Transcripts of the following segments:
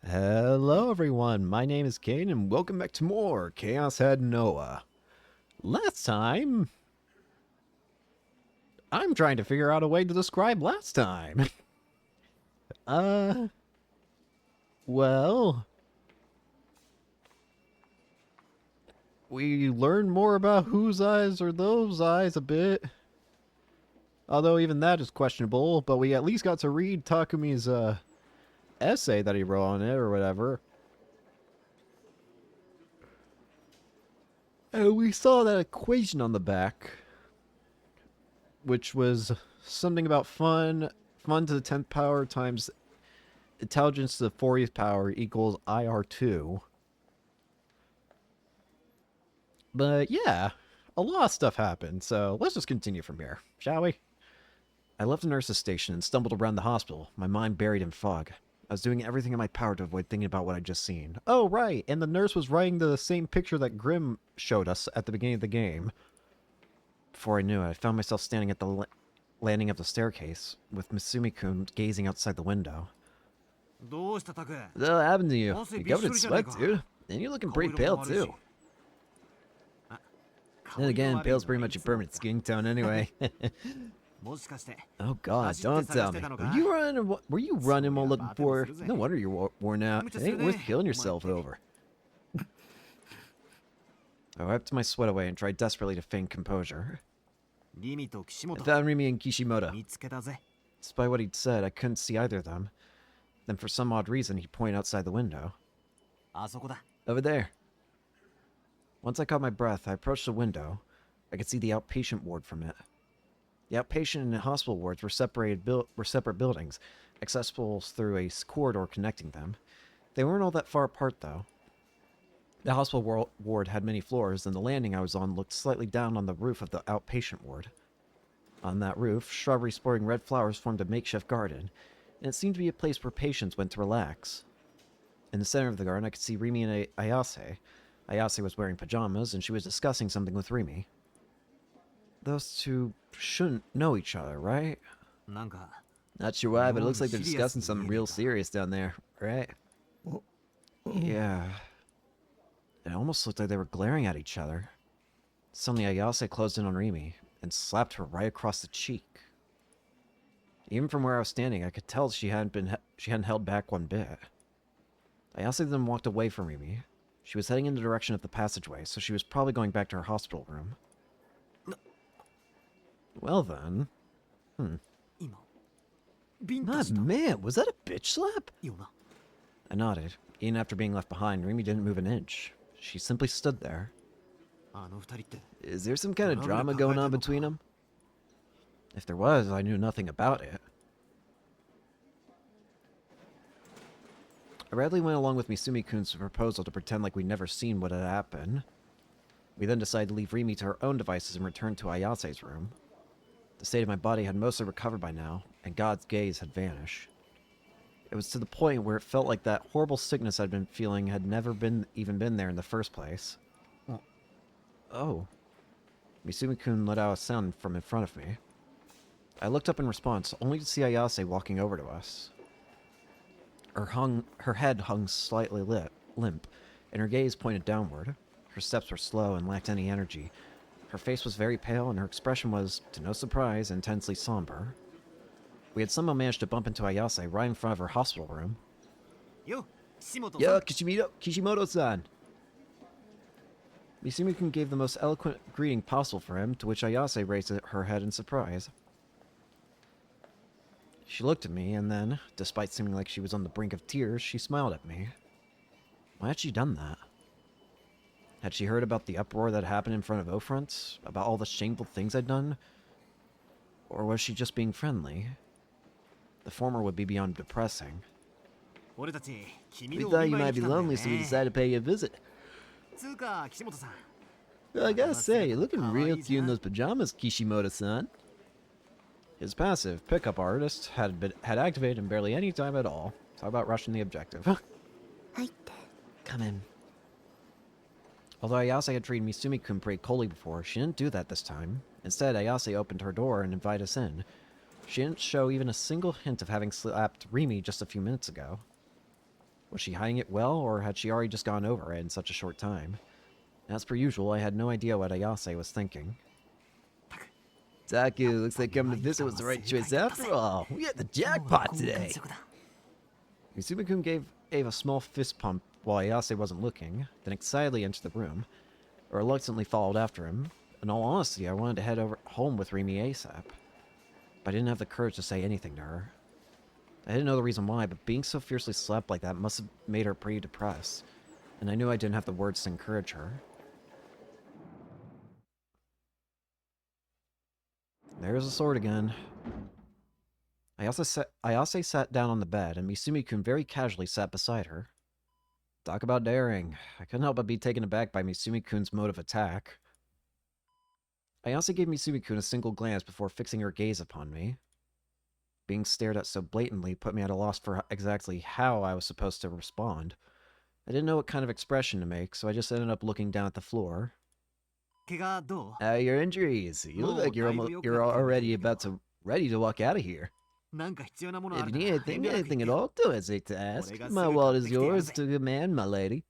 Hello everyone, my name is Kane and welcome back to more Chaos Head Noah. Last time... I'm trying to figure out a way to describe last time. uh... Well... We learned more about whose eyes are those eyes a bit. Although even that is questionable, but we at least got to read Takumi's, essay that he wrote on it or whatever. And we saw that equation on the back, which was something about fun to the 10th power times intelligence to the 40th power equals IR2. But yeah, a lot of stuff happened, so let's just continue from here, shall we? I left the nurse's station and stumbled around the hospital, my mind buried in fog. I was doing everything in my power to avoid thinking about what I'd just seen. Oh, right, and the nurse was writing the same picture that Grimm showed us at the beginning of the game. Before I knew it, I found myself standing at the landing of the staircase, with Misumi-kun gazing outside the window. What happened to you? You covered in sweat, dude. And you're looking pretty pale, too. Then again, pale's pretty much a permanent skin tone anyway. Oh god, don't tell me. Were you running while looking for her? No wonder you're worn out. It ain't worth killing yourself over. I wiped my sweat away and tried desperately to feign composure. I found Rimi and Kishimoto. Despite what he'd said, I couldn't see either of them. Then for some odd reason, he pointed outside the window. Over there. Once I caught my breath, I approached the window. I could see the outpatient ward from it. The outpatient and hospital wards were separate buildings, accessible through a corridor connecting them. They weren't all that far apart, though. The hospital ward had many floors, and the landing I was on looked slightly down on the roof of the outpatient ward. On that roof, shrubbery sporting red flowers formed a makeshift garden, and it seemed to be a place where patients went to relax. In the center of the garden, I could see Rimi and Ayase. Ayase was wearing pajamas, and she was discussing something with Rimi. Those two shouldn't know each other, right? Not sure why, but it looks like they're discussing something real serious down there, right? Yeah. It almost looked like they were glaring at each other. Suddenly, Ayase closed in on Rimi and slapped her right across the cheek. Even from where I was standing, I could tell she hadn't held back one bit. Ayase then walked away from Rimi. She was heading in the direction of the passageway, so she was probably going back to her hospital room. Well then. Ah, man, was that a bitch slap? I nodded. Even after being left behind, Rimi didn't move an inch. She simply stood there. Is there some kind of drama going on between them? If there was, I knew nothing about it. I readily went along with Misumi-kun's proposal to pretend like we'd never seen what had happened. We then decided to leave Rimi to her own devices and return to Ayase's room. The state of my body had mostly recovered by now, and God's gaze had vanished. It was to the point where it felt like that horrible sickness I'd been feeling had never even been there in the first place. Oh. Misumi-kun let out a sound from in front of me. I looked up in response, only to see Ayase walking over to us. Her head hung slightly limp, and her gaze pointed downward. Her steps were slow and lacked any energy. Her face was very pale, and her expression was, to no surprise, intensely somber. We had somehow managed to bump into Ayase right in front of her hospital room. Yo, Kishimoto-san! Misumi-kun gave the most eloquent greeting possible for him, to which Ayase raised her head in surprise. She looked at me, and then, despite seeming like she was on the brink of tears, she smiled at me. Why had she done that? Had she heard about the uproar that happened in front of O-Front? About all the shameful things I'd done? Or was she just being friendly? The former would be beyond depressing. We thought you might be lonely, so we decided to pay you a visit. I gotta say, you're looking real cute in those pajamas, Kishimoto-san. His passive pickup artist had activated in barely any time at all. Talk about rushing the objective. Come in. Although Ayase had treated Misumi-kun pretty coldly before, she didn't do that this time. Instead, Ayase opened her door and invited us in. She didn't show even a single hint of having slapped Rimi just a few minutes ago. Was she hiding it well, or had she already just gone over it in such a short time? As per usual, I had no idea what Ayase was thinking. Taku, looks like coming to visit was the right choice after all. We had the jackpot today. Misumi-kun gave a small fist pump while Ayase wasn't looking, then excitedly entered the room, or reluctantly followed after him. In all honesty, I wanted to head home with Rimi ASAP, but I didn't have the courage to say anything to her. I didn't know the reason why, but being so fiercely slapped like that must have made her pretty depressed, and I knew I didn't have the words to encourage her. There's the sword again. Ayase sat down on the bed, and Misumi-kun very casually sat beside her. Talk about daring. I couldn't help but be taken aback by Misumi-kun's mode of attack. Ayase gave Misumi-kun a single glance before fixing her gaze upon me. Being stared at so blatantly put me at a loss for exactly how I was supposed to respond. I didn't know what kind of expression to make, so I just ended up looking down at the floor. Your injuries. You look like you're already ready to walk out of here. If you need anything at all, don't hesitate to ask. My wallet is yours to command, my lady.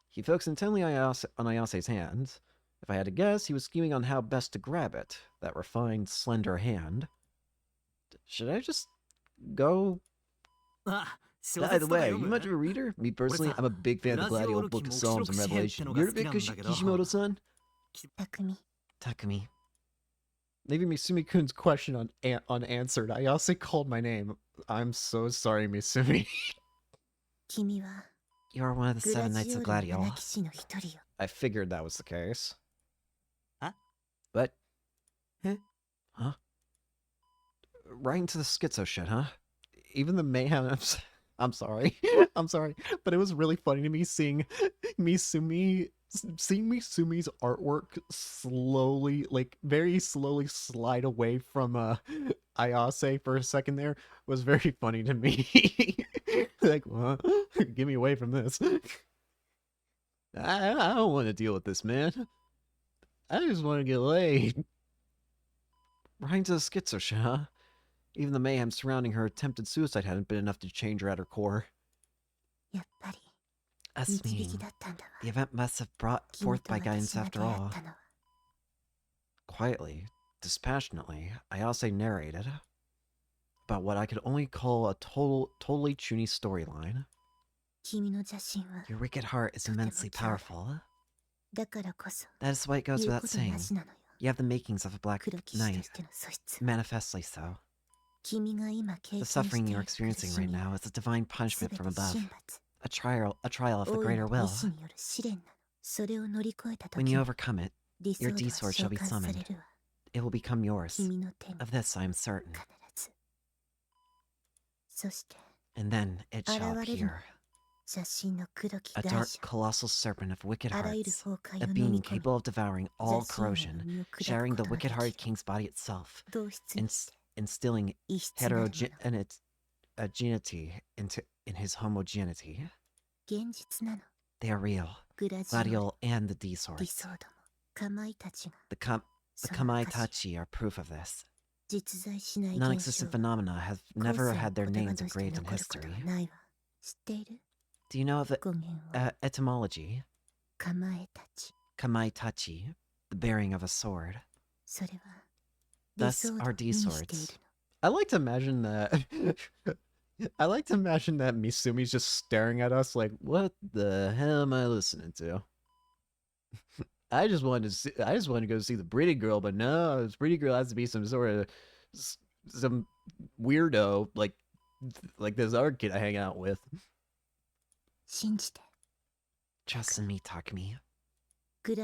He focused intently on Ayase's hands. If I had to guess, he was scheming on how best to grab it, that refined, slender hand. Should I just go? By the way, are you much of a reader? Me personally, I'm a big fan of the Gladiol Book of Psalms and Revelation. You heard of it, Kishimoto-san? Takumi. Leaving Misumi-kun's question unanswered, Ayase called my name. I'm so sorry, Misumi. You are one of the 7 Knights of Gladiol. I figured that was the case. Huh? What? Huh? Right into the schizo shit, huh? Even the mayhem... I'm sorry. I'm sorry. But it was really funny to me seeing Misumi... Seeing Misumi's artwork slowly, like, very slowly slide away from, Ayase for a second there was very funny to me. Like, what? Get me away from this. I don't want to deal with this, man. I just want to get laid. Right into the schizo shit, huh? Even the mayhem surrounding her attempted suicide hadn't been enough to change her at her core. Asmi, the event must have brought forth by guidance after all. Quietly, dispassionately, Ayase narrated about what I could only call a totally chuny storyline. Your wicked heart is immensely powerful. That is why it goes without saying. You have the makings of a black knight, manifestly so. The suffering you're experiencing right now is a divine punishment from above. A trial of the greater will. When you overcome it, your D-sword shall be summoned. It will become yours. Of this I am certain. And then it shall appear. A dark, colossal serpent of wicked hearts. A being capable of devouring all corrosion, sharing the wicked-hearted king's body itself, instilling heterogeneity in his homogeneity. They are real. Gladiol and the D-swords. The Kamaitachi are proof of this. Non-existent phenomena have never had their names engraved in history. Do you know of the etymology? Kamaitachi, the bearing of a sword. Thus are D-swords. I like to imagine that... I like to imagine that Misumi's just staring at us like, what the hell am I listening to? I just wanted to go see the pretty girl, but no, this pretty girl has to be some sort of some weirdo like this art kid I hang out with. Trust in me, Takumi. We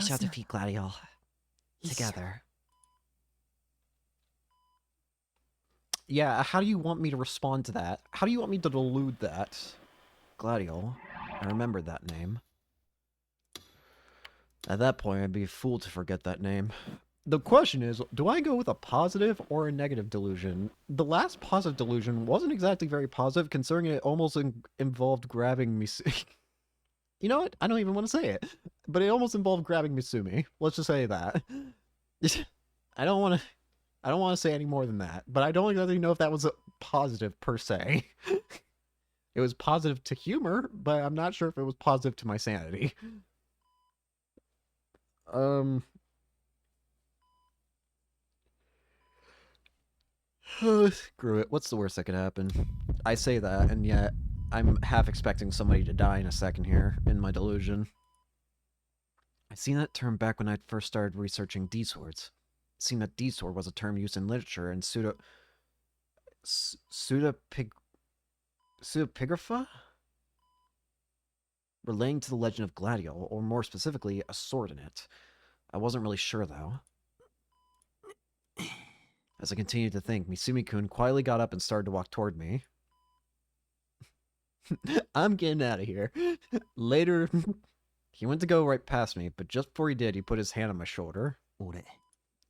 shall defeat Gladiol together. Yeah, how do you want me to respond to that? How do you want me to delude that? Gladiol. I remembered that name. At that point, I'd be a fool to forget that name. The question is, do I go with a positive or a negative delusion? The last positive delusion wasn't exactly very positive, considering it almost involved grabbing Misumi. You know what? I don't even want to say it. But it almost involved grabbing Misumi. Let's just say that. I don't want to say any more than that. But I don't exactly know if that was a positive, per se. It was positive to humor, but I'm not sure if it was positive to my sanity. Screw it. What's the worst that could happen? I say that, and yet I'm half expecting somebody to die in a second here, in my delusion. I'd seen that term back when I'd first started researching D-swords. It seemed that D-sword was a term used in literature and pseudepigrapha? Relating to the legend of Gladio, or more specifically, a sword in it. I wasn't really sure, though. As I continued to think, Misumi-kun quietly got up and started to walk toward me. I'm getting out of here. Later, he went to go right past me, but just before he did, he put his hand on my shoulder.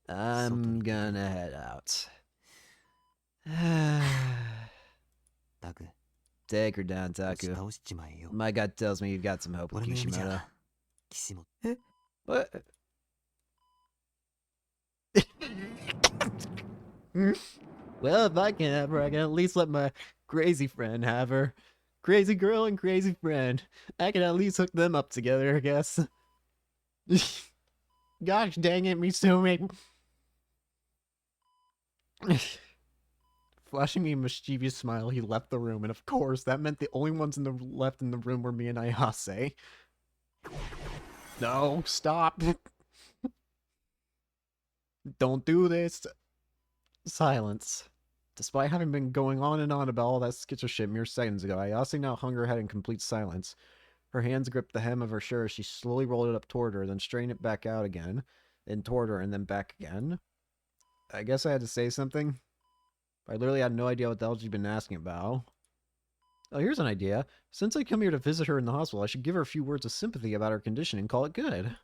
I'm gonna head out. Take her down, Taku. My gut tells me you've got some hope with Kishimoto. What? Well, if I can have her, I can at least let my crazy friend have her. Crazy girl and crazy friend. I can at least hook them up together, I guess. Gosh dang it, Misumi. Flashing me a mischievous smile, he left the room, and of course, that meant the only ones left in the room were me and Ayase. No, stop. Don't do this. Silence. Despite having been going on and on about all that schizo shit mere seconds ago, Ayase now hung her head in complete silence. Her hands gripped the hem of her shirt as she slowly rolled it up toward her, then straightened it back out again, then toward her, and then back again. I guess I had to say something. I literally had no idea what the hell she'd been asking about. Oh, here's an idea. Since I come here to visit her in the hospital, I should give her a few words of sympathy about her condition and call it good.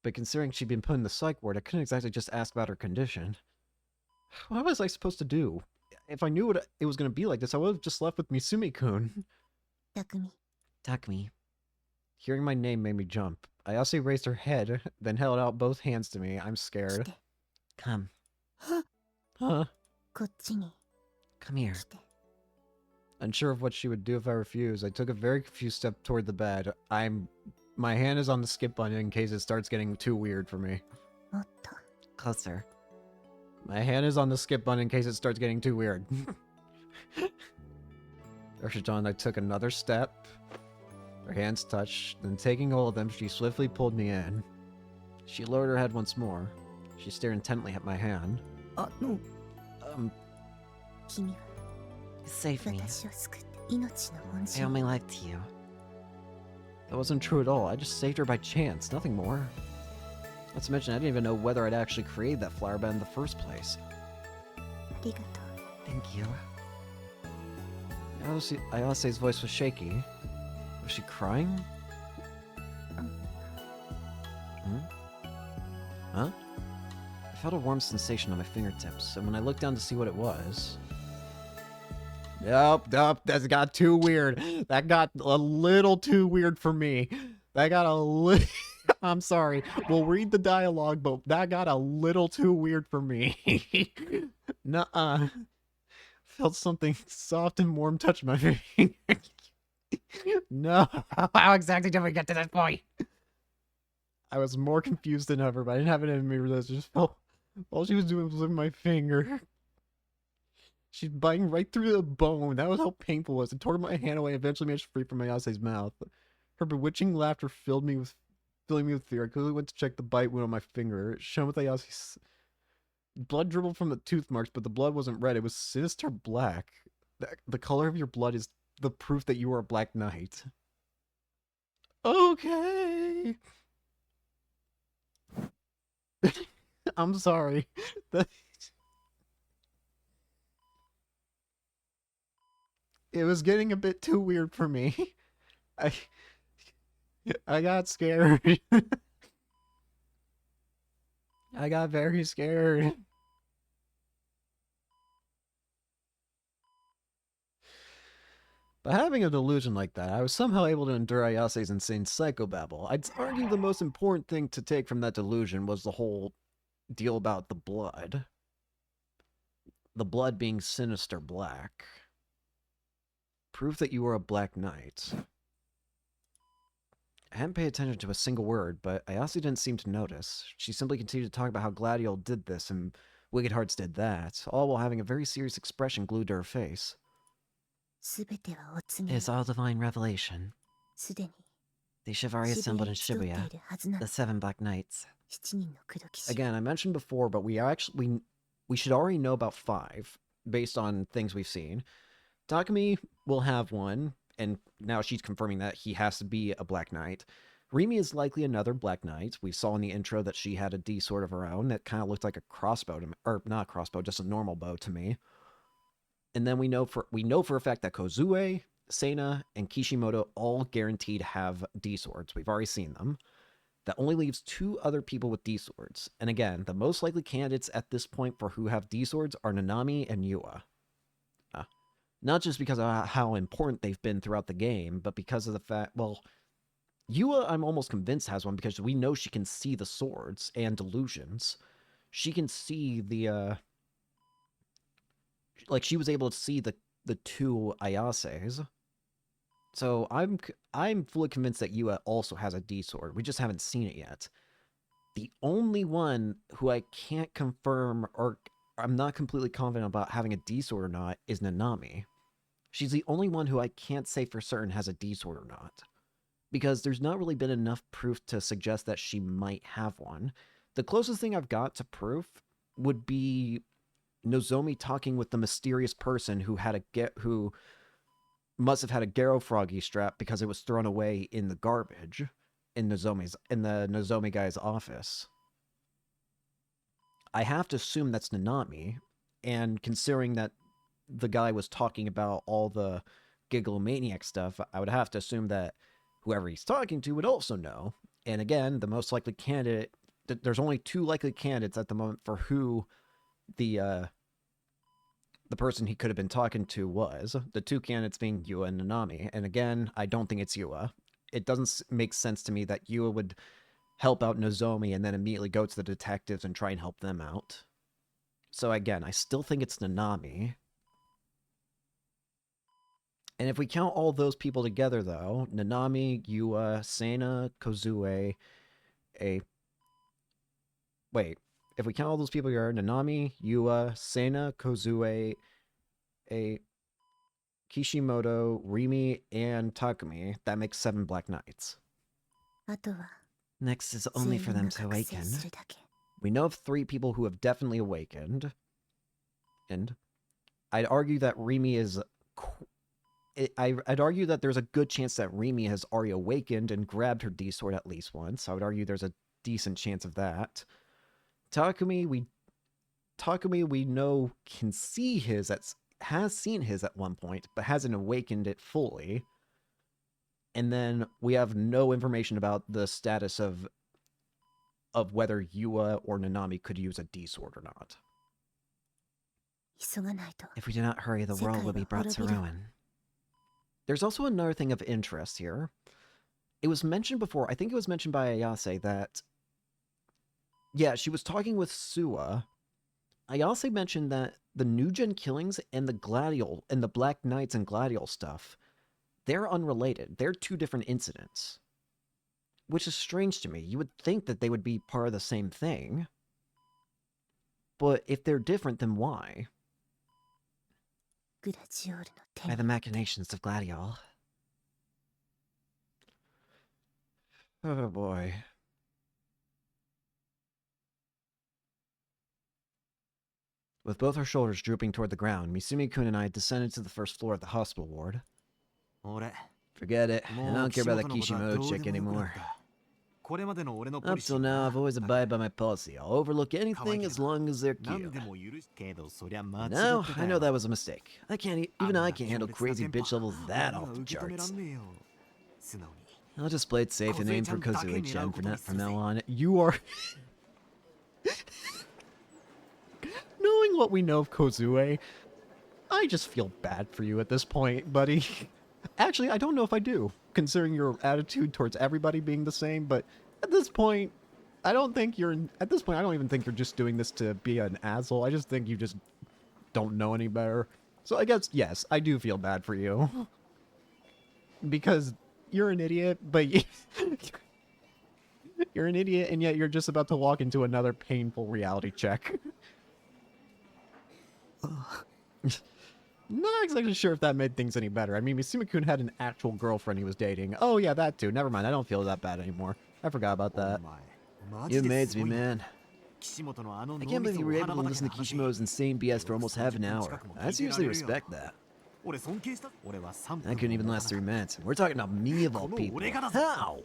But considering she'd been put in the psych ward, I couldn't exactly just ask about her condition. What was I supposed to do? If I knew what it was going to be like this, I would have just left with Misumi-kun. Takumi. Hearing my name made me jump. Ayase raised her head, then held out both hands to me. I'm scared. Come. Huh? Come here. Unsure of what she would do if I refused, I took a very confused step toward the bed. My hand is on the skip button in case it starts getting too weird for me. Closer. My hand is on the skip button in case it starts getting too weird. Urshitan, I took another step. Her hands touched, then taking hold of them, she swiftly pulled me in. She lowered her head once more. She stared intently at my hand. No. You saved me. I owe my life to you. That wasn't true at all. I just saved her by chance, nothing more. Not to mention, I didn't even know whether I'd actually created that flower bed in the first place. Thank you. Ayase's voice was shaky. Was she crying? Huh? I felt a warm sensation on my fingertips, and when I looked down to see what it was... Nope, that got too weird. That got a little too weird for me. That got a little... I'm sorry. We'll read the dialogue, but that got a little too weird for me. Nuh-uh. Felt something soft and warm touch my finger. No. How exactly did we get to this point? I was more confused than ever, but I didn't have it in me. I just felt all she was doing was licking my finger. She's biting right through the bone. That was how painful it was. It tore my hand away, eventually managed to free from Ayase's mouth. Her bewitching laughter filling me with fear. I quickly went to check the bite wound on my finger. It shone with Ayase's... Blood dribbled from the tooth marks, but the blood wasn't red. It was sinister black. The color of your blood is the proof that you are a Black Knight. Okay. I'm sorry. It was getting a bit too weird for me. I got scared. I got very scared. By having a delusion like that, I was somehow able to endure Ayase's insane psychobabble. I'd argue the most important thing to take from that delusion was the whole deal about the blood. The blood being sinister black. Proof that you were a Black Knight. I hadn't paid attention to a single word, but Ayase didn't seem to notice. She simply continued to talk about how Gladiol did this and Wicked Hearts did that, all while having a very serious expression glued to her face. It's all divine revelation. The Shivari assembled in Shibuya, the 7 Black Knights. Again, I mentioned before, but we should already know about 5, based on things we've seen. Takumi will have one, and now she's confirming that he has to be a Black Knight. Rimi is likely another Black Knight. We saw in the intro that she had a D sword of her own that kind of looked like a crossbow, or not a crossbow, just a normal bow to me. And then we know for a fact that Kozue, Seina, and Kishimoto all guaranteed have D swords. We've already seen them. That only leaves 2 other people with D swords. And again, the most likely candidates at this point for who have D swords are Nanami and Yua. Not just because of how important they've been throughout the game, but because of the fact, well, Yua, I'm almost convinced, has one because we know she can see the swords and delusions. She can see the, like, she was able to see the 2 Ayases. So I'm fully convinced that Yua also has a D sword. We just haven't seen it yet. The only one who I can't confirm, or I'm not completely confident about having a D sword or not, is Nanami. She's the only one who I can't say for certain has a D sword or not. Because there's not really been enough proof to suggest that she might have one. The closest thing I've got to proof would be Nozomi talking with the mysterious person who must have had a Garo Froggy strap because it was thrown away in the garbage in the Nozomi guy's office. I have to assume that's Nanami, and considering that the guy was talking about all the Gigalomaniac stuff, I would have to assume that whoever he's talking to would also know. And again, the most likely candidate, there's only 2 likely candidates at the moment for who the person he could have been talking to was. The 2 candidates being Yua and Nanami. And again, I don't think it's Yua. It doesn't make sense to me that Yua would help out Nozomi and then immediately go to the detectives and try and help them out. So again, I still think it's Nanami. And if we count all those people together, though, Nanami, Yua, Seina, Kozue, Wait, if we count all those people here, Nanami, Yua, Seina, Kozue, Kishimoto, Rimi, and Takumi, that makes 7 Black Knights. Next is only for them to awaken. We know of 3 people who have definitely awakened. And I'd argue that Rimi is... I'd argue that there's a good chance that Rimi has already awakened and grabbed her D-sword at least once. I would argue there's a decent chance of that. Takumi, we know can see his, has seen his at one point, but hasn't awakened it fully. And then we have no information about the status of whether Yua or Nanami could use a D-sword or not. If we do not hurry, the world will be brought to ruin. There's also another thing of interest here. It was mentioned before, I think it was mentioned by Ayase that, yeah, she was talking with Suwa. Ayase mentioned that the New Gen killings and the Gladiol, and the Black Knights and Gladiol stuff, they're unrelated. They're 2 different incidents. Which is strange to me. You would think that they would be part of the same thing. But if they're different, then why? By the machinations of Gladiol. Oh boy. With both our shoulders drooping toward the ground, Misumi-kun and I descended to the first floor of the hospital ward. Forget it. I don't care about that Kishimoto chick anymore. Up till now, I've always abided by my policy. I'll overlook anything as long as they're cute. Now, I know that was a mistake. Even I can't handle crazy bitch levels that off the charts. I'll just play it safe and aim for Kozue-chan from now on. You are... Knowing what we know of Kozue, I just feel bad for you at this point, buddy. Actually, I don't know if I do, considering your attitude towards everybody being the same, but at this point, I don't think you're... At this point, I don't even think you're just doing this to be an asshole. I just think you just don't know any better. So I guess, yes, I do feel bad for you. Because you're an idiot, but you're an idiot, and yet you're just about to walk into another painful reality check. Not exactly sure if that made things any better. I mean, Misumi-kun had an actual girlfriend he was dating. Oh, yeah, that too. Never mind. I don't feel that bad anymore. I forgot about that. You amazed me, man. I can't believe you were able to listen to Kishimoto's insane BS for almost half an hour. I seriously respect that. That couldn't even last 3 minutes. We're talking about me of all people. How?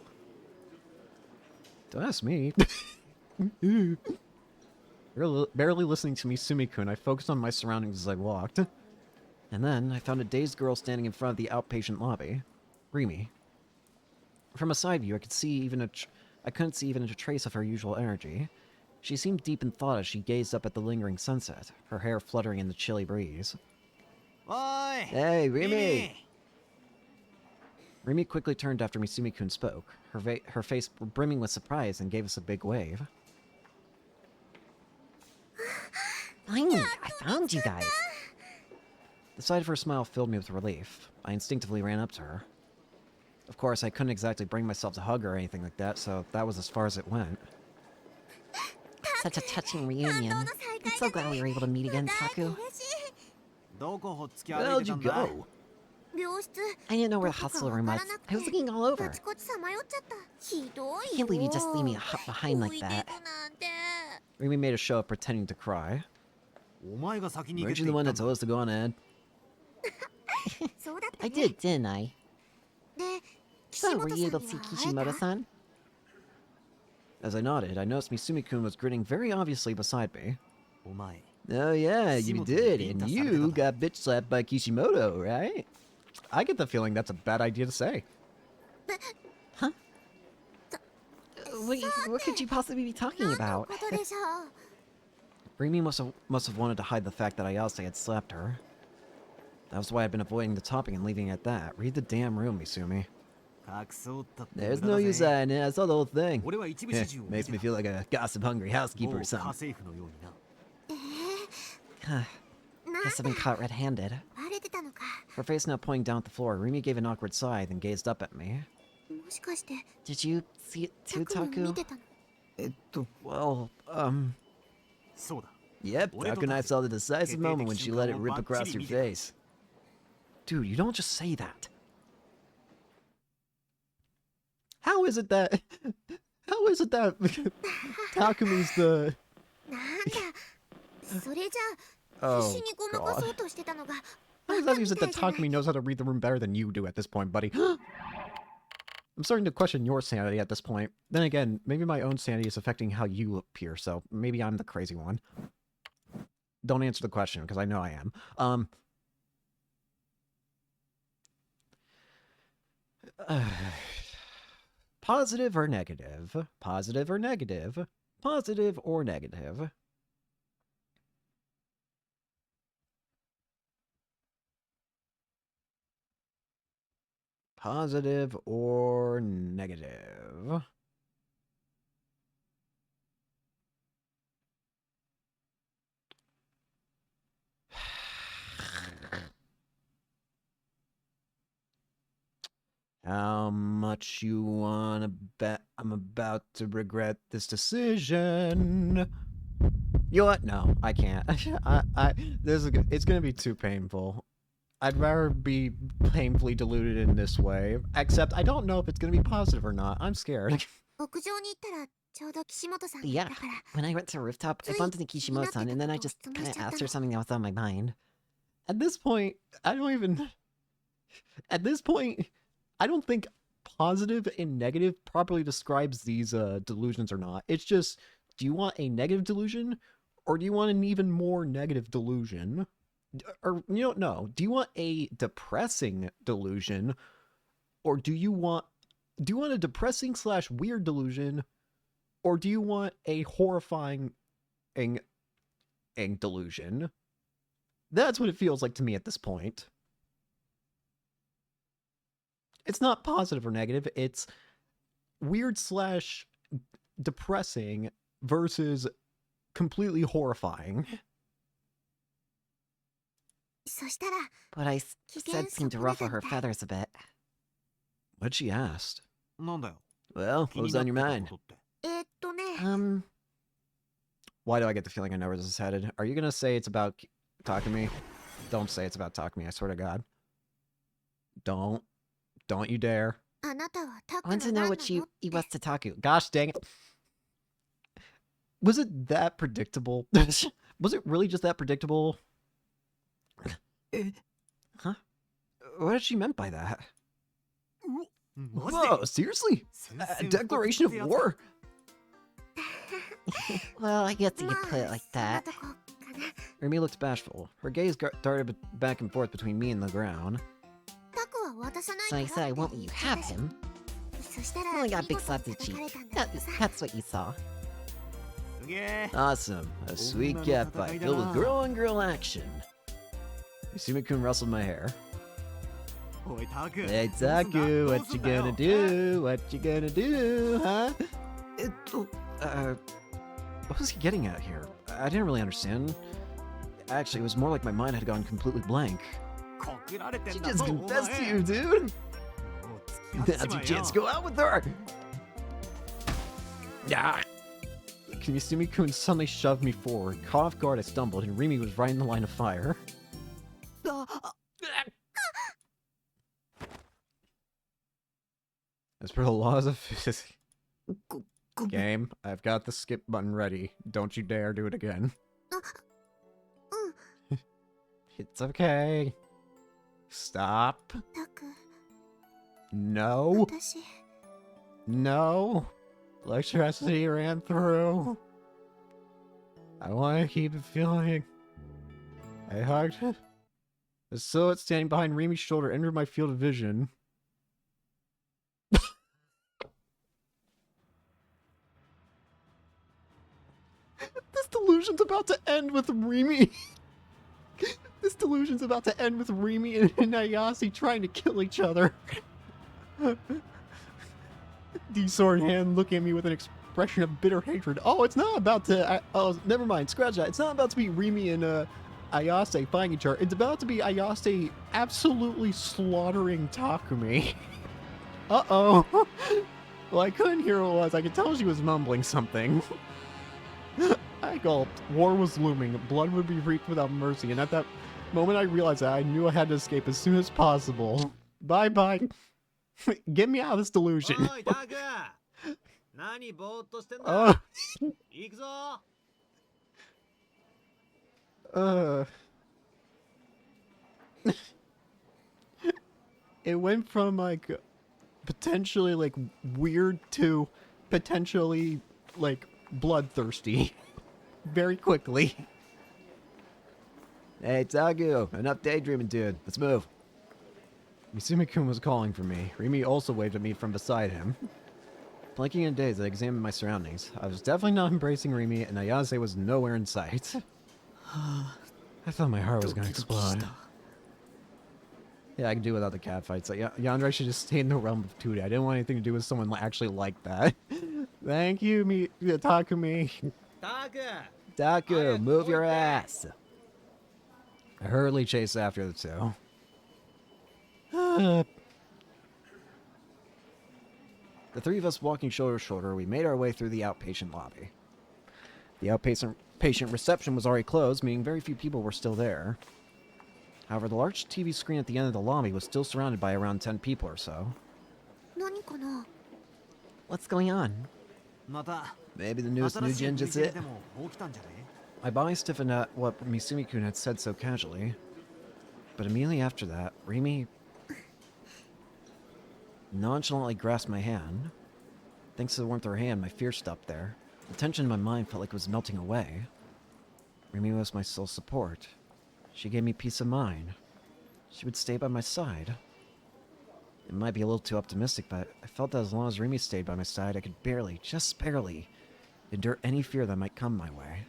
Don't ask me. Barely listening to Misumi-kun, I focused on my surroundings as I walked. And then, I found a dazed girl standing in front of the outpatient lobby. Rimi. From a side view, I couldn't see even a trace of her usual energy. She seemed deep in thought as she gazed up at the lingering sunset, her hair fluttering in the chilly breeze. Oi! Hey, Rimi! Rimi quickly turned after Misumi-kun spoke, her face brimming with surprise, and gave us a big wave. Finally, I found you guys! The sight of her smile filled me with relief. I instinctively ran up to her. Of course, I couldn't exactly bring myself to hug her or anything like that, so that was as far as it went. Such a touching reunion. I'm so glad we were able to meet again, Taku. Where did you go? I didn't know where the hospital room was. I was looking all over. I can't believe you just leave me behind like that. Rimi made a show of pretending to cry. Weren't you the one that told us to go on ahead? I did, didn't I? So, were you able to see Kishimoto-san? As I nodded, I noticed Misumi-kun was grinning very obviously beside me. Oh yeah, you did, and you got bitch slapped by Kishimoto, right? I get the feeling that's a bad idea to say. Huh? What could you possibly be talking about? Rimi must have wanted to hide the fact that Ayase had slapped her. That was why I'd been avoiding the topic and leaving it at that. Read the damn room, Misumi. There's no use in it. I saw the whole thing. Makes me feel like a gossip-hungry housekeeper or something. Guess I've been caught red-handed. Her face now pointing down at the floor, Rimi gave an awkward sigh, then gazed up at me. Did you see it too, Taku? Well, Yep, Taku and I saw the decisive moment when she let it rip across her face. Dude, you don't just say that. How is it that Takumi's the... Oh, God. How is it that Takumi knows how to read the room better than you do at this point, buddy? I'm starting to question your sanity at this point. Then again, maybe my own sanity is affecting how you appear, so maybe I'm the crazy one. Don't answer the question, because I know I am. Positive or negative? Positive or negative? Positive or negative? Positive or negative? How much you wanna bet I'm about to regret this decision? You know what? No, I can't. It's gonna be too painful. I'd rather be painfully deluded in this way. Except I don't know if it's gonna be positive or not. I'm scared. Yeah, when I went to the rooftop, I bumped into Kishimoto-san, and then I just kind of asked her something that was on my mind. At this point, I don't think positive and negative properly describes these delusions or not. It's just, do you want a negative delusion, or do you want an even more negative delusion? Or, you don't know. Do you want a depressing delusion, or do you want a depressing / weird delusion, or do you want a horrifying delusion? That's what it feels like to me at this point. It's not positive or negative, it's weird / depressing versus completely horrifying. What I said seemed to ruffle her feathers a bit. What'd she ask? Well, what was on your mind? Why do I get the feeling I know where this is headed? Are you gonna say it's about Takumi? Don't say it's about Takumi, I swear to God. Don't. Don't you dare. I want to know what she was to Taku. Gosh dang it. Was it that predictable? Was it really just that predictable? Huh? What did she meant by that? Whoa, seriously? A declaration of war? Well, I guess you could put it like that. Rimi looked bashful. Her gaze darted back and forth between me and the ground. So I said I won't let you have him. Only got big slap to the cheek. That's what you saw. Awesome. A sweet cat fight filled with girl on girl action. Misumi-kun rustled my hair. Hey Taku, what you gonna do? What you gonna do, huh? What was he getting at here? I didn't really understand. Actually, it was more like my mind had gone completely blank. She just confessed to you, dude! That's your chance to go out with her! Yeah. Misumi-kun suddenly shoved me forward. Caught off guard, I stumbled, and Rimi was right in the line of fire. As per the laws of physics... Game, I've got the skip button ready. Don't you dare do it again. It's okay. Stop. No. No. Electricity ran through. I want to keep it feeling. I hugged it. The silhouette standing behind Rimi's shoulder entered my field of vision. This delusion's about to end with Rimi. This delusion's about to end with Rimi and Ayase trying to kill each other. D-sword hand looking at me with an expression of bitter hatred. Oh, it's not about to... oh, never mind. Scratch that. It's not about to be Rimi and Ayase fighting each other. It's about to be Ayase absolutely slaughtering Takumi. Uh-oh. Well, I couldn't hear what it was. I could tell she was mumbling something. I gulped. War was looming. Blood would be wreaked without mercy. And at that moment I realized that I knew I had to escape as soon as possible. Bye-bye. Get me out of this delusion. It went from like potentially like weird to potentially like bloodthirsty very quickly. Hey Tagu, enough daydreaming, dude. Let's move. Misumi-kun was calling for me. Rimi also waved at me from beside him. Blinking in a daze, I examined my surroundings. I was definitely not embracing Rimi, and Ayase was nowhere in sight. I thought my heart was gonna explode. Yeah, I can do without the cat fights. Like, Yandere should just stay in the realm of Tutti. I didn't want anything to do with someone actually like that. Thank you, Takumi. Taku, move your ass. I hurriedly chased after the two. The three of us walking shoulder to shoulder, we made our way through the outpatient lobby. The outpatient reception was already closed, meaning very few people were still there. However, the large TV screen at the end of the lobby was still surrounded by around 10 people or so. What's going on? Maybe the newest new genjutsu. My body stiffened at what Misumi-kun had said so casually. But immediately after that, Rimi nonchalantly grasped my hand. Thanks to the warmth of her hand, my fear stopped there. The tension in my mind felt like it was melting away. Rimi was my sole support. She gave me peace of mind. She would stay by my side. It might be a little too optimistic, but I felt that as long as Rimi stayed by my side, I could barely, just barely, endure any fear that might come my way.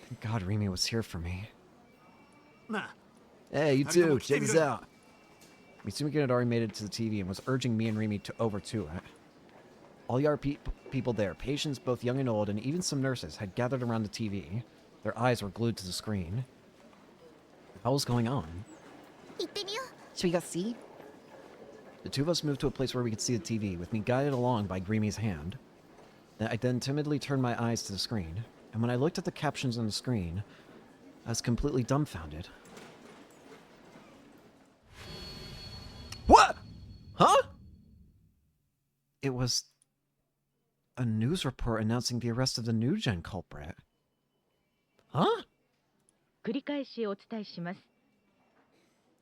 Thank God Rimi was here for me. Hey, you two, check this out. Misumi-kun had already made it to the TV and was urging me and Rimi over to it. All the people there, patients both young and old, and even some nurses, had gathered around the TV. Their eyes were glued to the screen. What was going on? Should we go see? The two of us moved to a place where we could see the TV, with me guided along by Greemy's hand. I then timidly turned my eyes to the screen, and when I looked at the captions on the screen, I was completely dumbfounded. What? Huh? It was a news report announcing the arrest of the new gen culprit. Huh?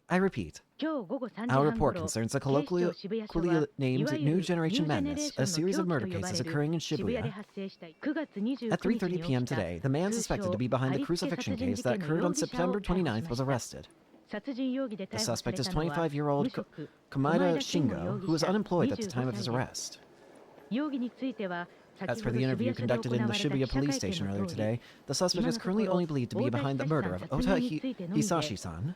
I repeat. Our report concerns a colloquially named New Generation Madness, a series of murder cases occurring in Shibuya. At 3:30 p.m. today, the man suspected to be behind the crucifixion case that occurred on September 29th was arrested. The suspect is 25-year-old Komaeda Shingo, who was unemployed at the time of his arrest. As per the interview conducted in the Shibuya police station earlier today, the suspect is currently only believed to be behind the murder of Ota Hisashi-san,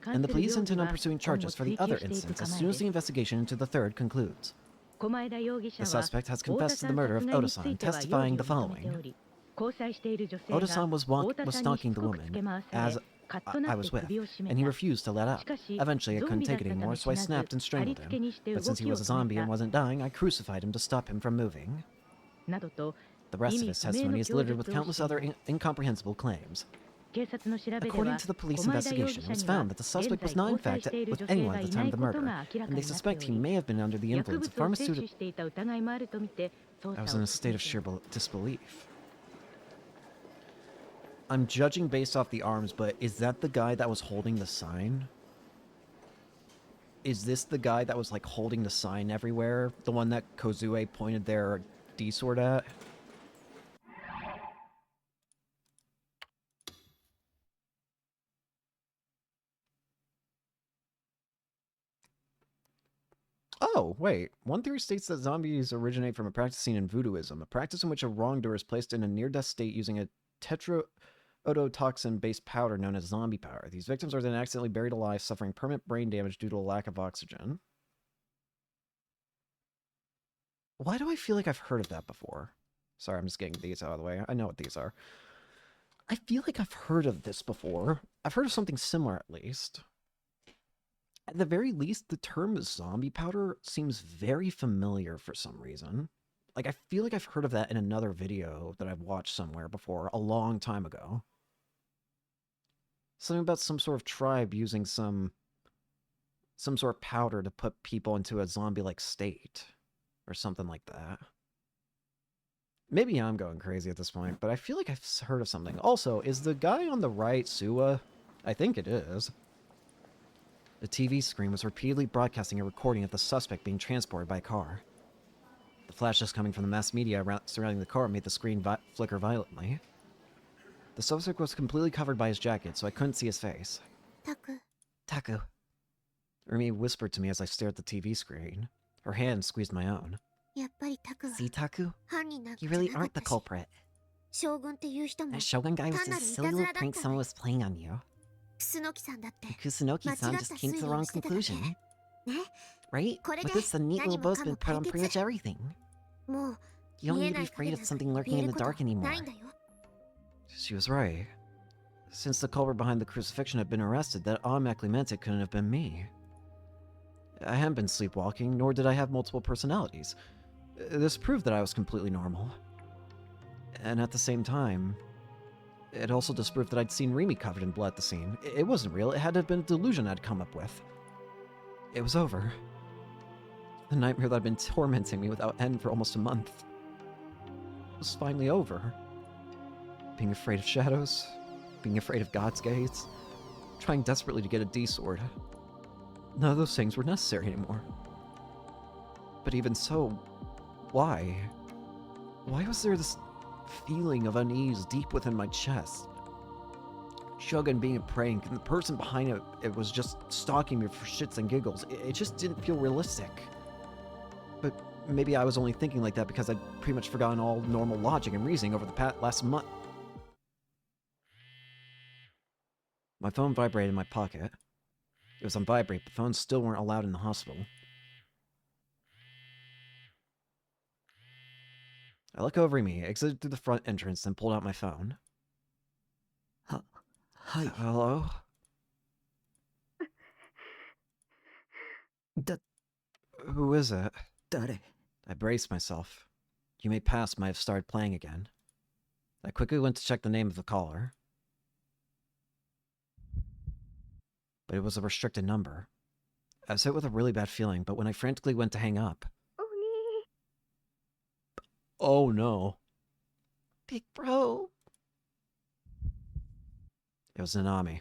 and the police intend on pursuing charges for the other incidents as soon as the investigation into the third concludes. The suspect has confessed to the murder of Oda-san, testifying the following. Oda-san was stalking the woman, as I was with, and he refused to let up. Eventually, I couldn't take it anymore, so I snapped and strangled him. But since he was a zombie and wasn't dying, I crucified him to stop him from moving. The rest of his testimony is littered with countless other incomprehensible claims. According to the police investigation, it was found that the suspect was not in fact with anyone at the time of the murder, and they suspect he may have been under the influence of pharmaceutical... I was in a state of sheer disbelief. I'm judging based off the arms, but is that the guy that was holding the sign? Is this the guy that was, like, holding the sign everywhere? The one that Kozue pointed their D-sword at? Oh, wait. One theory states that zombies originate from a practice seen in voodooism, a practice in which a wrongdoer is placed in a near-death state using a tetrodotoxin-based powder known as zombie powder. These victims are then accidentally buried alive, suffering permanent brain damage due to a lack of oxygen. Why do I feel like I've heard of that before? Sorry, I'm just getting these out of the way. I know what these are. I feel like I've heard of this before. I've heard of something similar, at least. At the very least, the term zombie powder seems very familiar for some reason. Like, I feel like I've heard of that in another video that I've watched somewhere before, a long time ago. Something about some sort of tribe using some sort of powder to put people into a zombie-like state. Or something like that. Maybe I'm going crazy at this point, but I feel like I've heard of something. Also, is the guy on the right Suwa? I think it is. The TV screen was repeatedly broadcasting a recording of the suspect being transported by a car. The flashes coming from the mass media surrounding the car made the screen flicker violently. The suspect was completely covered by his jacket, so I couldn't see his face. Taku. Rumi whispered to me as I stared at the TV screen. Her hand squeezed my own. See, Taku? You really aren't the culprit. That Shogun guy was just a silly little prank someone was playing on you. Kusunoki-san just came to the wrong conclusion. Right? With this, the neat little bow's been put on pretty much everything. You don't need to be afraid of something lurking in the dark anymore. She was right. Since the culprit behind the crucifixion had been arrested, that automatically meant it couldn't have been me. I hadn't been sleepwalking, nor did I have multiple personalities. This proved that I was completely normal. And at the same time, it also disproved that I'd seen Rimi covered in blood at the scene. It wasn't real, it had to have been a delusion I'd come up with. It was over. The nightmare that had been tormenting me without end for almost a month was finally over. Being afraid of shadows, being afraid of God's gaze, trying desperately to get a D-sword. None of those things were necessary anymore. But even so, why? Why was there this feeling of unease deep within my chest? Shogun being a prank, and the person behind it was just stalking me for shits and giggles. It just didn't feel realistic. But maybe I was only thinking like that because I'd pretty much forgotten all normal logic and reasoning over the last month. My phone vibrated in my pocket. It was on vibrate, but phones still weren't allowed in the hospital. I looked over at me, exited through the front entrance, then pulled out my phone. Hi. Hello? Who is it? 誰 I braced myself. You May Pass might have started playing again. I quickly went to check the name of the caller. But it was a restricted number. I was hit with a really bad feeling, but when I frantically went to hang up... Oh no. Big bro. It was Nanami.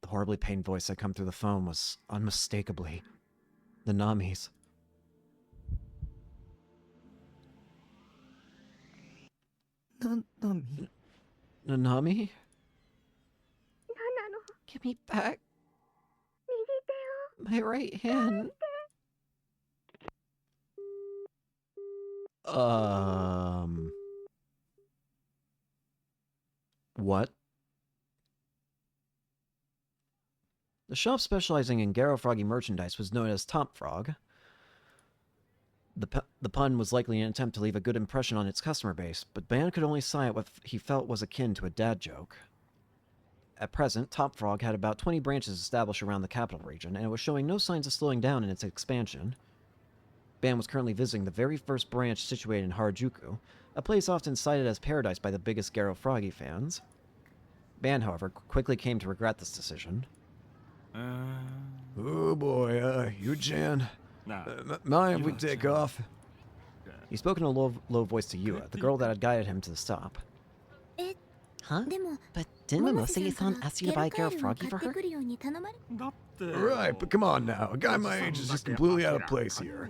The horribly pained voice that come through the phone was unmistakably Nanami's. Nanami? Nanami? Give me back my right hand. What? The shop specializing in Garo Froggy merchandise was known as Top Frog. The pun was likely an attempt to leave a good impression on its customer base, but Ban could only sigh at what he felt was akin to a dad joke. At present, Top Frog had about 20 branches established around the capital region, and it was showing no signs of slowing down in its expansion. Ban was currently visiting the very first branch situated in Harajuku, a place often cited as paradise by the biggest Garo Froggy fans. Ban, however, quickly came to regret this decision. Oh boy, Yu-chan. Mind if we take off? He spoke in a low voice to Yua, the girl that had guided him to the stop. Huh? But didn't Momose-san ask you to buy a Garo Froggy for her? Right, but come on now. A guy my age is just completely out of place here.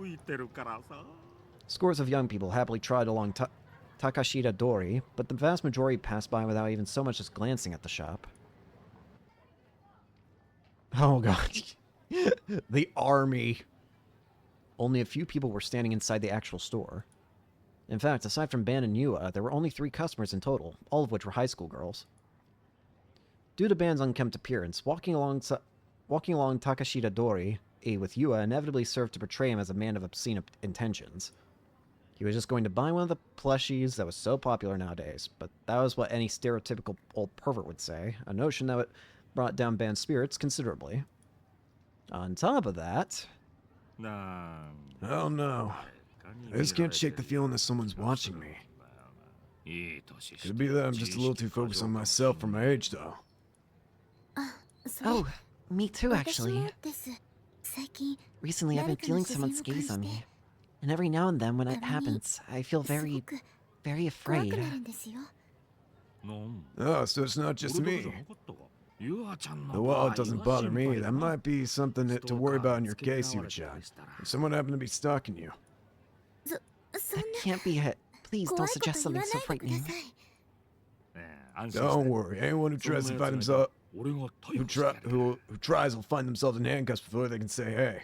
Scores of young people happily trotted along Takashita Dori, but the vast majority passed by without even so much as glancing at the shop. Oh god. The army. Only a few people were standing inside the actual store. In fact, aside from Ban and Yua, there were only 3 customers in total, all of which were high school girls. Due to Ban's unkempt appearance, walking along Takashita Dori with Yua inevitably served to portray him as a man of obscene intentions. He was just going to buy one of the plushies that was so popular nowadays, but that was what any stereotypical old pervert would say, a notion that brought down Ban's spirits considerably. On top of that... Oh no. I just can't shake the feeling that someone's watching me. Could be that I'm just a little too focused on myself for my age, though. Oh, me too, actually. Recently, I've been feeling someone's gaze on me. And every now and then, when it happens, I feel very, very afraid. Oh, so it's not just me. While it doesn't bother me, that might be something to worry about in your case, Yu-chan. If someone happened to be stalking you. That can't be it. Please don't suggest something so frightening. Don't worry, anyone who tries to find himself... Who tries will find themselves in handcuffs before they can say hey.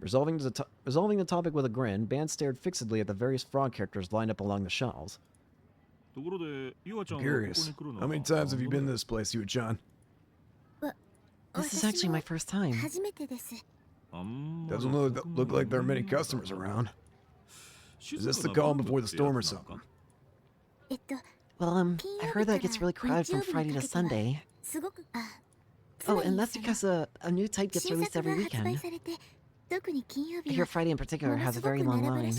Resolving the topic with a grin, Ban stared fixedly at the various frog characters lined up along the shelves. I'm curious. How many times have you been to this place, Yu-chan? This is actually my first time. Doesn't look like there are many customers around. Is this the calm before the storm or something? Well, I heard that it gets really crowded from Friday to Sunday. Oh, and that's because a new type gets released every weekend. I hear Friday in particular has a very long line.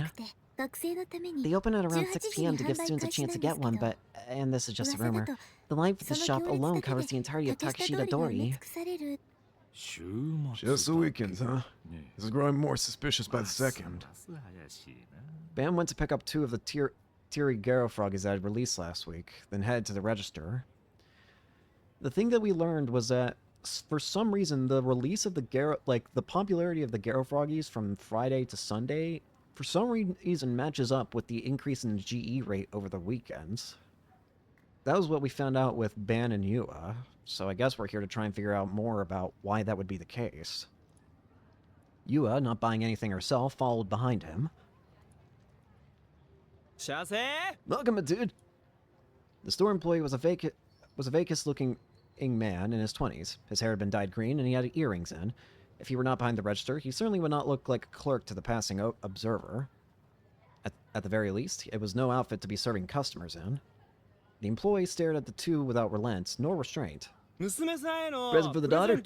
They open at around 6 p.m. to give students a chance to get one, but, and this is just a rumor, the line for the shop alone covers the entirety of Takashita Dori. Just the weekends, huh? This is growing more suspicious by the second. Bam went to pick up 2 of the Teary Garo Froggies that had released last week, then headed to the register. The thing that we learned was that, for some reason, the release of the the popularity of the Garo Froggies from Friday to Sunday, for some reason matches up with the increase in the GE rate over the weekends. That was what we found out with Ban and Yua, so I guess we're here to try and figure out more about why that would be the case. Yua, not buying anything herself, followed behind him. Welcome, my dude. The store employee was a vacant-looking man in his 20s. His hair had been dyed green, and he had earrings in. If he were not behind the register, he certainly would not look like a clerk to the passing observer. At the very least, it was no outfit to be serving customers in. The employee stared at the 2 without relent, nor restraint. Present for the daughter?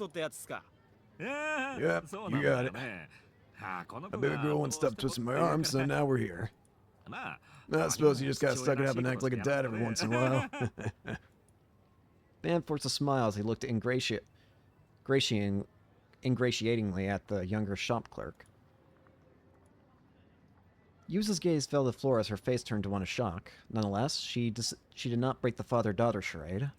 Yep, you got it. A baby girl won't stop twisting my arm, so now we're here. I suppose you just gotta suck it up and act like a dad every once in a while. Ban forced a smile as he looked ingratiatingly at the younger shop clerk. Yuza's gaze fell to the floor as her face turned to one of shock. Nonetheless, she did not break the father-daughter charade.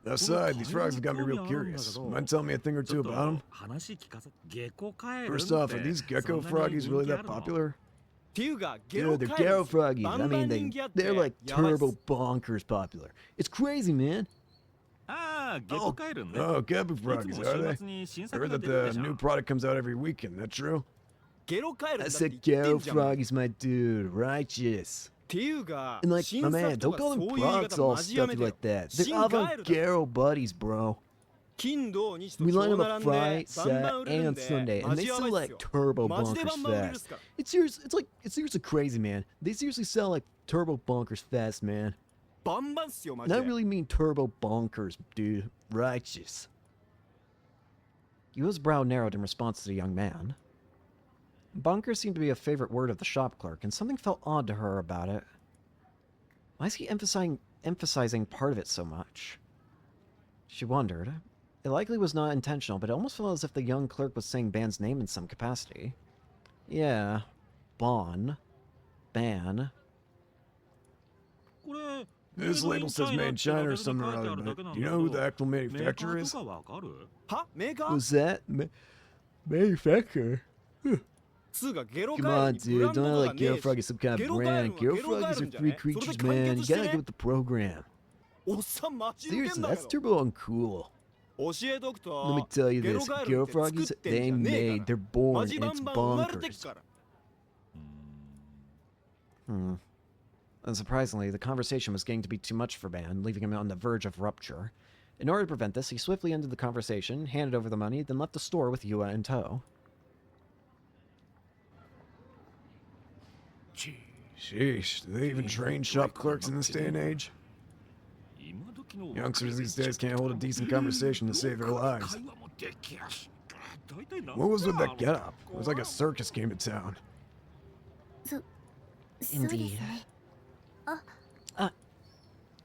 Aside, these frogs have got me real curious. Mind telling me a thing or two about them? First off, are these gecko froggies really that popular? Yeah, they're gecko froggies. I mean, they're like turbo bonkers popular. It's crazy, man. Oh, gecko froggies, are they? I heard that the new product comes out every weekend. That true? I said gecko froggies, my dude. Righteous. And like, my man, don't call them frogs all stuffy like that. They're avant-garde buddies, bro. We line them up Friday, Saturday, and Sunday, and they sell like turbo bonkers fast. It's seriously crazy, man. They seriously sell like turbo bonkers fast, man. And I really mean turbo bonkers, dude. Righteous. Yua's brow narrowed in response to the young man. Bonkers seemed to be a favorite word of the shop clerk, and something felt odd to her about it. Why is he emphasizing part of it so much? She wondered. It likely was not intentional, but it almost felt as if the young clerk was saying Ban's name in some capacity. Yeah. Ban. This label says made in China or something or other, but do you know who the actual manufacturer is? Who's that? Manufacturer? Come on, dude. Don't act like Gero Frog is some kind of brand. Gero Froggies are free creatures, man. You gotta get with the program. Seriously, that's turbo uncool. Let me tell you this. Gero Froggies, they ain't made. They're born, and it's bonkers. Unsurprisingly, the conversation was getting to be too much for Ban, leaving him on the verge of rupture. In order to prevent this, he swiftly ended the conversation, handed over the money, then left the store with Yua in tow. Sheesh, do they even train shop clerks in this day and age? Youngsters these days can't hold a decent conversation to save their lives. What was with that getup? It was like a circus came to town. Indeed.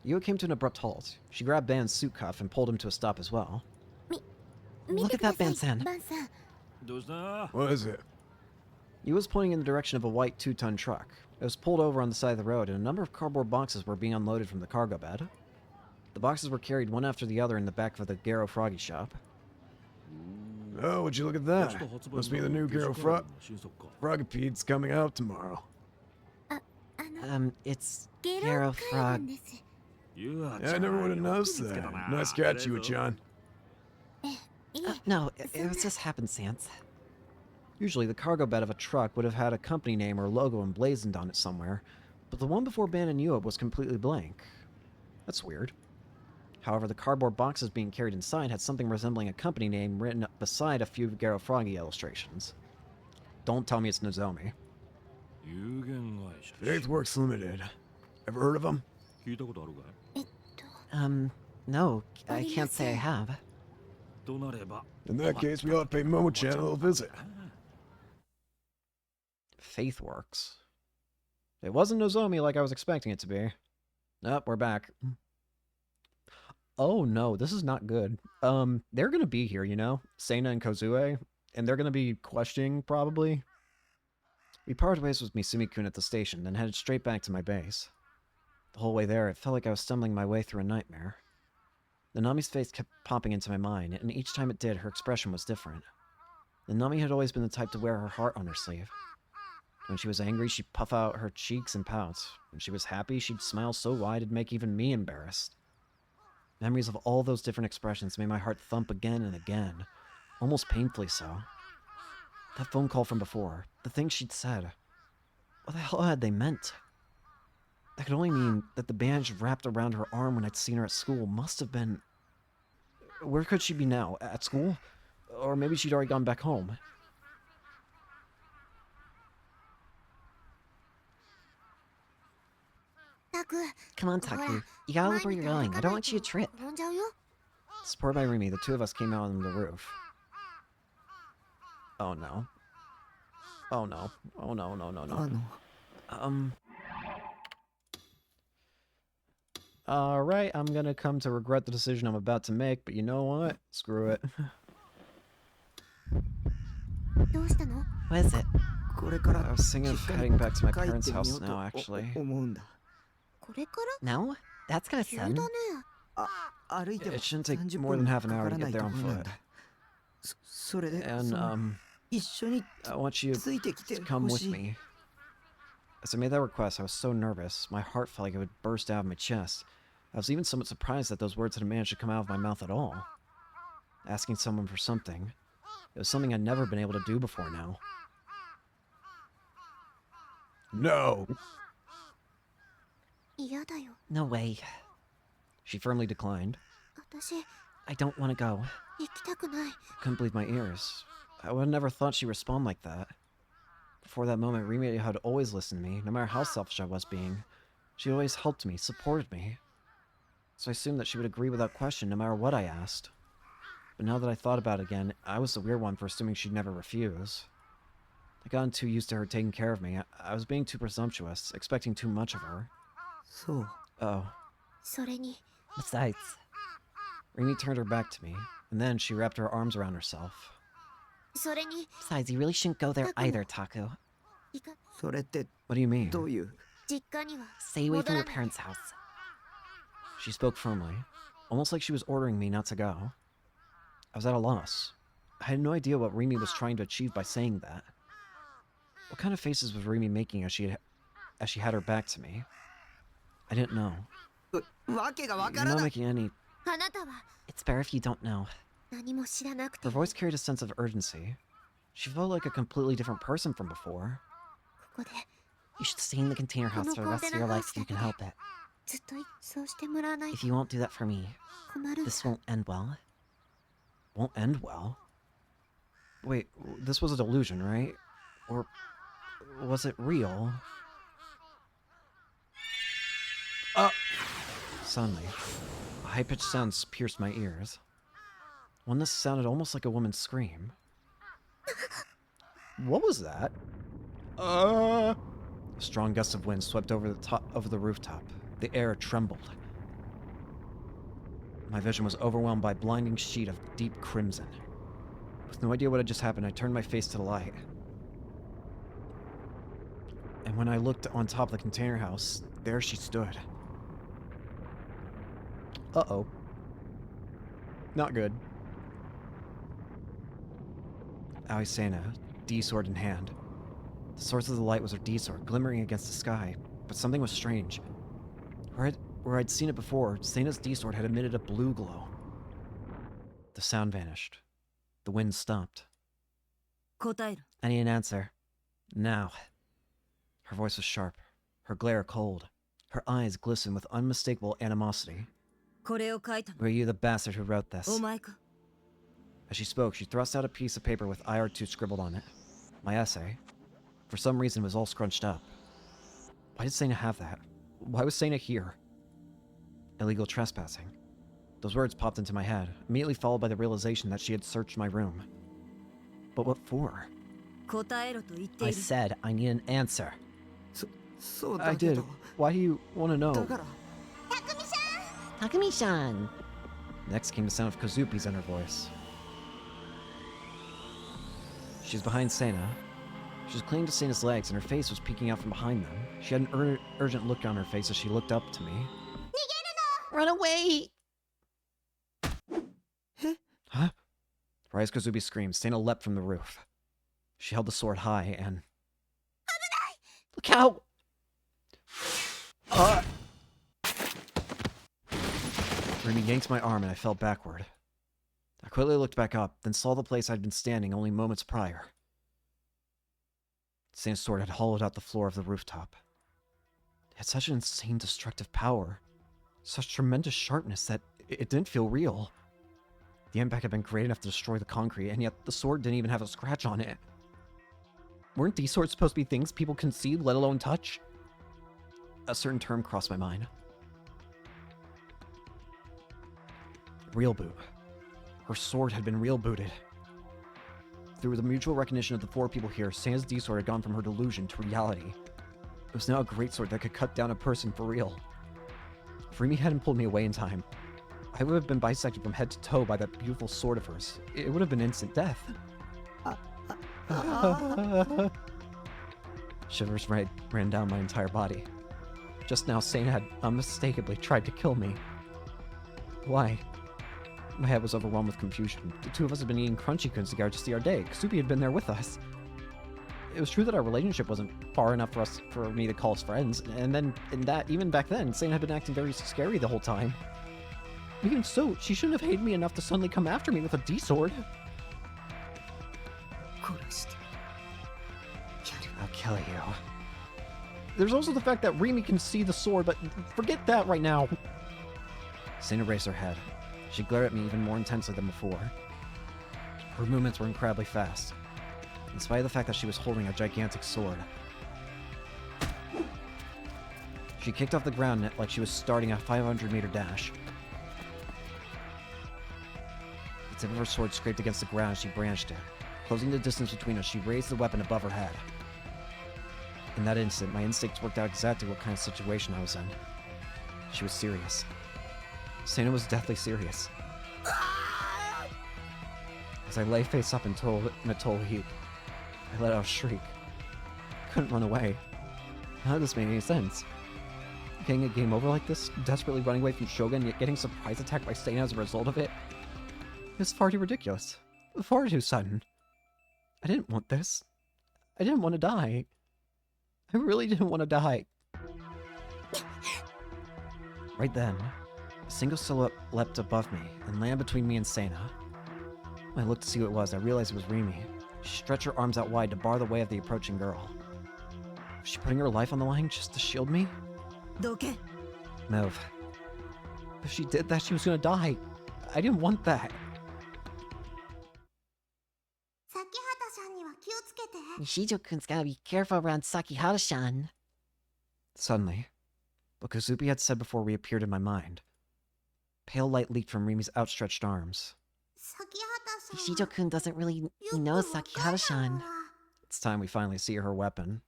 Yua came to an abrupt halt. She grabbed Ban's suit cuff and pulled him to a stop as well. Look at that, Ban-san. What is it? Yua was pointing in the direction of a white 2-ton truck. It was pulled over on the side of the road, and a number of cardboard boxes were being unloaded from the cargo bed. The boxes were carried one after the other in the back of the Gero Froggy shop. Oh, would you look at that? Must be the new Gero Froggipede's coming out tomorrow. It's Gero Frog. Yeah, I never would have noticed that. Nice catch, Yua-chan. No, it was just happenstance. Usually, the cargo bed of a truck would have had a company name or logo emblazoned on it somewhere, but the one before Ban and Yua was completely blank. That's weird. However, the cardboard boxes being carried inside had something resembling a company name written up beside a few Gero Froggy illustrations. Don't tell me it's Nozomi. Faith Works Limited. Ever heard of them? No, I can't say I have. In that case, we ought to pay Momo-chan a little visit. Faith Works. It wasn't Nozomi like I was expecting it to be. Nope, we're back. Oh no, this is not good. They're gonna be here, you know? Seina and Kozue. And they're gonna be questioning, probably. We parted ways with Misumi-kun at the station, then headed straight back to my base. The whole way there, it felt like I was stumbling my way through a nightmare. Nanami's face kept popping into my mind, and each time it did, her expression was different. Nanami had always been the type to wear her heart on her sleeve. When she was angry, she'd puff out her cheeks and pout. When she was happy, she'd smile so wide it'd make even me embarrassed. Memories of all those different expressions made my heart thump again and again, almost painfully so. That phone call from before, the things she'd said, what the hell had they meant? That could only mean that the bandage wrapped around her arm when I'd seen her at school must have been... Where could she be now? At school? Or maybe she'd already gone back home. Come on, Taku. You gotta look where you're going. I don't want you to trip. Supported by Rimi, the two of us came out on the roof. Oh no. Oh no. Oh no, no, no, no. Alright, I'm gonna come to regret the decision I'm about to make, but you know what? Screw it. What is it? I was thinking of heading back to my parents' house now, actually. No? That's kinda sudden. It shouldn't take more than half an hour to get there on foot. And, I want you to come with me. As I made that request, I was so nervous, my heart felt like it would burst out of my chest. I was even somewhat surprised that those words had managed to come out of my mouth at all. Asking someone for something. It was something I'd never been able to do before now. No! No way. She firmly declined. I don't want to go. I couldn't believe my ears. I would have never thought she'd respond like that. Before that moment, Rimi had always listened to me, no matter how selfish I was being. She always helped me, supported me. So I assumed that she would agree without question, no matter what I asked. But now that I thought about it again, I was the weird one for assuming she'd never refuse. I'd gotten too used to her taking care of me. I was being too presumptuous, expecting too much of her. Oh. Besides, Rimi turned her back to me, and then she wrapped her arms around herself. besides, you really shouldn't go there either, Taku. What do you mean? Stay away from your parents' house. She spoke firmly, almost like she was ordering me not to go. I was at a loss. I had no idea what Rimi was trying to achieve by saying that. What kind of faces was Rimi making as she had her back to me? I didn't know. You're not making any... It's better if you don't know. Her voice carried a sense of urgency. She felt like a completely different person from before. You should stay in the container house for the rest of your life if you can help it. If you won't do that for me, this won't end well. Won't end well? Wait, this was a delusion, right? Or was it real? Suddenly, a high-pitched sound pierced my ears. One that sounded almost like a woman's scream. What was that? A strong gust of wind swept over the rooftop. The air trembled. My vision was overwhelmed by a blinding sheet of deep crimson. With no idea what had just happened, I turned my face to the light. And when I looked on top of the container house, there she stood. Uh-oh. Not good. Aisena, D-sword in hand. The source of the light was her D-sword, glimmering against the sky, but something was strange. Where I'd seen it before, Seina's D-sword had emitted a blue glow. The sound vanished. The wind stopped. I need an answer. Now. Her voice was sharp, her glare cold. Her eyes glistened with unmistakable animosity. Were you the bastard who wrote this? As she spoke, she thrust out a piece of paper with IR2 scribbled on it. My essay. For some reason, it was all scrunched up. Why did Seina have that? Why was Seina here? Illegal trespassing. Those words popped into my head, immediately followed by the realization that she had searched my room. But what for? I said I need an answer. I did. Why do you want to know? Takumi-san! Next came the sound of Kazupi's inner voice. She was behind Seina. She was clinging to Seina's legs, and her face was peeking out from behind them. She had an urgent look on her face as she looked up to me. Run away! Huh? Right as Kazubi screamed, Seina leapt from the roof. She held the sword high and... Look out! Rimi yanked my arm and I fell backward. I quickly looked back up, then saw the place I'd been standing only moments prior. Seina's sword had hollowed out the floor of the rooftop. It had such an insane destructive power, such tremendous sharpness that it didn't feel real. The impact had been great enough to destroy the concrete, and yet the sword didn't even have a scratch on it. Weren't these swords supposed to be things people can see, let alone touch? A certain term crossed my mind. Real boot. Her sword had been real-booted. Through the mutual recognition of the four people here, Seina's D-sword had gone from her delusion to reality. It was now a great sword that could cut down a person for real. If Rimi hadn't pulled me away in time, I would have been bisected from head to toe by that beautiful sword of hers. It would have been instant death. Shivers ran down my entire body. Just now, Seina had unmistakably tried to kill me. Why? My head was overwhelmed with confusion. The two of us had been eating crunchy cones together to see our day. Kasubi had been there with us. It was true that our relationship wasn't far enough for me to call us friends, and then, even back then, Seina had been acting very scary the whole time. Even so, she shouldn't have hated me enough to suddenly come after me with a D-sword. I'll kill you. There's also the fact that Rimi can see the sword, but forget that right now. Seina raised her head. She glared at me even more intensely than before. Her movements were incredibly fast, in spite of the fact that she was holding a gigantic sword. She kicked off the ground like she was starting a 500-meter dash. The tip of her sword scraped against the ground as she branched it. Closing the distance between us, she raised the weapon above her head. In that instant, my instincts worked out exactly what kind of situation I was in. She was serious. Seina was deathly serious. As I lay face up in a total heap, I let out a shriek. I couldn't run away. None of this made any sense. Getting a game over like this, desperately running away from Shogun, yet getting surprise attacked by Seina as a result of it, is far too ridiculous. Far too sudden. I didn't want this. I didn't want to die. I really didn't want to die. Right then, a single silhouette leapt above me and landed between me and Seina. When I looked to see who it was, I realized it was Rimi. She stretched her arms out wide to bar the way of the approaching girl. Was she putting her life on the line just to shield me? Move. If she did that, she was gonna die. I didn't want that. Nishijo-kun's gotta be careful around Sakihara-san. Suddenly, what Kazubi had said before reappeared in my mind. Pale light leaked from Rimi's outstretched arms. Nishijo-kun doesn't really know Sakihara-san. It's time we finally see her weapon.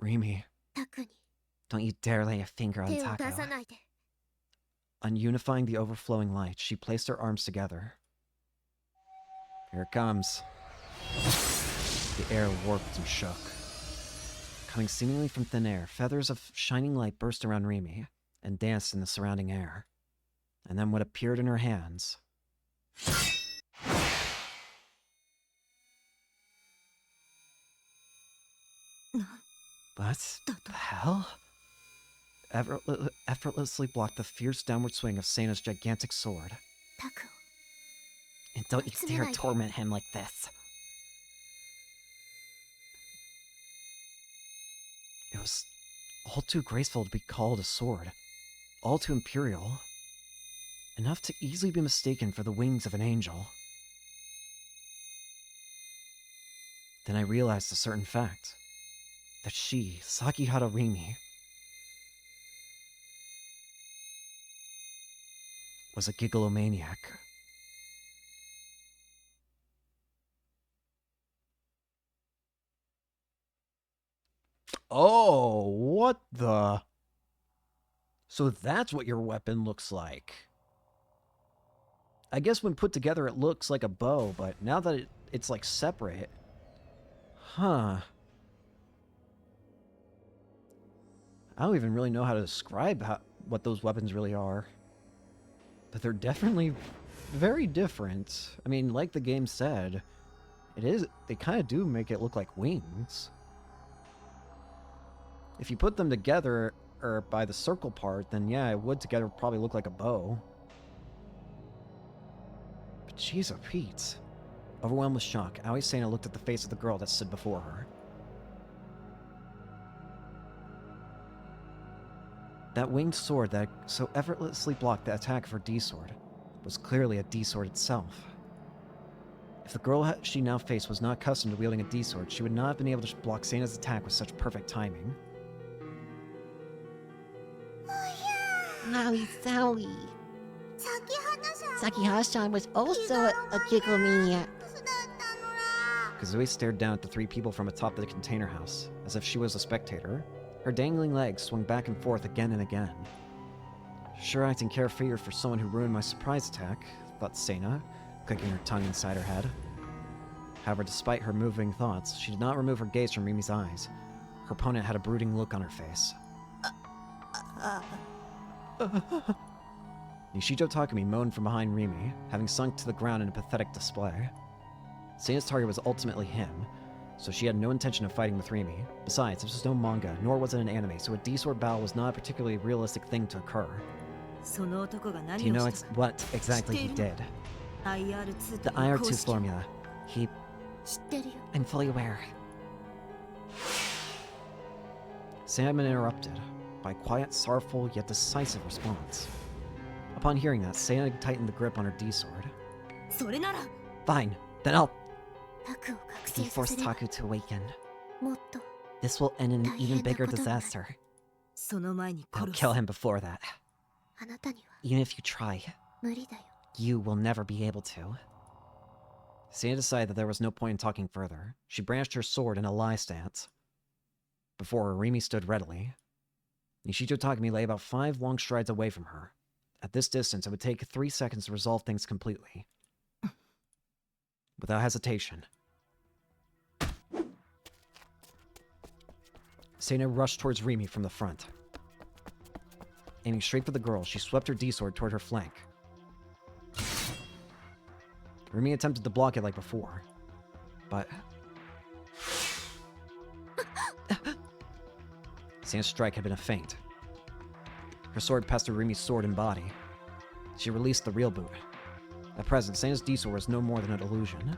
Rimi, don't you dare lay a finger on Taco. Ununifying the overflowing light, she placed her arms together. Here it comes. The air warped and shook. Coming seemingly from thin air, feathers of shining light burst around Rimi and danced in the surrounding air. And then what appeared in her hands... What the hell? Effortlessly blocked the fierce downward swing of Seina's gigantic sword. And don't you dare torment him like this. It was all too graceful to be called a sword, all too imperial, enough to easily be mistaken for the wings of an angel. Then I realized a certain fact, that she, Sakihara Rimi, was a gigalomaniac. Oh, what the... So that's what your weapon looks like. I guess when put together it looks like a bow, but now that it's like separate... Huh. I don't even really know how to describe what those weapons really are. But they're definitely very different. I mean, like the game said, they kind of do make it look like wings. If you put them together, or by the circle part, then yeah, it would together probably look like a bow. But jeez, Pete. Overwhelmed with shock, Aoi Seina looked at the face of the girl that stood before her. That winged sword that so effortlessly blocked the attack of her D-sword was clearly a D-sword itself. If the girl she now faced was not accustomed to wielding a D-sword, she would not have been able to block Seina's attack with such perfect timing. Sally. Sakihashan was also a giggle-maniac. Kazui stared down at the three people from atop the container house, as if she was a spectator. Her dangling legs swung back and forth again and again. Sure acting carefree for someone who ruined my surprise attack, thought Sena, clicking her tongue inside her head. However, despite her moving thoughts, she did not remove her gaze from Rimi's eyes. Her opponent had a brooding look on her face. Nishito Takumi moaned from behind Rimi, having sunk to the ground in a pathetic display. Sena's target was ultimately him, so she had no intention of fighting with Rimi. Besides, this was no manga, nor was it an anime, so a D-sword battle was not a particularly realistic thing to occur. Do you know what exactly he did? The IR2 formula. I'm fully aware. Sena had been interrupted by a quiet, sorrowful, yet decisive response. Upon hearing that, Sena tightened the grip on her D-sword. Fine, then I'll force Taku to awaken. This will end in an even bigger disaster. I'll kill him before that. Even if you try, you will never be able to. Sena decided that there was no point in talking further. She brandished her sword in a lie stance. Before her, Rimi stood readily. Nishito Takumi lay about 5 long strides away from her. At this distance, it would take 3 seconds to resolve things completely. Without hesitation, Sena rushed towards Rimi from the front. Aiming straight for the girl, she swept her D-sword toward her flank. Rimi attempted to block it like before, but Sena's strike had been a feint. Her sword passed through Rimi's sword and body. She released the real boot. At present, Sena's D-sword was no more than an illusion.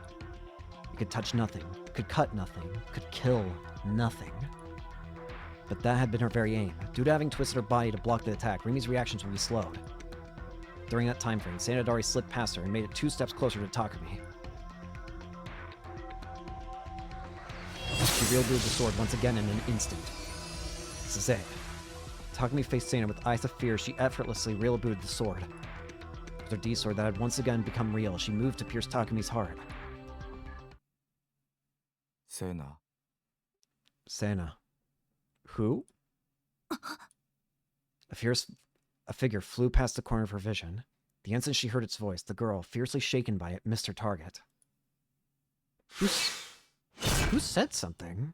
It could touch nothing, could cut nothing, could kill nothing. But that had been her very aim. Due to having twisted her body to block the attack, Rimi's reactions would be slowed. During that time frame, Sena had already slipped past her and made it 2 steps closer to Takumi. She wielded the sword once again in an instant. This is it. Takumi faced Sena with eyes of fear. She effortlessly real-booted the sword. With her D-sword that had once again become real, she moved to pierce Takumi's heart. Sena. Sena. Who? A figure flew past the corner of her vision. The instant she heard its voice, the girl, fiercely shaken by it, missed her target. Who said something?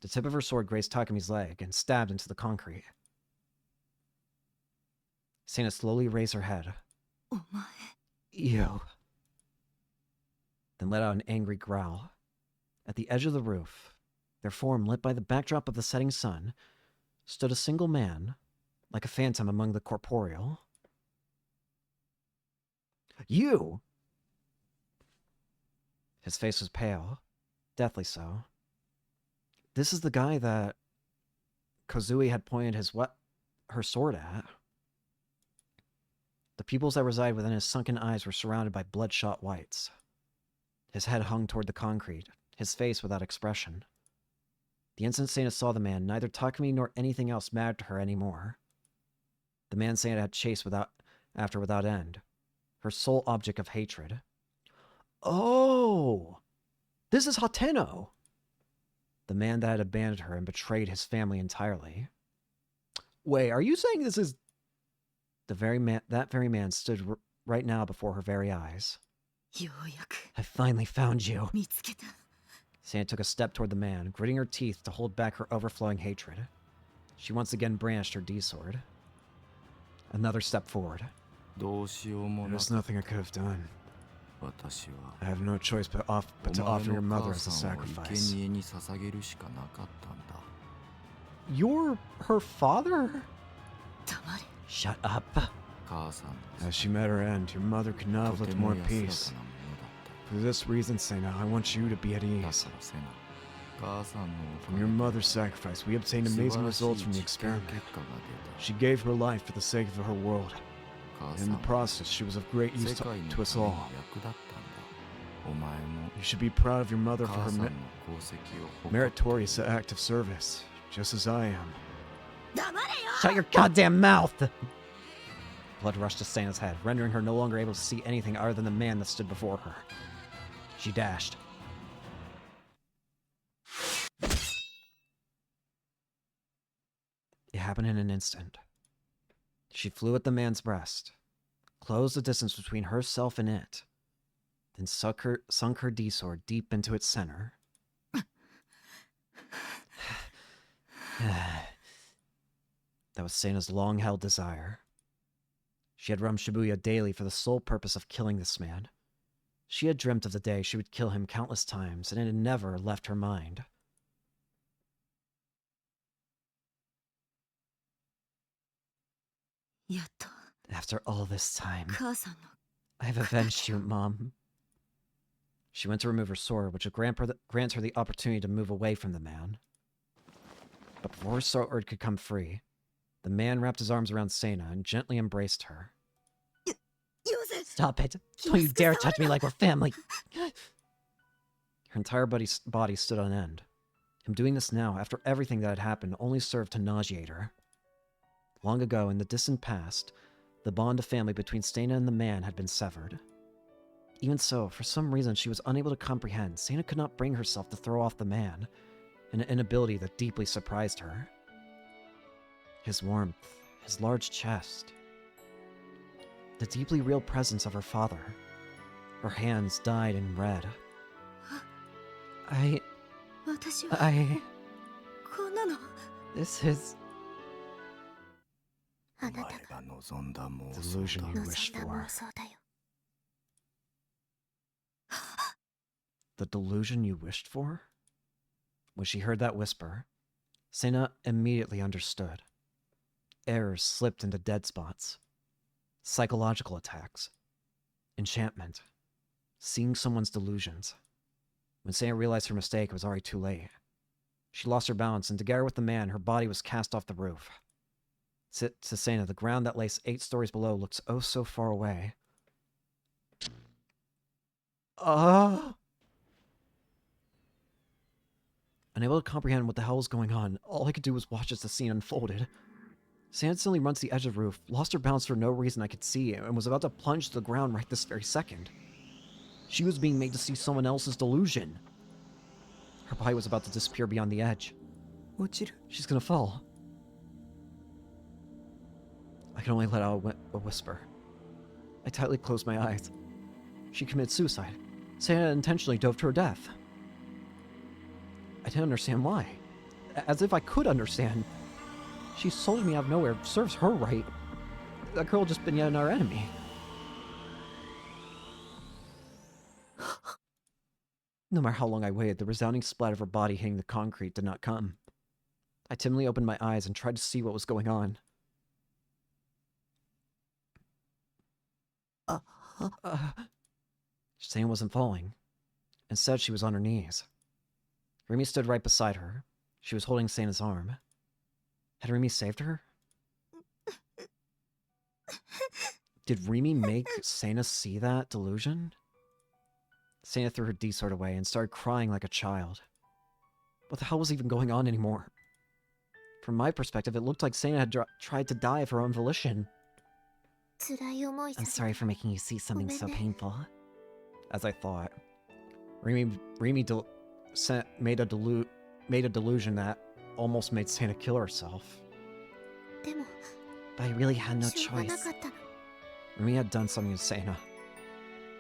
The tip of her sword grazed Takumi's leg and stabbed into the concrete. Sena slowly raised her head. Ew. Then let out an angry growl. At the edge of the roof, their form lit by the backdrop of the setting sun, stood a single man, like a phantom among the corporeal. You! His face was pale, deathly so. This is the guy that Kozui had pointed her sword at. The pupils that reside within his sunken eyes were surrounded by bloodshot whites. His head hung toward the concrete, his face without expression. The instant Sena saw the man, neither Takumi nor anything else mattered to her anymore. The man Sena had chased without end. Her sole object of hatred. Oh! This is Hateno! The man that had abandoned her and betrayed his family entirely. Wait, are you saying this is... That very man stood right now before her very eyes. I finally found you. Sena took a step toward the man, gritting her teeth to hold back her overflowing hatred. She once again brandished her D-sword. Another step forward. There's nothing I could have done. I have no choice but to offer your mother as a sacrifice. You're her father? Shut up. As she met her end, your mother could not have lived more at peace. For this reason, Sena, I want you to be at ease. From your mother's sacrifice, we obtained amazing results from the experiment. She gave her life for the sake of her world. In the process, she was of great use to us all. You should be proud of your mother for her meritorious act of service, just as I am. Shut your goddamn mouth! Blood rushed to Seina's head, rendering her no longer able to see anything other than the man that stood before her. She dashed. It happened in an instant. She flew at the man's breast, closed the distance between herself and it, then sunk her D-sword deep into its center. That was Seina's long-held desire. She had roamed Shibuya daily for the sole purpose of killing this man. She had dreamt of the day she would kill him countless times, and it had never left her mind. After all this time, I have avenged you, Mom. She went to remove her sword, which would grant her the opportunity to move away from the man. But before her sword could come free, the man wrapped his arms around Seina and gently embraced her. Stop it! Don't you dare touch me like we're family! Her entire body stood on end. Him doing this now, after everything that had happened, only served to nauseate her. Long ago, in the distant past, the bond of family between Seina and the man had been severed. Even so, for some reason she was unable to comprehend, Seina could not bring herself to throw off the man, an inability that deeply surprised her. His warmth, his large chest, the deeply real presence of her father. Her hands dyed in red. This is... delusion you wished for. The delusion you wished for? When she heard that whisper, Seina immediately understood. Errors slipped into dead spots. Psychological attacks. Enchantment. Seeing someone's delusions. When Seina realized her mistake, it was already too late. She lost her balance, and together with the man, her body was cast off the roof. To Seina, the ground that lay 8 stories below looked oh so far away. Unable to comprehend what the hell was going on, all I could do was watch as the scene unfolded. Seina suddenly runs to the edge of the roof, lost her balance for no reason I could see, and was about to plunge to the ground right this very second. She was being made to see someone else's delusion. Her body was about to disappear beyond the edge. She's gonna fall. I could only let out a whisper. I tightly closed my eyes. She committed suicide. Seina intentionally dove to her death. I didn't understand why. As if I could understand. She sold me out of nowhere. Serves her right. That girl just been yet another enemy. No matter how long I waited, the resounding splat of her body hitting the concrete did not come. I timidly opened my eyes and tried to see what was going on. Seina wasn't falling. Instead, she was on her knees. Remy stood right beside her. She was holding Seina's arm. Had Remy saved her? Did Remy make Seina see that delusion? Seina threw her D-sword away and started crying like a child. What the hell was even going on anymore? From my perspective, it looked like Seina had tried to die of her own volition. I'm sorry for making you see something so painful. As I thought. Remy made a delusion that almost made Seina kill herself. But I really had no choice. Remy had done something to Seina.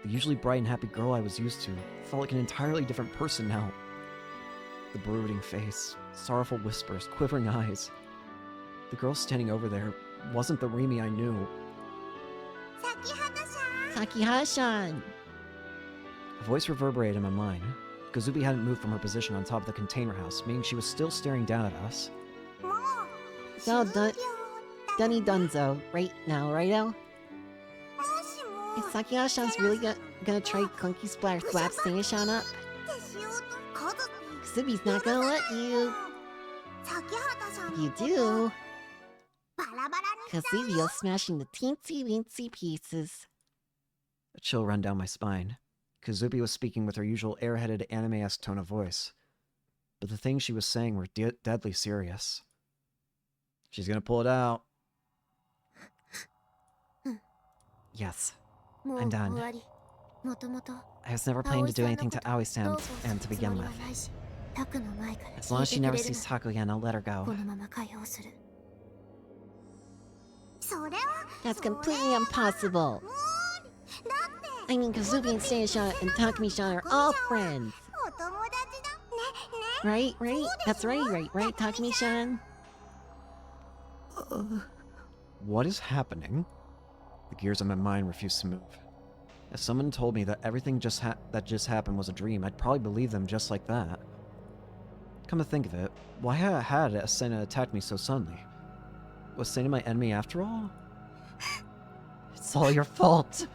The usually bright and happy girl I was used to felt like an entirely different person now. The brooding face, sorrowful whispers, quivering eyes. The girl standing over there wasn't the Remy I knew. Sakihara-san! A voice reverberated in my mind. Kazubi hadn't moved from her position on top of the container house, meaning she was still staring down at us. So, Dunny Dunzo, right now, right now? Is Sakihara-san's really gonna try Clunky Splatter slap Seina-san up? Kazubi's not gonna let you. If you do, Kazubi will smash into teensy-weensy pieces. A chill ran down my spine. Kazubi was speaking with her usual airheaded anime-esque tone of voice. But the things she was saying were deadly serious. She's gonna pull it out. Yes, I'm done. I was never planning to do anything to Aoi-san and to begin with. As long as she never sees Taku again, I'll let her go. That's completely impossible. I mean, Kazuki and Seiya and Takumi-san are all friends. Right? That's right, Takumi-san? What is happening? The gears in my mind refuse to move. If someone told me that everything that just happened was a dream, I'd probably believe them just like that. Come to think of it, why had Asena attacked me so suddenly? Was Sena my enemy after all? It's all your fault.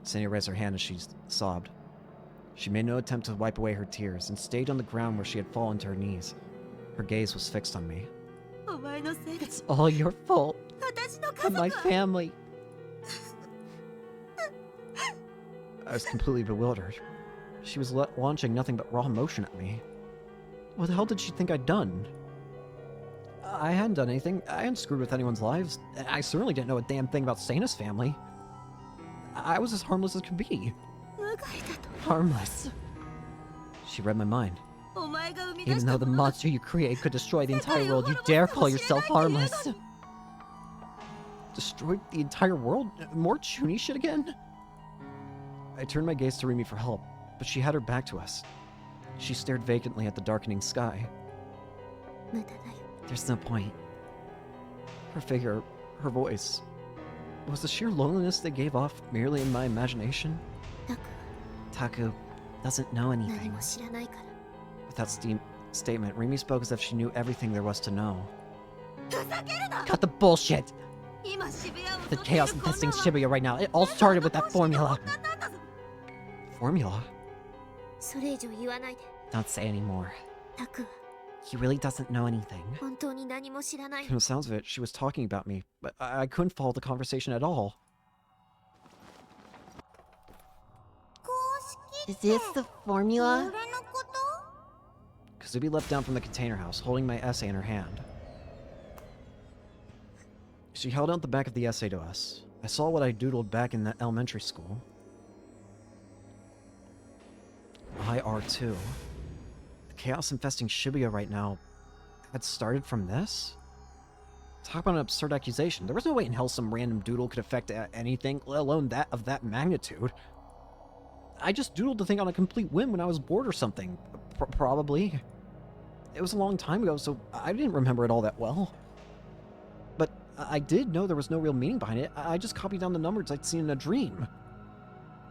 Sena raised her hand as she sobbed. She made no attempt to wipe away her tears and stayed on the ground where she had fallen to her knees. Her gaze was fixed on me. It's all your fault. And my family. I was completely bewildered. She was launching nothing but raw emotion at me. What the hell did she think I'd done? I hadn't done anything. I hadn't screwed with anyone's lives. I certainly didn't know a damn thing about Seina's family. I was as harmless as could be. Harmless? She read my mind. Even though the monster you create could destroy the entire world, you dare call yourself harmless? Destroyed the entire world? More Chuny shit again? I turned my gaze to Rimi for help, but she had her back to us. She stared vacantly at the darkening sky. There's no point. Her figure, her voice. Was the sheer loneliness they gave off merely in my imagination? Taku doesn't know anything. With that statement, Rimi spoke as if she knew everything there was to know. Cut the bullshit! The chaos infesting Shibuya right now, it all started with that formula. Formula? Don't say anymore. He really doesn't know anything. From the sounds of it, she was talking about me, but I couldn't follow the conversation at all. Is this the formula? Kazubi leapt down from the container house, holding my essay in her hand. She held out the back of the essay to us. I saw what I doodled back in the elementary school. IR2. The chaos infesting Shibuya right now had started from this? Talk about an absurd accusation. There was no way in hell some random doodle could affect anything, let alone that of that magnitude. I just doodled the thing on a complete whim when I was bored or something. Probably. It was a long time ago, so I didn't remember it all that well. But I did know there was no real meaning behind it. I just copied down the numbers I'd seen in a dream.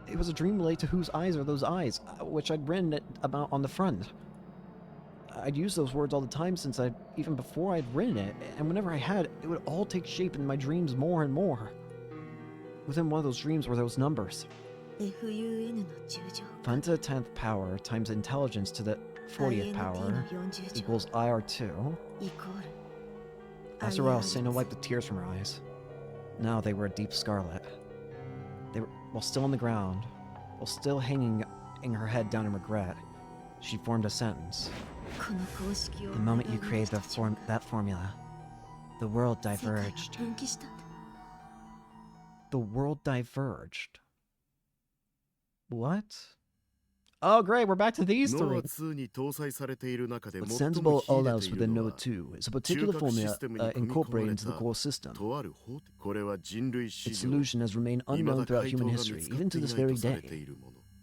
It was a dream related to whose eyes are those eyes, which I'd written about on the front. I'd used those words all the time since even before I'd written it, and whenever I had, it would all take shape in my dreams more and more. Within one of those dreams were those numbers. Fun to the 10th power times intelligence to the 40th power equals IR2. After a while, Sena wiped the tears from her eyes. Now they were a deep scarlet. They were, while still on the ground, while still hanging in her head down in regret, she formed a sentence. The moment you created that formula, the world diverged. The world diverged. What? Oh, great, we're back to these three. What sensible allows within Nova 2 is a particular formula incorporated into the core system. Its solution has remained unknown throughout human history, even to this very day.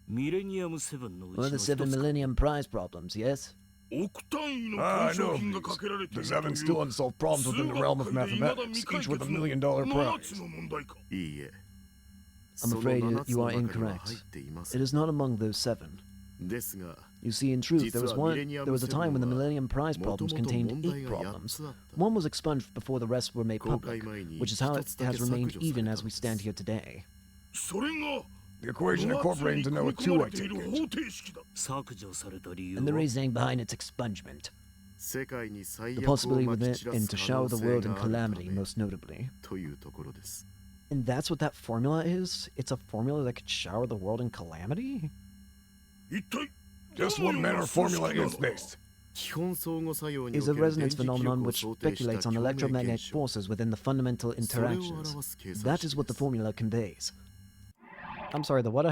One of the 7 Millennium Prize problems, yes? I know of these. The 7 still unsolved problems within the realm of mathematics, each worth $1 million prize. I'm afraid you are incorrect. It is not among those 7. You see, in truth, there was a time when the Millennium Prize problems contained 8 problems. One was expunged before the rest were made public, which is how it has remained even as we stand here today. The equation incorporated into Noah 2, I take it. And the reasoning behind its expungement. The possibility within to shower the world in calamity, most notably. And that's what that formula is? It's a formula that could shower the world in calamity? Just what manner of formula is this? is a resonance phenomenon which speculates on electromagnetic forces within the fundamental interactions. That is what the formula conveys. I'm sorry, the what?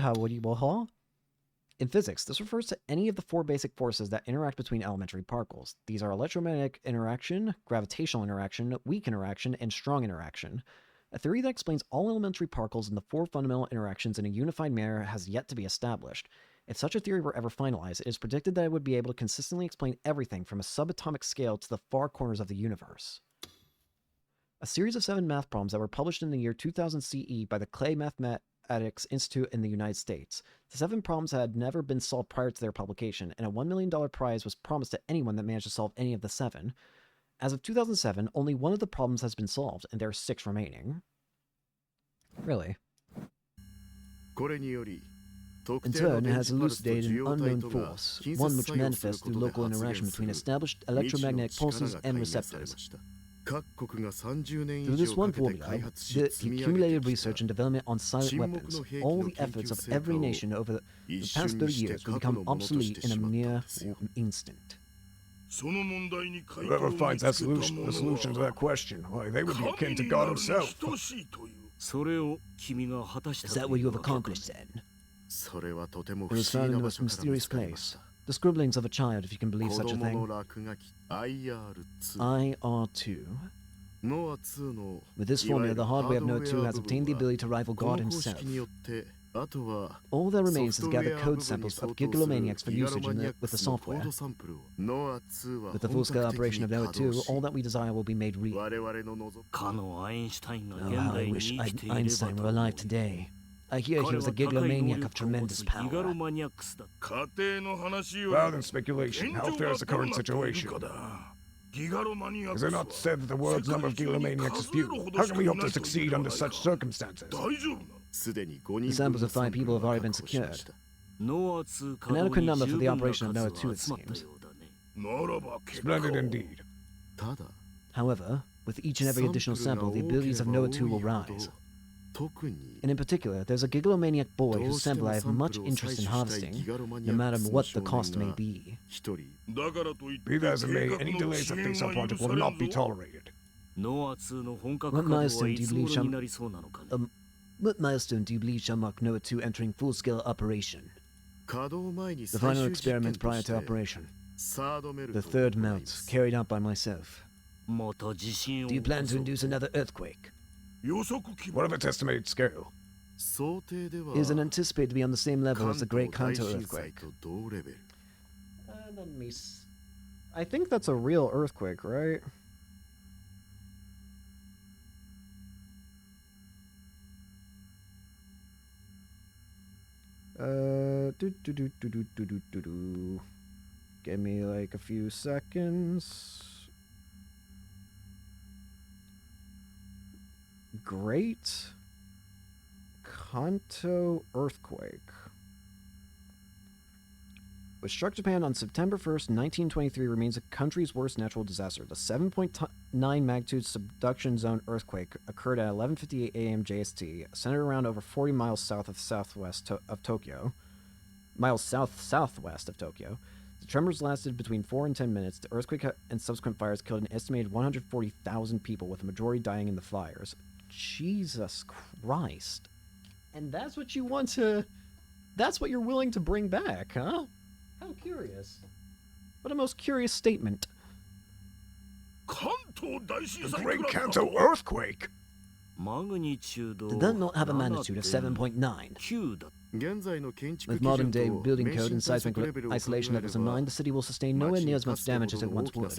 In physics, this refers to any of the four basic forces that interact between elementary particles. These are electromagnetic interaction, gravitational interaction, weak interaction, and strong interaction. A theory that explains all elementary particles and the four fundamental interactions in a unified manner has yet to be established. If such a theory were ever finalized, it is predicted that it would be able to consistently explain everything from a subatomic scale to the far corners of the universe. A series of 7 math problems that were published in the year 2000 CE by the Clay Mathematics Institute in the United States. The 7 problems had never been solved prior to their publication, and a $1 million prize was promised to anyone that managed to solve any of the 7. As of 2007, only one of the problems has been solved, and there are 6 remaining. Really? In turn, it has elucidated an unknown force, one which manifests through local interaction between established electromagnetic pulses and receptors. Through this one formula, the accumulated research and development on silent weapons, all the efforts of every nation over the past 30 years will become obsolete in a mere instant. Whoever finds the solution to that question, why, they would be akin to God himself. Is that what you have accomplished, then? It was found in the most mysterious place. The scribblings of a child, if you can believe such a thing. IR2. With this formula, the hardware of Node 2 has obtained the ability to rival God himself. All that remains is to gather code samples of gigalomaniacs for usage with the software. With the full-scale operation of Node 2, all that we desire will be made real. Oh, how I wish Einstein were alive today. I hear he was a gigalomaniac of tremendous power. Rather than speculation, how fair is the current situation? Is it not said that the world's number of gigalomaniacs is few? How can we hope to succeed under such circumstances? The samples of 5 people have already been secured. An adequate number for the operation of Node 2, it seems. Splendid indeed. However, with each and every additional sample, the abilities of Node 2 will rise. And in particular, there's a gigalomaniac boy whose sample I have much interest in harvesting, no matter what the cost may be. Be that as it may, any delays that face our project will not be tolerated. What milestone do you believe shall mark Node 2 entering full-scale operation? The final experiment prior to operation. The third melt, carried out by myself. Do you plan to induce another earthquake? What of its estimated scale? Is it anticipated to be on the same level as the Great Kanto earthquake? I think that's a real earthquake, right? Give me like a few seconds. Great Kanto earthquake, which struck Japan on September 1st, 1923, remains the country's worst natural disaster. The 7.9 magnitude subduction zone earthquake occurred at 11:58 a.m. JST, centered around over 40 miles south of southwest of Tokyo. The tremors lasted between 4 and 10 minutes. The earthquake and subsequent fires killed an estimated 140,000 people, with the majority dying in the fires. Jesus Christ. And that's what you want to... That's what you're willing to bring back, huh? How curious. What a most curious statement. The Great Kanto earthquake? Did that not have a magnitude of 7.9? With modern-day building code and seismic isolation levels in mind, the city will sustain nowhere near as much damage as it once would.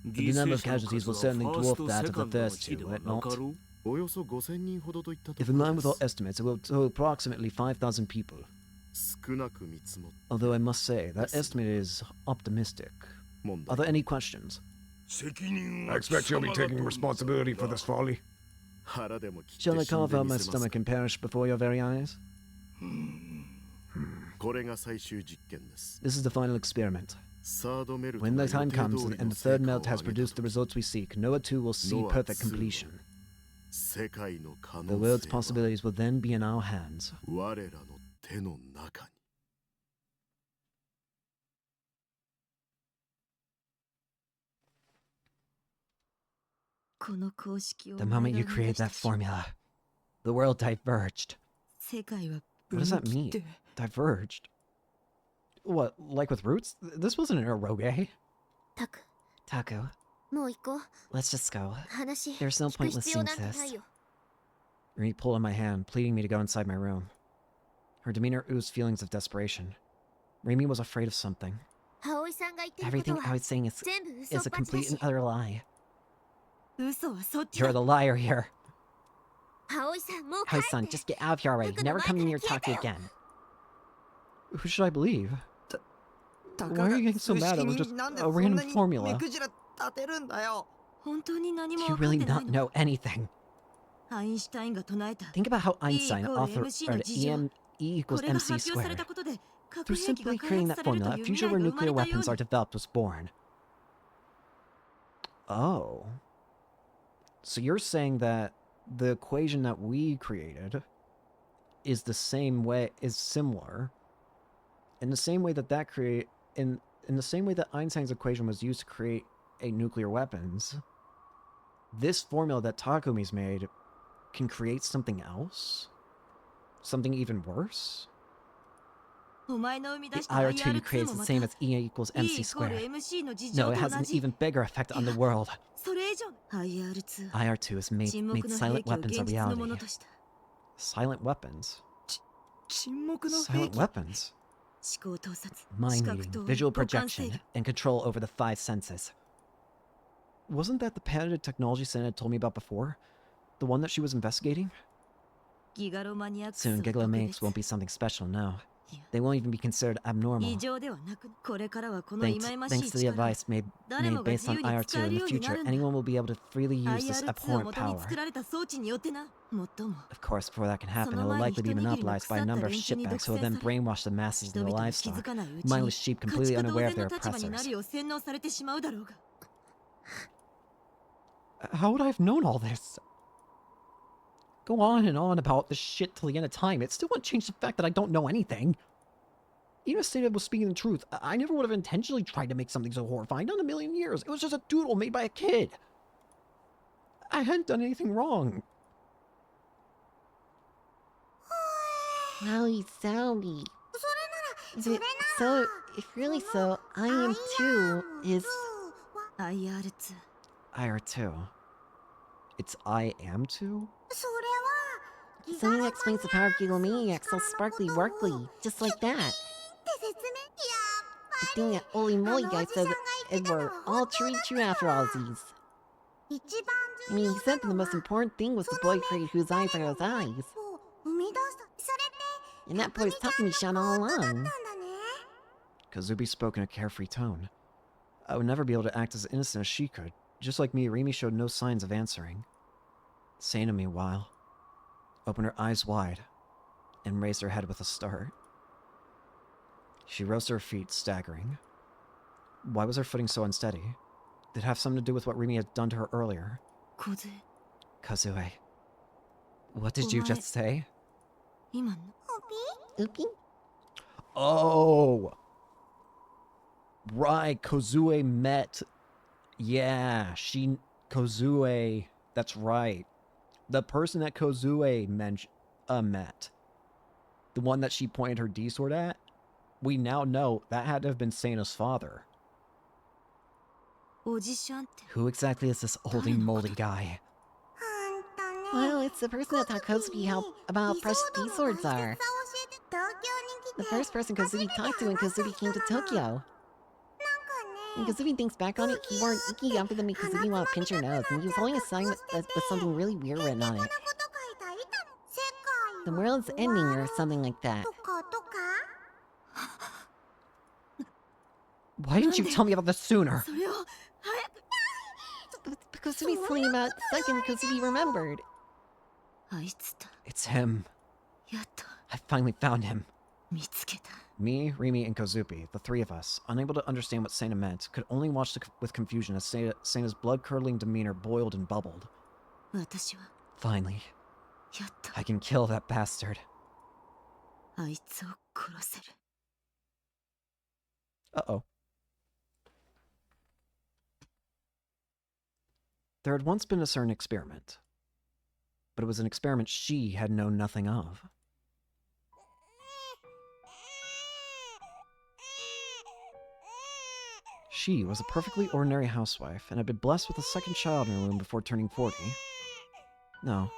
The number of casualties will certainly dwarf that of the first two, will it not? If in line with our estimates, it will toll approximately 5,000 people. Although I must say, that estimate is optimistic. Are there any questions? I expect you'll be taking responsibility for this folly. Shall I carve out my stomach and perish before your very eyes? This is the final experiment. When the time comes and the third melt has produced the results we seek, Node 2 will see perfect completion. The world's possibilities will then be in our hands. The moment you created that formula, the world diverged. What does that mean? Diverged? What, like with roots? This wasn't an eroge. Taku. Let's just go. There's no point listening to this. Rimi pulled on my hand, pleading me to go inside my room. Her demeanor oozed feelings of desperation. Rimi was afraid of something. Everything I was saying is a complete and utter lie. You're the liar here. Aoi-san, just get out of here already. Never come near Taku again. Who should I believe? Why are you getting so mad over just a random formula? Do you really not know anything? Think about how Einstein authored E equals mc squared. Through simply creating that formula, a future where nuclear weapons are developed was born. Oh. So you're saying that the equation that we created is the same way, is similar, in the same way that in the same way that Einstein's equation was used to create a nuclear weapons, this formula that Takumi's made can create something else? Something even worse? The IR2 you create is the same as E equals mc squared. No, it has an even bigger effect on the world. IR2 has made silent weapons a reality. Silent weapons? Silent weapons? Mind reading, visual projection, and control over the 5 senses. Wasn't that the patented technology Sana had told me about before? The one that she was investigating? Soon, gigalomaniacs won't be something special, no. They won't even be considered abnormal. Thanks to the advice made based on IR2 in the future, anyone will be able to freely use this abhorrent power. Of course, before that can happen, it will likely be monopolized by a number of shitbags who will then brainwash the masses into the livestock, mindless sheep completely unaware of their oppressors. How would I have known all this? Go on and on about this shit till the end of time. It still wouldn't change the fact that I don't know anything. Even if Sada was speaking the truth, I never would have intentionally tried to make something so horrifying. Not in a million years. It was just a doodle made by a kid. I hadn't done anything wrong. Wowie zowie. So, if really so, I am too is... IR2. It's I am too? Something that explains the power of gigalomaniacs, so sparkly workly, just like that. The thing that Holy Moly guy said it were all true after all these. I mean, he said that the most important thing was the boy created whose eyes are those eyes. And that boy's Takumi shot all along. Kazubi spoke in a carefree tone. I would never be able to act as innocent as she could. Just like me, Rimi showed no signs of answering. Sana, meanwhile, opened her eyes wide and raised her head with a start. She rose to her feet, staggering. Why was her footing so unsteady? Did it have something to do with what Rimi had done to her earlier? Kazue. What did you just say? Oopie? Oh! Right, Kozue met... Yeah, Kozue... That's right. The person that Kozue met. The one that she pointed her D-sword at? We now know that had to have been Sana's father. Who exactly is this oldie moldy guy? Well, it's the person that taught Kozuki about how precious D-swords are. The first person Kozuki talked to when Kozuki came to Tokyo. When Kozuki thinks back on it, he wore an icky outfit that made Kozuki want to pinch her nose, and he was holding a sign with something really weird written on it. The world's ending or something like that. Why didn't you tell me about this sooner? Because Kozuki's telling about the second Kozuki remembered. It's him. I finally found him. Me, Rimi, and Kozupi, the three of us, unable to understand what Sana meant, could only watch with confusion as Sana's blood-curdling demeanor boiled and bubbled. Finally, I can kill that bastard. Uh-oh. There had once been a certain experiment, but it was an experiment she had known nothing of. She was a perfectly ordinary housewife and had been blessed with a second child in her womb before turning 40. No,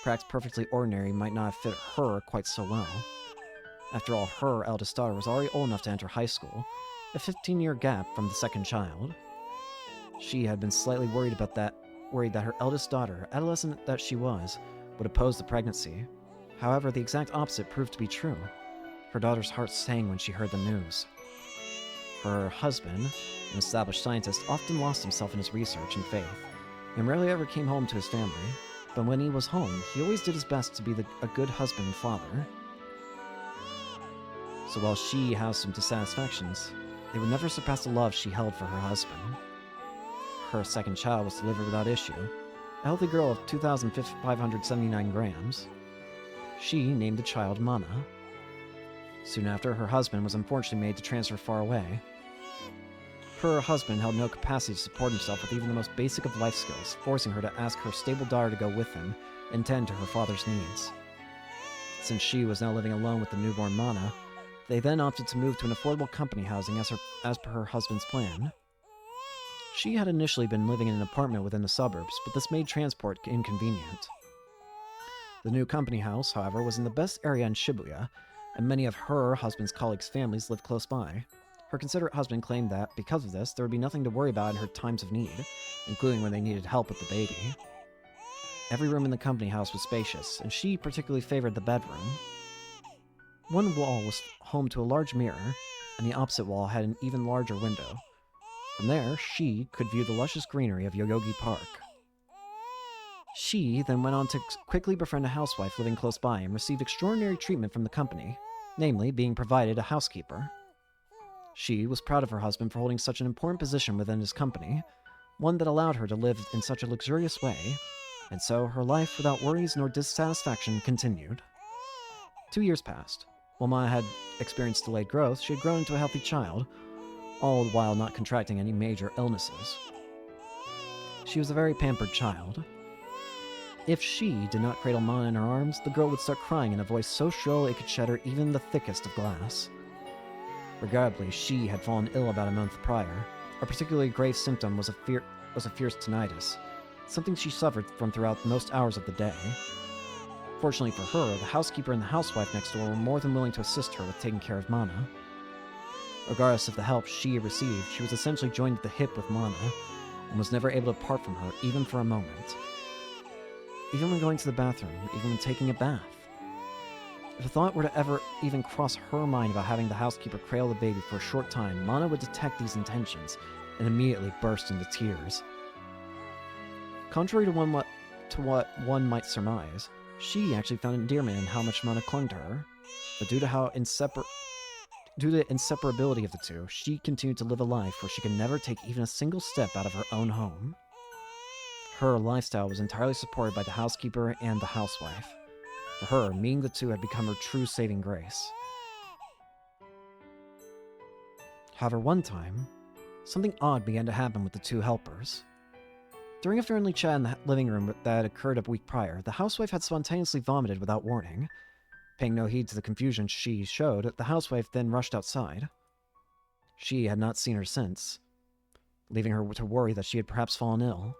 perhaps perfectly ordinary might not have fit her quite so well. After all, her eldest daughter was already old enough to enter high school, a 15-year gap from the second child. She had been slightly worried that her eldest daughter, adolescent that she was, would oppose the pregnancy. However, the exact opposite proved to be true. Her daughter's heart sang when she heard the news. Her husband, an established scientist, often lost himself in his research and faith, and rarely ever came home to his family. But when he was home, he always did his best to be a good husband and father. So while she housed some dissatisfactions, they would never surpass the love she held for her husband. Her second child was delivered without issue, a healthy girl of 2,579 grams. She named the child Mana. Soon after, her husband was unfortunately made to transfer far away. Her husband held no capacity to support himself with even the most basic of life skills, forcing her to ask her stable daughter to go with him and tend to her father's needs. Since she was now living alone with the newborn Mana, they then opted to move to an affordable company housing as per her husband's plan. She had initially been living in an apartment within the suburbs, but this made transport inconvenient. The new company house, however, was in the best area in Shibuya, and many of her husband's colleagues' families lived close by. Her considerate husband claimed that, because of this, there would be nothing to worry about in her times of need, including when they needed help with the baby. Every room in the company house was spacious, and she particularly favored the bedroom. One wall was home to a large mirror, and the opposite wall had an even larger window. From there, she could view the luscious greenery of Yoyogi Park. She then went on to quickly befriend a housewife living close by and received extraordinary treatment from the company, namely being provided a housekeeper. She was proud of her husband for holding such an important position within his company, one that allowed her to live in such a luxurious way, and so her life without worries nor dissatisfaction continued. 2 years passed. While Maya had experienced delayed growth, she had grown into a healthy child, all the while not contracting any major illnesses. She was a very pampered child. If she did not cradle Mana in her arms, the girl would start crying in a voice so shrill it could shatter even the thickest of glass. Regrettably, she had fallen ill about a month prior. A particularly grave symptom was a fierce tinnitus, something she suffered from throughout most hours of the day. Fortunately for her, the housekeeper and the housewife next door were more than willing to assist her with taking care of Mana. Regardless of the help she received, she was essentially joined at the hip with Mana, and was never able to part from her even for a moment. Even when going to the bathroom, even when taking a bath. If a thought were to ever even cross her mind about having the housekeeper cradle the baby for a short time, Mana would detect these intentions and immediately burst into tears. Contrary to what one might surmise, she actually found endearment in how much Mana clung to her, but due to the inseparability of the two, she continued to live a life where she could never take even a single step out of her own home. Her lifestyle was entirely supported by the housekeeper and the housewife. For her, meeting the two had become her true saving grace. However, one time, something odd began to happen with the two helpers. During a friendly chat in the living room that had occurred a week prior, the housewife had spontaneously vomited without warning. Paying no heed to the confusion she showed, the housewife then rushed outside. She had not seen her since, leaving her to worry that she had perhaps fallen ill.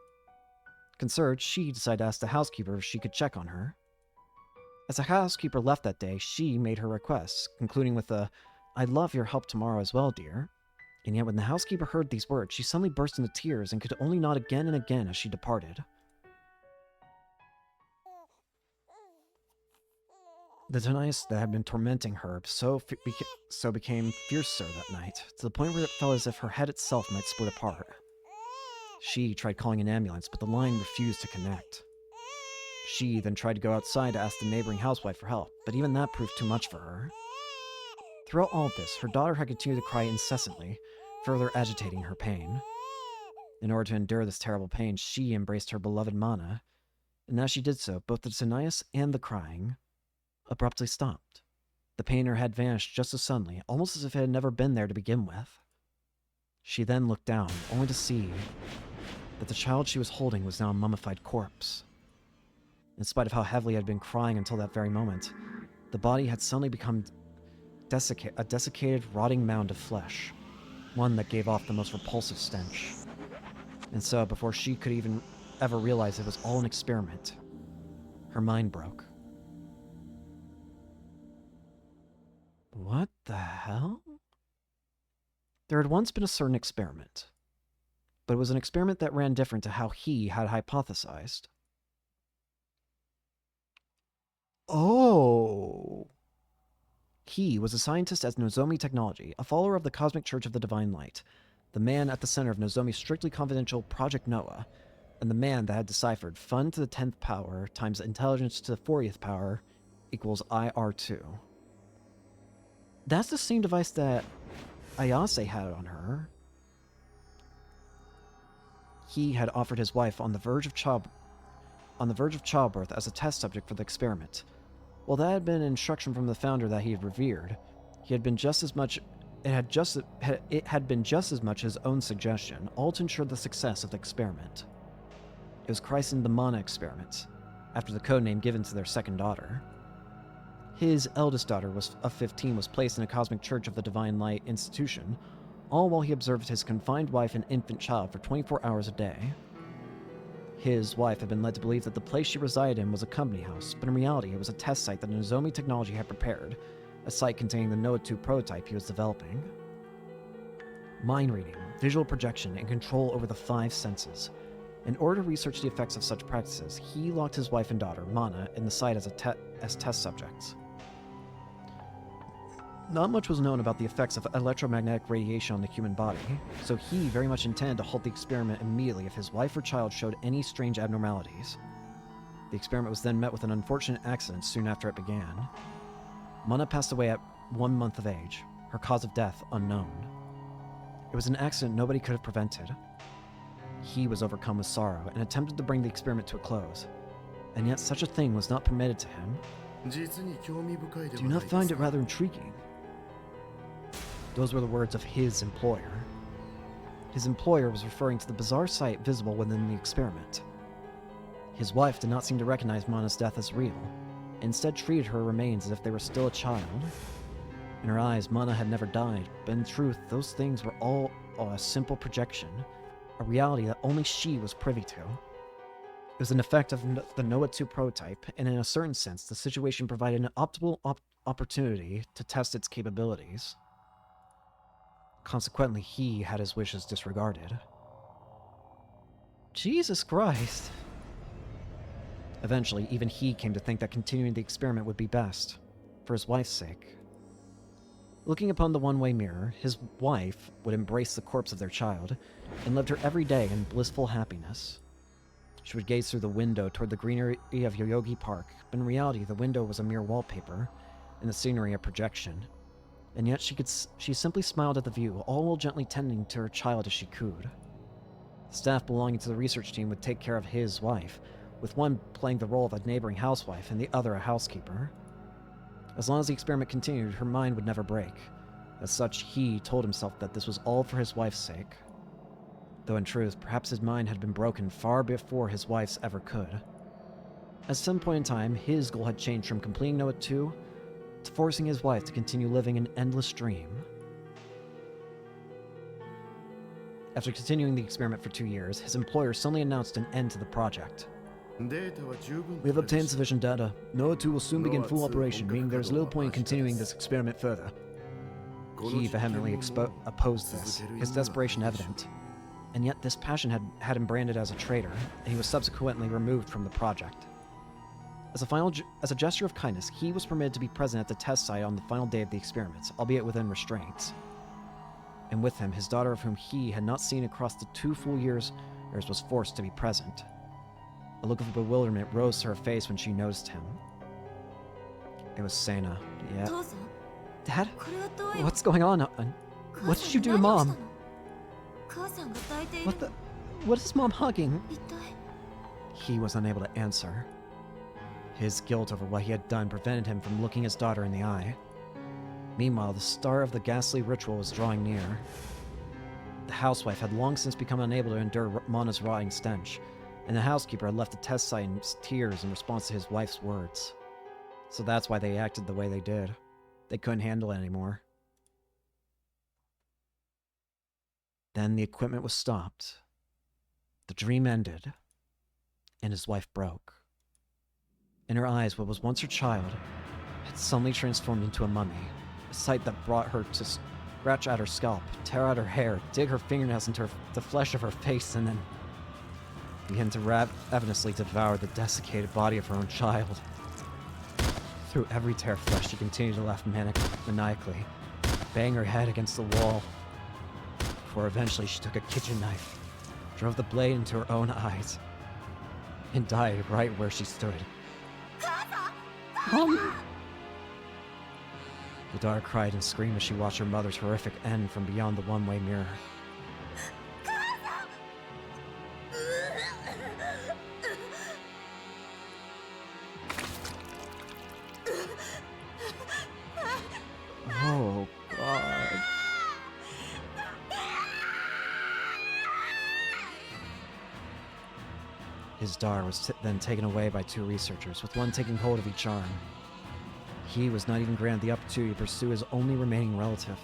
Concerned, she decided to ask the housekeeper if she could check on her. As the housekeeper left that day, she made her requests, concluding with a, "I'd love your help tomorrow as well, dear." And yet when the housekeeper heard these words, she suddenly burst into tears and could only nod again and again as she departed. The tinnitus that had been tormenting her became fiercer that night, to the point where it felt as if her head itself might split apart. She tried calling an ambulance, but the line refused to connect. She then tried to go outside to ask the neighboring housewife for help, but even that proved too much for her. Throughout all of this, her daughter had continued to cry incessantly, further agitating her pain. In order to endure this terrible pain, she embraced her beloved Mana, and as she did so, both the tinnitus and the crying abruptly stopped. The pain in her head vanished just as suddenly, almost as if it had never been there to begin with. She then looked down, only to see that the child she was holding was now a mummified corpse. In spite of how heavily it had been crying until that very moment, the body had suddenly become a desiccated, rotting mound of flesh, one that gave off the most repulsive stench. And so, before she could even ever realize it was all an experiment, her mind broke. What the hell? There had once been a certain experiment, but it was an experiment that ran different to how he had hypothesized. Oh. He was a scientist at Nozomi Technology, a follower of the Cosmic Church of the Divine Light, the man at the center of Nozomi's strictly confidential Project Noah, and the man that had deciphered fun to the 10th power times intelligence to the 40th power equals IR2. That's the same device that Ayase had on her. He had offered his wife on the verge of childbirth as a test subject for the experiment. While that had been an instruction from the founder that he had revered, it had been just as much his own suggestion, all to ensure the success of the experiment. It was christened the Mana experiment, after the codename given to their second daughter. His eldest daughter of 15 was placed in a Cosmic Church of the Divine Light institution, all while he observed his confined wife and infant child for 24 hours a day. His wife had been led to believe that the place she resided in was a company house, but in reality it was a test site that Nozomi Technology had prepared, a site containing the Noah 2 prototype he was developing. Mind reading, visual projection, and control over the 5 senses. In order to research the effects of such practices, he locked his wife and daughter, Mana, in the site as test subjects. Not much was known about the effects of electromagnetic radiation on the human body, so he very much intended to halt the experiment immediately if his wife or child showed any strange abnormalities. The experiment was then met with an unfortunate accident soon after it began. Mana passed away at 1 month of age, her cause of death unknown. It was an accident nobody could have prevented. He was overcome with sorrow and attempted to bring the experiment to a close, and yet such a thing was not permitted to him. Do you not find it rather intriguing? Those were the words of his employer. His employer was referring to the bizarre sight visible within the experiment. His wife did not seem to recognize Mana's death as real, and instead treated her remains as if they were still a child. In her eyes, Mana had never died, but in truth, those things were all a simple projection, a reality that only she was privy to. It was an effect of the Noah 2 prototype, and in a certain sense, the situation provided an optimal opportunity to test its capabilities. Consequently, he had his wishes disregarded. Jesus Christ. Eventually, even he came to think that continuing the experiment would be best, for his wife's sake. Looking upon the one-way mirror, his wife would embrace the corpse of their child, and lived her every day in blissful happiness. She would gaze through the window toward the greenery of Yoyogi Park, but in reality the window was a mere wallpaper, and the scenery a projection. And yet she simply smiled at the view, all while gently tending to her child as she cooed. The staff belonging to the research team would take care of his wife, with one playing the role of a neighboring housewife and the other a housekeeper. As long as the experiment continued, her mind would never break. As such, he told himself that this was all for his wife's sake. Though in truth, perhaps his mind had been broken far before his wife's ever could. At some point in time, his goal had changed from completing Noah 2 to forcing his wife to continue living an endless dream. After continuing the experiment for 2 years, his employer suddenly announced an end to the project. We have obtained sufficient data. Noah 2 will soon begin full operation, meaning there is little point in continuing this experiment further. He vehemently opposed this, his desperation evident. And yet this passion had him branded as a traitor, and he was subsequently removed from the project. As a gesture of kindness, he was permitted to be present at the test site on the final day of the experiments, albeit within restraints. And with him, his daughter, of whom he had not seen across the 2 full years, was forced to be present. A look of bewilderment rose to her face when she noticed him. It was Sena. Yeah. Dad? What's going on? What did you do to Mom? What is Mom hugging? He was unable to answer. His guilt over what he had done prevented him from looking his daughter in the eye. Meanwhile, the start of the ghastly ritual was drawing near. The housewife had long since become unable to endure Mana's rotting stench, and the housekeeper had left the test site in tears in response to his wife's words. So that's why they acted the way they did. They couldn't handle it anymore. Then the equipment was stopped. The dream ended, and his wife broke. In her eyes, what was once her child had suddenly transformed into a mummy, a sight that brought her to scratch at her scalp, tear out her hair, dig her fingernails into the flesh of her face, and then begin to ravenously devour the desiccated body of her own child. Through every tear of flesh, she continued to laugh maniacally, bang her head against the wall, before eventually she took a kitchen knife, drove the blade into her own eyes, and died right where she stood. The daughter cried and screamed as she watched her mother's horrific end from beyond the one-way mirror. Oh, God. His daughter was then taken away by two researchers, with one taking hold of each arm. He was not even granted the opportunity to pursue his only remaining relative.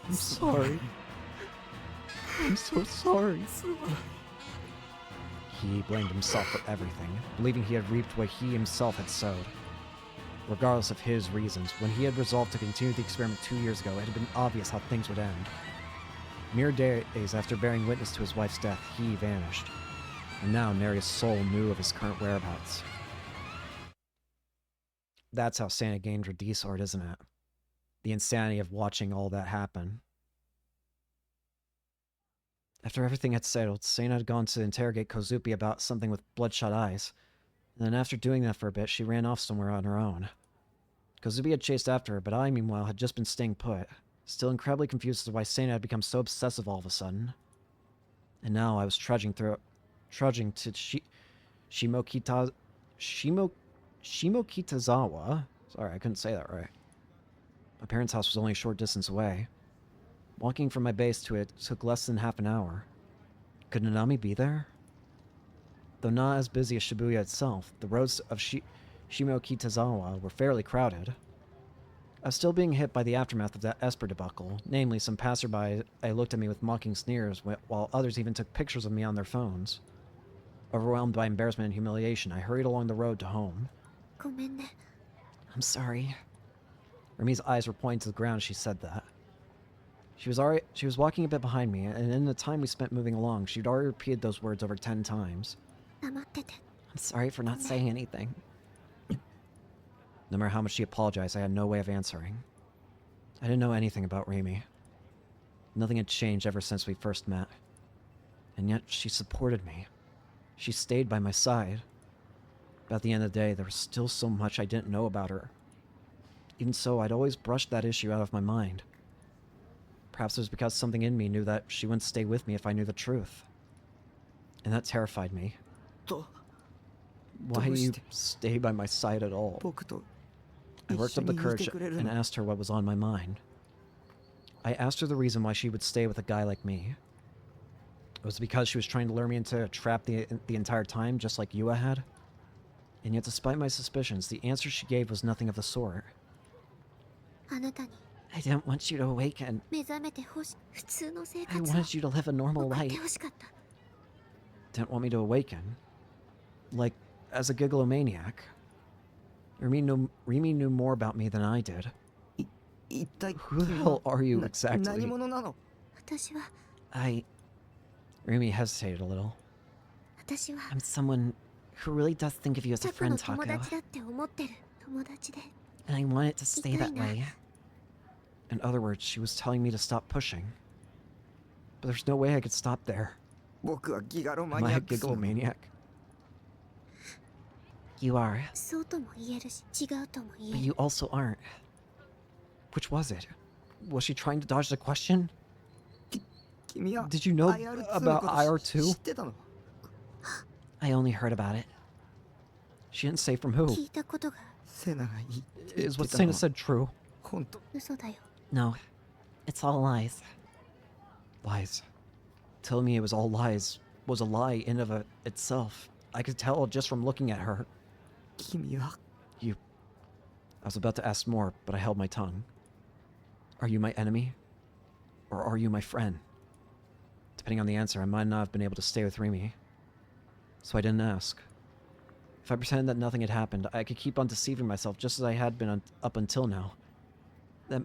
I'm sorry. I'm so sorry. He blamed himself for everything, believing he had reaped what he himself had sowed. Regardless of his reasons, when he had resolved to continue the experiment 2 years ago, it had been obvious how things would end. Mere days after bearing witness to his wife's death, he vanished. And now Neria's soul knew of his current whereabouts. That's how Santa gained her D-sword, isn't it? The insanity of watching all that happen. After everything had settled, Santa had gone to interrogate Kozupi about something with bloodshot eyes. And then after doing that for a bit, she ran off somewhere on her own. Kozubi had chased after her, but I, meanwhile, had just been staying put, still incredibly confused as to why Sena had become so obsessive all of a sudden. And now I was trudging to Shimokitazawa. Sorry, I couldn't say that right. My parents' house was only a short distance away. Walking from my base to it took less than half an hour. Could Nanami be there? Though not as busy as Shibuya itself, the roads of Shimokitazawa were fairly crowded. I was still being hit by the aftermath of that Esper debacle, namely some passerby looked at me with mocking sneers, while others even took pictures of me on their phones. Overwhelmed by embarrassment and humiliation, I hurried along the road to home. I'm sorry. Remi's eyes were pointing to the ground as she said that. She was walking a bit behind me, and in the time we spent moving along, she'd already repeated those words over 10 times. I'm sorry for not saying anything. No matter how much she apologized, I had no way of answering. I didn't know anything about Remi. Nothing had changed ever since we first met. And yet, she supported me. She stayed by my side. But at the end of the day, there was still so much I didn't know about her. Even so, I'd always brushed that issue out of my mind. Perhaps it was because something in me knew that she wouldn't stay with me if I knew the truth. And that terrified me. Why you stay by my side at all? I worked up the courage and asked her what was on my mind. I asked her the reason why she would stay with a guy like me. It was because she was trying to lure me into a trap the entire time, just like Yua had. And yet, despite my suspicions, the answer she gave was nothing of the sort. I didn't want you to awaken. I wanted you to live a normal life. Didn't want me to awaken. Like, as a gigglomaniac. Remi knew more about me than I did. Who the hell are you exactly? Remi hesitated a little. I'm someone who really does think of you as a friend, Taco. And I want it to stay that way. In other words, she was telling me to stop pushing. But there's no way I could stop there. Am I a gigglomaniac? You are. But you also aren't. Which was it? Was she trying to dodge the question? Did you know about IR2? I only heard about it. She didn't say from who. Is what Sena said true? No. It's all lies. Lies. Telling me it was all lies was a lie in of itself. I could tell just from looking at her. You. I was about to ask more, but I held my tongue. Are you my enemy? Or are you my friend? Depending on the answer, I might not have been able to stay with Remy. So I didn't ask. If I pretended that nothing had happened, I could keep on deceiving myself just as I had been up until now. That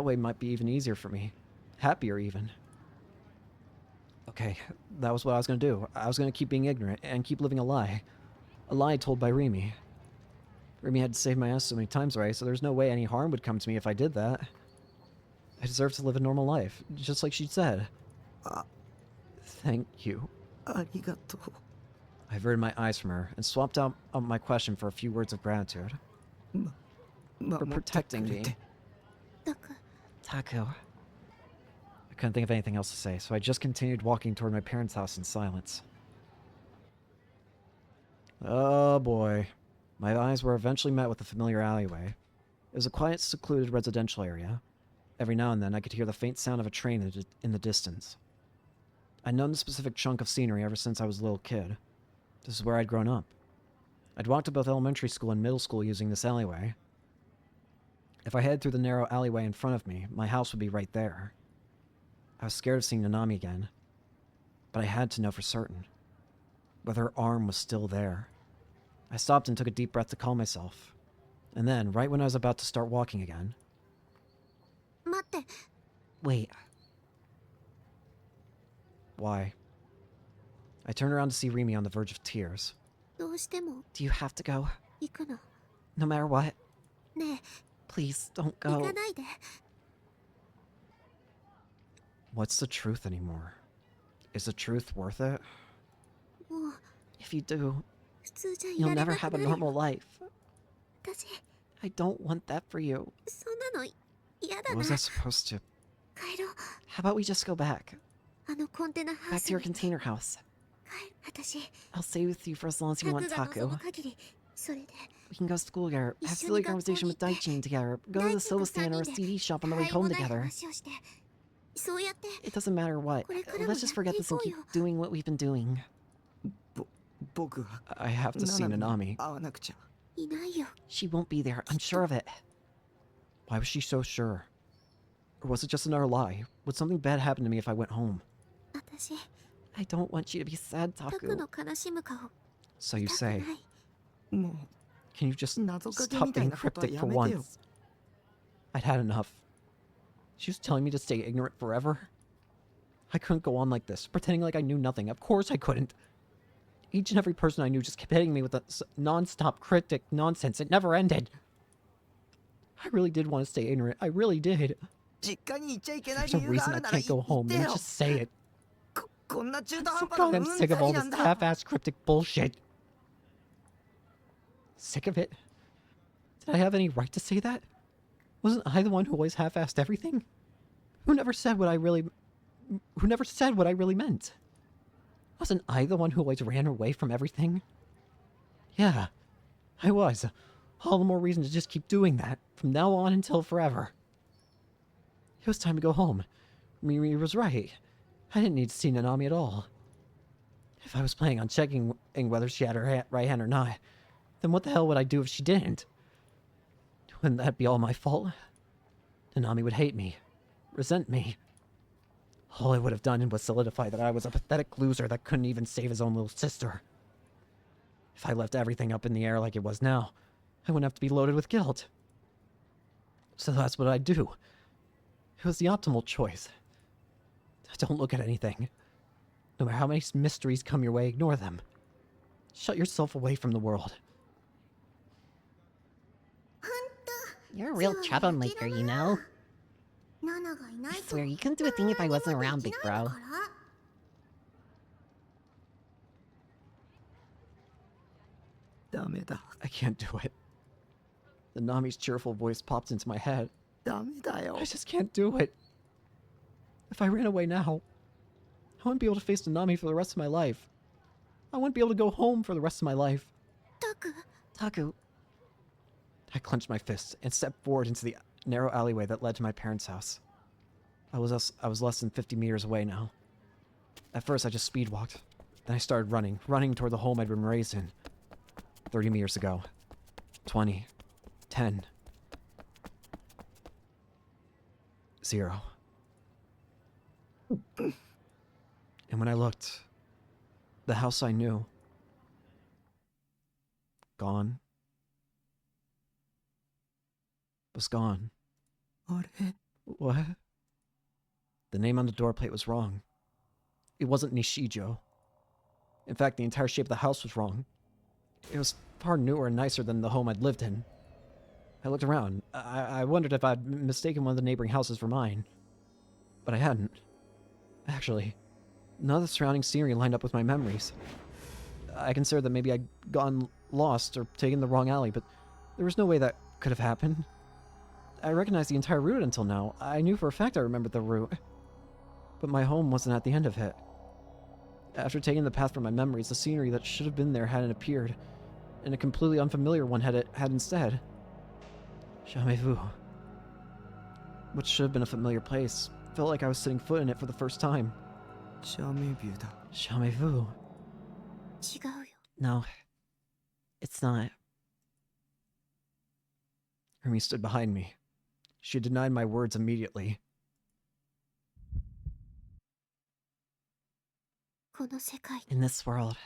way might be even easier for me. Happier, even. Okay, that was what I was going to do. I was going to keep being ignorant and keep living a lie. A lie told by Remy. Remy had to save my ass so many times, right? So there's no way any harm would come to me if I did that. I deserve to live a normal life, just like she said. Thank you. Arigato. I averted my eyes from her and swapped out my question for a few words of gratitude. For protecting me. Taku. I couldn't think of anything else to say, so I just continued walking toward my parents' house in silence. Oh boy. My eyes were eventually met with a familiar alleyway. It was a quiet, secluded residential area. Every now and then, I could hear the faint sound of a train in the distance. I'd known the specific chunk of scenery ever since I was a little kid. This is where I'd grown up. I'd walked to both elementary school and middle school using this alleyway. If I headed through the narrow alleyway in front of me, my house would be right there. I was scared of seeing Nanami again, but I had to know for certain whether her arm was still there. I stopped and took a deep breath to calm myself. And then, right when I was about to start walking again... Wait. Why? I turned around to see Remy on the verge of tears. Do you have to go? No matter what? Please, don't go. What's the truth anymore? Is the truth worth it? If you do, you'll never have a normal life. I don't want that for you. What was I supposed to... How about we just go back? Back to your container house. I'll stay with you for as long as you want, Taku. We can go to school together, have silly conversation with Daichin together, go to the soda stand or a CD shop on the way home together. It doesn't matter what. Let's just forget this and keep doing what we've been doing. I have to see Nanami. She won't be there, I'm sure of it. Why was she so sure? Or was it just another lie? Would something bad happen to me if I went home? I don't want you to be sad, Taku. So you say. Can you just stop being cryptic for once? I'd had enough. She was telling me to stay ignorant forever. I couldn't go on like this, pretending like I knew nothing. Of course I couldn't. Each and every person I knew just kept hitting me with that non-stop cryptic nonsense. It never ended. I really did want to stay ignorant. I really did. There's a reason I can't go home. Then just say it. I'm so goddamn sick of all this half-assed cryptic bullshit. Sick of it? Did I have any right to say that? Wasn't I the one who always half-assed everything? Who never said what I really meant? Wasn't I the one who always ran away from everything? Yeah, I was. All the more reason to just keep doing that, from now on until forever. It was time to go home. Miri was right. I didn't need to see Nanami at all. If I was planning on checking whether she had her right hand or not, then what the hell would I do if she didn't? Wouldn't that be all my fault? Nanami would hate me, resent me. All I would have done was solidify that I was a pathetic loser that couldn't even save his own little sister. If I left everything up in the air like it was now, I wouldn't have to be loaded with guilt. So that's what I'd do. It was the optimal choice. Don't look at anything. No matter how many mysteries come your way, ignore them. Shut yourself away from the world. You're a real troublemaker, you know? I swear, you couldn't do a thing if I wasn't around, big bro. I can't do it. The Nami's cheerful voice popped into my head. I just can't do it. If I ran away now, I wouldn't be able to face Nanami for the rest of my life. I wouldn't be able to go home for the rest of my life. Taku. I clenched my fists and stepped forward into the narrow alleyway that led to my parents' house. I was less than 50 meters away now. At first, I just speed walked. Then I started running toward the home I'd been raised in. 30 meters ago. 20. 10. 0. And when I looked, the house I knew, gone, was gone. What? The name on the doorplate was wrong. It wasn't Nishijo. In fact, the entire shape of the house was wrong. It was far newer and nicer than the home I'd lived in. I looked around. I wondered if I'd mistaken one of the neighboring houses for mine. But I hadn't. Actually, none of the surrounding scenery lined up with my memories. I considered that maybe I'd gone lost or taken the wrong alley, but there was no way that could have happened. I recognized the entire route until now. I knew for a fact I remembered the route. But my home wasn't at the end of it. After taking the path from my memories, the scenery that should have been there hadn't appeared, and a completely unfamiliar one had instead. Jamais vu. What should have been a familiar place felt like I was setting foot in it for the first time. Jamais vu-da. Jamais vu. No, it's not. Hermie stood behind me. She denied my words immediately. In this world,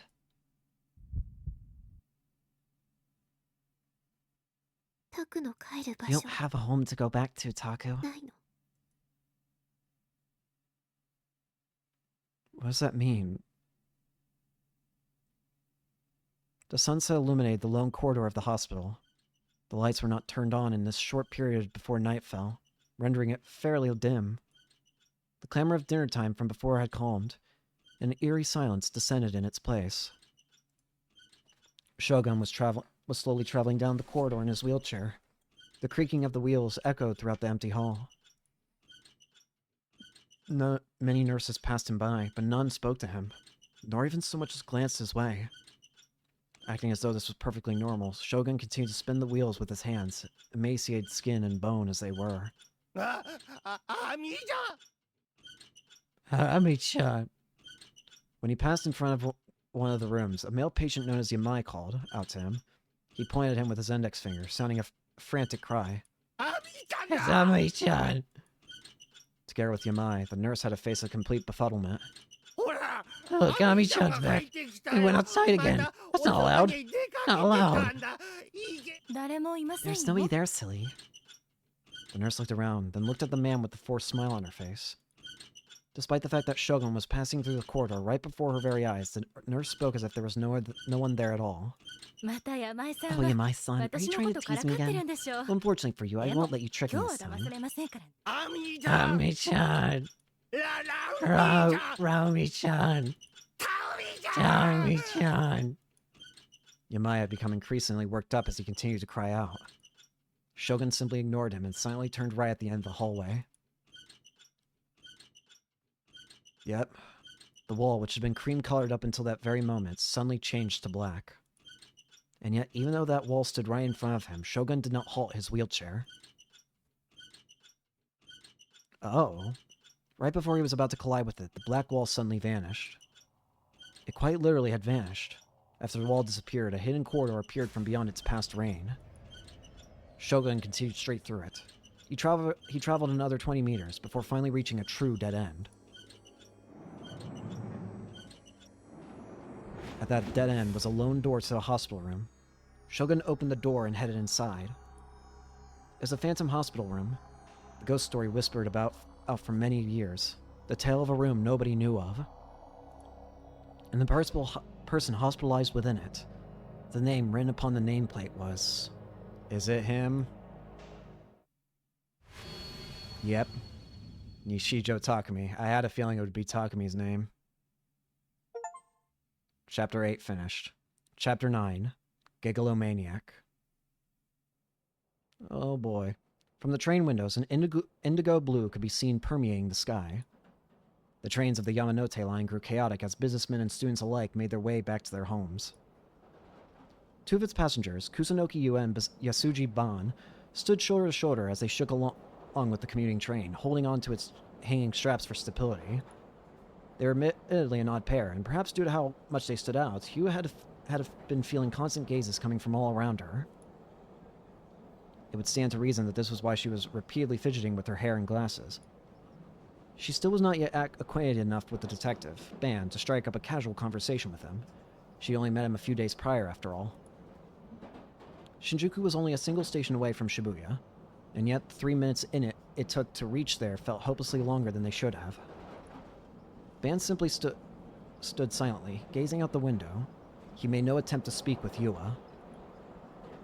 you don't have a home to go back to, Taku. What does that mean? The sunset illuminated the lone corridor of the hospital. The lights were not turned on in this short period before night fell, rendering it fairly dim. The clamor of dinner time from before had calmed, and an eerie silence descended in its place. Shogun was slowly traveling down the corridor in his wheelchair. The creaking of the wheels echoed throughout the empty hall. Many nurses passed him by, but none spoke to him, nor even so much as glanced his way. Acting as though this was perfectly normal, Shogun continued to spin the wheels with his hands, emaciated skin and bone as they were. Ami-chan. When he passed in front of one of the rooms, a male patient known as Yamai called out to him. He pointed at him with his index finger, sounding a frantic cry. It's Ami-chan. Together with Yamai, the nurse had to face a complete befuddlement. Look, Ami-chan's back. He went outside again. That's not allowed. Not allowed. There's nobody there, silly. The nurse looked around, then looked at the man with the forced smile on her face. Despite the fact that Shogun was passing through the corridor right before her very eyes, the nurse spoke as if there was no one there at all. Oh, Yamai-san, are you trying to tease me again? Well, unfortunately for you, I won't let you trick me this time. Ami-chan. Raomi-chan. Raomi-chan. Yamai had become increasingly worked up as he continued to cry out. Shogun simply ignored him and silently turned right at the end of the hallway. Yep. The wall, which had been cream-colored up until that very moment, suddenly changed to black. And yet, even though that wall stood right in front of him, Shogun did not halt his wheelchair. Oh. Right before he was about to collide with it, the black wall suddenly vanished. It quite literally had vanished. After the wall disappeared, a hidden corridor appeared from beyond its past reign. Shogun continued straight through it. He traveled another 20 meters before finally reaching a true dead end. At that dead end was a lone door to the hospital room. Shogun opened the door and headed inside. It was a phantom hospital room. The ghost story whispered out for many years. The tale of a room nobody knew of. And the person hospitalized within it. The name written upon the nameplate was... Is it him? Yep. Nishijo Takumi. I had a feeling it would be Takumi's name. Chapter 8 finished. Chapter 9. Gigalomaniac. Oh boy. From the train windows, an indigo blue could be seen permeating the sky. The trains of the Yamanote line grew chaotic as businessmen and students alike made their way back to their homes. Two of its passengers, Kusunoki Yu and Yasuji Ban, stood shoulder to shoulder as they shook along with the commuting train, holding on to its hanging straps for stability. They were admittedly an odd pair, and perhaps due to how much they stood out, Hugh had been feeling constant gazes coming from all around her. It would stand to reason that this was why she was repeatedly fidgeting with her hair and glasses. She still was not yet acquainted enough with the detective, Ban, to strike up a casual conversation with him. She only met him a few days prior, after all. Shinjuku was only a single station away from Shibuya, and yet the 3 minutes it took to reach there felt hopelessly longer than they should have. Ban simply stood silently, gazing out the window. He made no attempt to speak with Yua.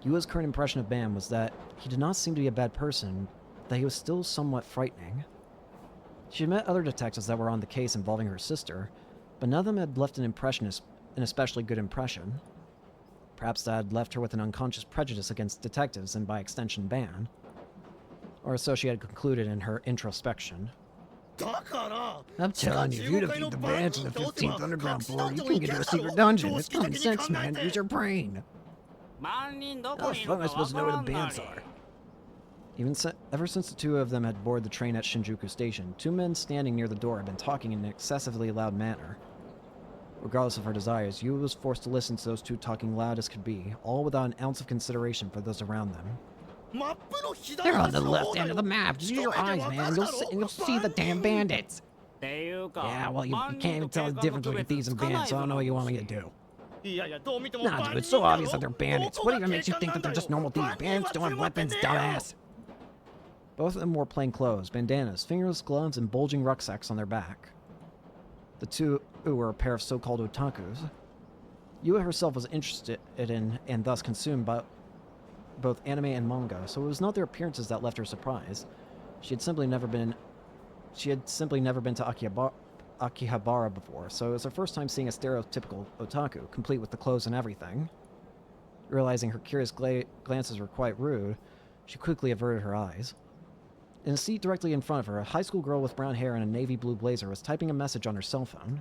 Yua's current impression of Ban was that he did not seem to be a bad person, that he was still somewhat frightening. She had met other detectives that were on the case involving her sister, but none of them had left an especially good impression. Perhaps that had left her with an unconscious prejudice against detectives and by extension Ban. Or so she had concluded in her introspection. I'm telling you, if you defeat the bands in the 15th Underground floor, you can get to a secret dungeon. It's common sense, man. Use your brain. How the fuck am I supposed to know where the bands are? Ever since the two of them had boarded the train at Shinjuku Station, two men standing near the door had been talking in an excessively loud manner. Regardless of her desires, Yua was forced to listen to those two talking loud as could be, all without an ounce of consideration for those around them. They're on the left end of the map. Just use your eyes, man. You'll see the damn bandits. Yeah, well, you can't even tell the difference between thieves and bandits, so I don't know what you want me to do. Nah, dude, it's so obvious that they're bandits. What even makes you think that they're just normal thieves? Bandits don't have weapons, dumbass. Both of them wore plain clothes, bandanas, fingerless gloves, and bulging rucksacks on their back. The two were a pair of so-called otakus. Yua herself was interested in, and thus consumed, by both anime and manga, so it was not their appearances that left her surprised. She had simply never been to Akihabara before, so it was her first time seeing a stereotypical otaku, complete with the clothes and everything. Realizing her curious glances were quite rude, she quickly averted her eyes. In a seat directly in front of her, a high school girl with brown hair and a navy blue blazer was typing a message on her cell phone.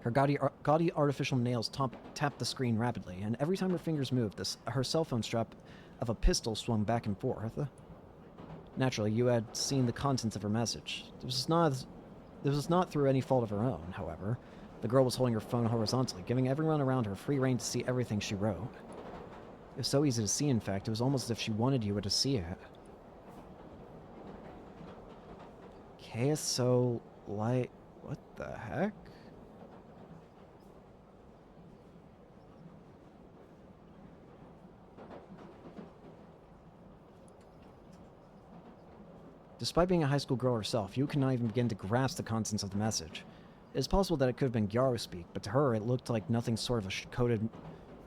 Her gaudy artificial nails tapped the screen rapidly, and every time her fingers moved, her cell phone strap of a pistol swung back and forth. Naturally, you had seen the contents of her message. This was not through any fault of her own, however. The girl was holding her phone horizontally, giving everyone around her free rein to see everything she wrote. It was so easy to see, in fact, it was almost as if she wanted you to see it. KSO Light... What the heck? Despite being a high school girl herself, you cannot even begin to grasp the contents of the message. It is possible that it could have been Gyaru speak, but to her it looked like nothing sort of a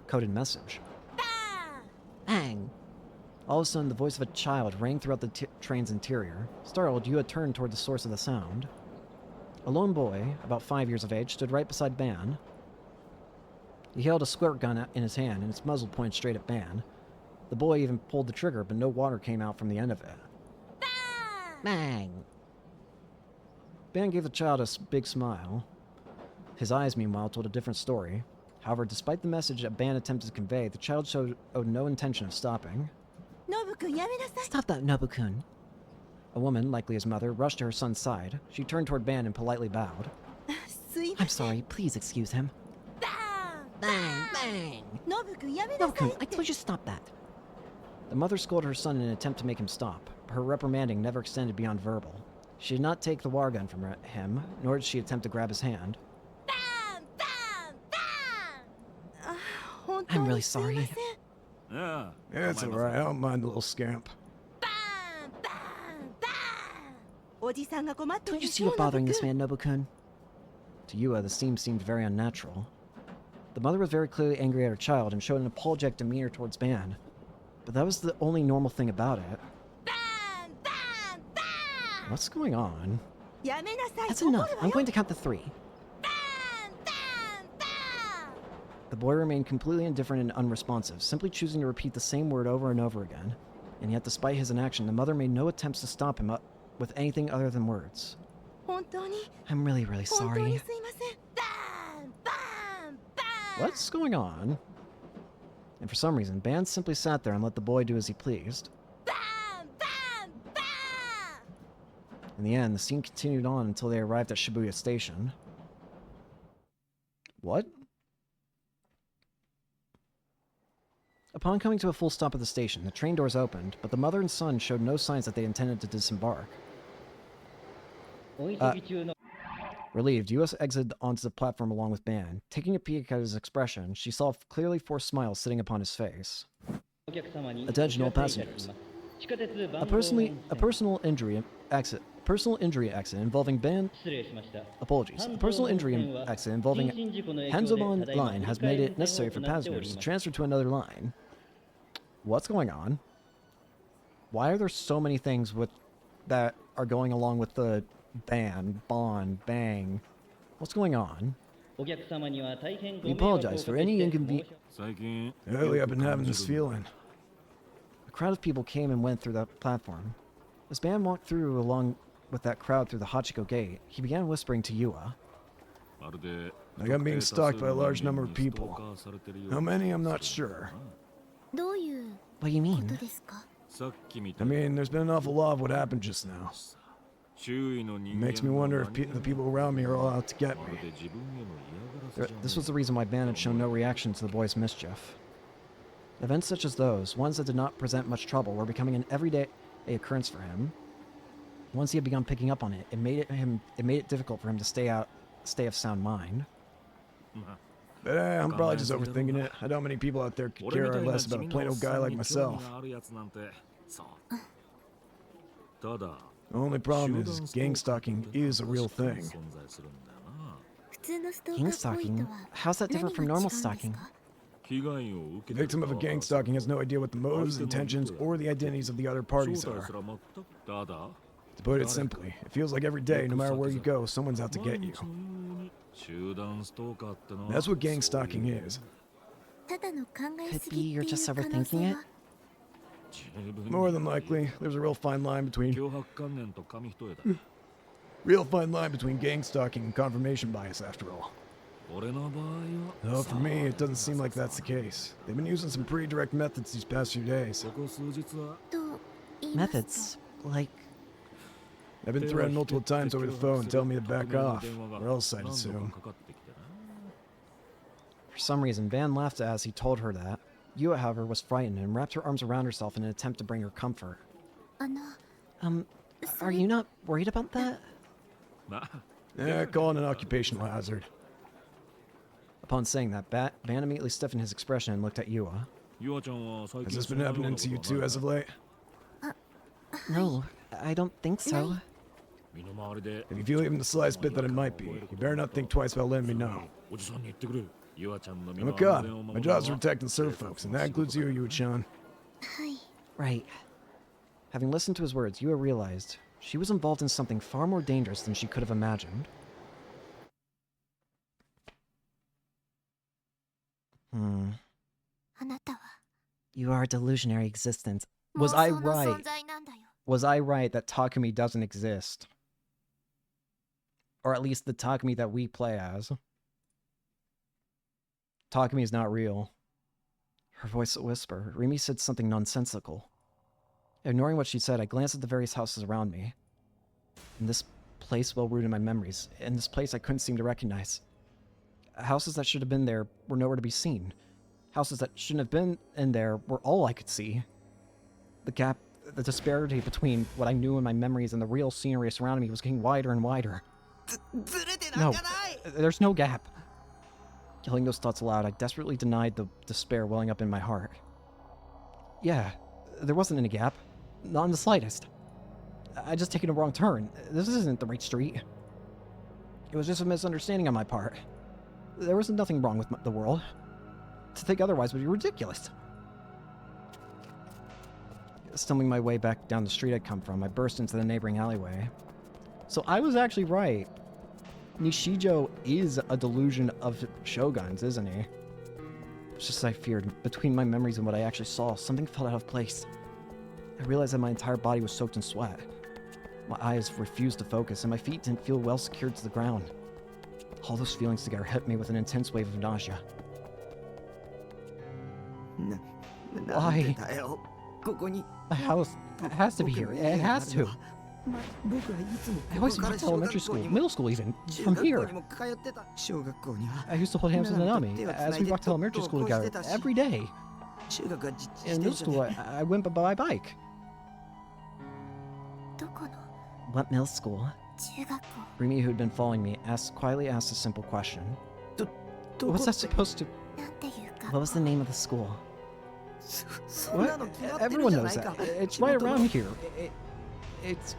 coded message. Bang! All of a sudden, the voice of a child rang throughout the train's interior. Startled, you had turned toward the source of the sound. A lone boy, about 5 years of age, stood right beside Ban. He held a squirt gun in his hand, and its muzzle pointed straight at Ban. The boy even pulled the trigger, but no water came out from the end of it. Bang! Ban gave the child a big smile. His eyes, meanwhile, told a different story. However, despite the message that Ban attempted to convey, the child showed no intention of stopping. Stop that, Nobu-kun. A woman, likely his mother, rushed to her son's side. She turned toward Ban and politely bowed. I'm sorry, please excuse him. Bang! Bang! Nobu-kun, I told you to stop that. The mother scolded her son in an attempt to make him stop. Her reprimanding never extended beyond verbal. She did not take the water gun from him, nor did she attempt to grab his hand. I'm really sorry. Yeah, it's alright. I don't mind a little scamp. Don't you see what bothering this man, Nobu-kun? To Yua, the scene seemed very unnatural. The mother was very clearly angry at her child and showed an apologetic demeanor towards Ban. But that was the only normal thing about it. What's going on? That's enough. I'm going to count to 3. The boy remained completely indifferent and unresponsive, simply choosing to repeat the same word over and over again. And yet, despite his inaction, the mother made no attempts to stop him with anything other than words. I'm really, really sorry. What's going on? And for some reason, Ban simply sat there and let the boy do as he pleased. In the end, the scene continued on until they arrived at Shibuya Station. What? Upon coming to a full stop at the station, the train doors opened, but the mother and son showed no signs that they intended to disembark. Relieved, US exited onto the platform along with Ban. Taking a peek at his expression, she saw a clearly forced smile sitting upon his face. Attention all passengers. A personal injury exit involving Ban... Apologies. A personal injury exit involving Hanzomon line has made it necessary for passengers to transfer to another line. What's going on? Why are there so many things that are going along with the ban, bond, bang? What's going on? We apologize for any inconvenience. Lately, I've been having this feeling. A crowd of people came and went through the platform. As Ban walked through along with that crowd through the Hachiko gate, he began whispering to Yua. Like I'm being stalked by a large number of people. How many, I'm not sure. What do you mean? I mean, there's been an awful lot of what happened just now. It makes me wonder if the people around me are all out to get me. This was the reason why Ban had shown no reaction to the boy's mischief. Events such as those, ones that did not present much trouble, were becoming an everyday occurrence for him. Once he had begun picking up on it, it made it difficult for him to stay of sound mind. But I'm probably just overthinking it. I doubt many people out there could care less about a plain old guy like myself. The only problem is gang stalking is a real thing. Gang stalking? How's that different from normal stalking? The victim of a gang stalking has no idea what the motives, intentions, or the identities of the other parties are. To put it simply, it feels like every day, no matter where you go, someone's out to get you. That's what gang stalking is. Could be you're just overthinking it? More than likely, there's a real fine line between gang stalking and confirmation bias, after all. Though for me, it doesn't seem like that's the case. They've been using some pretty direct methods these past few days. Methods? Like... I've been threatened multiple times over the phone telling me to back off, or else I'd assume. For some reason, Van laughed as he told her that. Yua, however, was frightened and wrapped her arms around herself in an attempt to bring her comfort. Are you not worried about that? Yeah, call it an occupational hazard. Upon saying that, Van immediately stiffened his expression and looked at Yua. Has this been happening to you too as of late? No, I don't think so. If you feel even the slightest bit that it might be, you better not think twice about letting me know. I'm a cop. My job's to protect and serve folks, and that includes you, Yua-chan. Right. Having listened to his words, Yua realized she was involved in something far more dangerous than she could have imagined. You are a delusionary existence. Was I right? Was I right that Takumi doesn't exist? Or at least the Takumi that we play as. Takumi is not real. Her voice a whisper. Rimi said something nonsensical. Ignoring what she said, I glanced at the various houses around me. In this place well rooted in my memories. In this place I couldn't seem to recognize. Houses that should have been there were nowhere to be seen. Houses that shouldn't have been in there were all I could see. The gap, the disparity between what I knew in my memories and the real scenery surrounding me was getting wider and wider. No, there's no gap. Yelling those thoughts aloud, I desperately denied the despair welling up in my heart. Yeah, there wasn't any gap. Not in the slightest. I just taken a wrong turn. This isn't the right street. It was just a misunderstanding on my part. There was nothing wrong with the world. To think otherwise would be ridiculous. Stumbling my way back down the street I'd come from, I burst into the neighboring alleyway. So I was actually right. Nishijo is a delusion of Shogun's, isn't he? It's just as I feared. Between my memories and what I actually saw, something felt out of place. I realized that my entire body was soaked in sweat. My eyes refused to focus, and my feet didn't feel well secured to the ground. All those feelings together hit me with an intense wave of nausea. Why? The house, it has to be here. It has to. I always walked to elementary school, middle school even, from here. I used to hold hands with Nanami as we walked to elementary school together every day. In middle school, I went by bike. What middle school? Rimi, who had been following me, quietly asked a simple question. What's that supposed to... What was the name of the school? What? Everyone knows that. It's right around here. It's...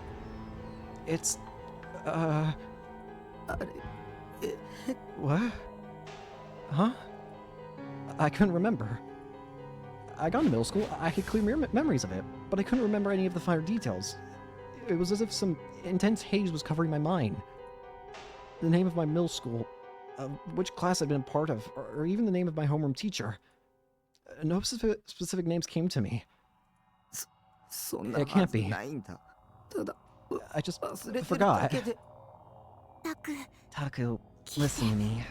What? Huh? I couldn't remember. I got into middle school, I had clear memories of it, but I couldn't remember any of the finer details. It was as if some intense haze was covering my mind. The name of my middle school, which class I'd been a part of, or even the name of my homeroom teacher. No specific names came to me. It can't be. I just forgot. Taku, listen to me.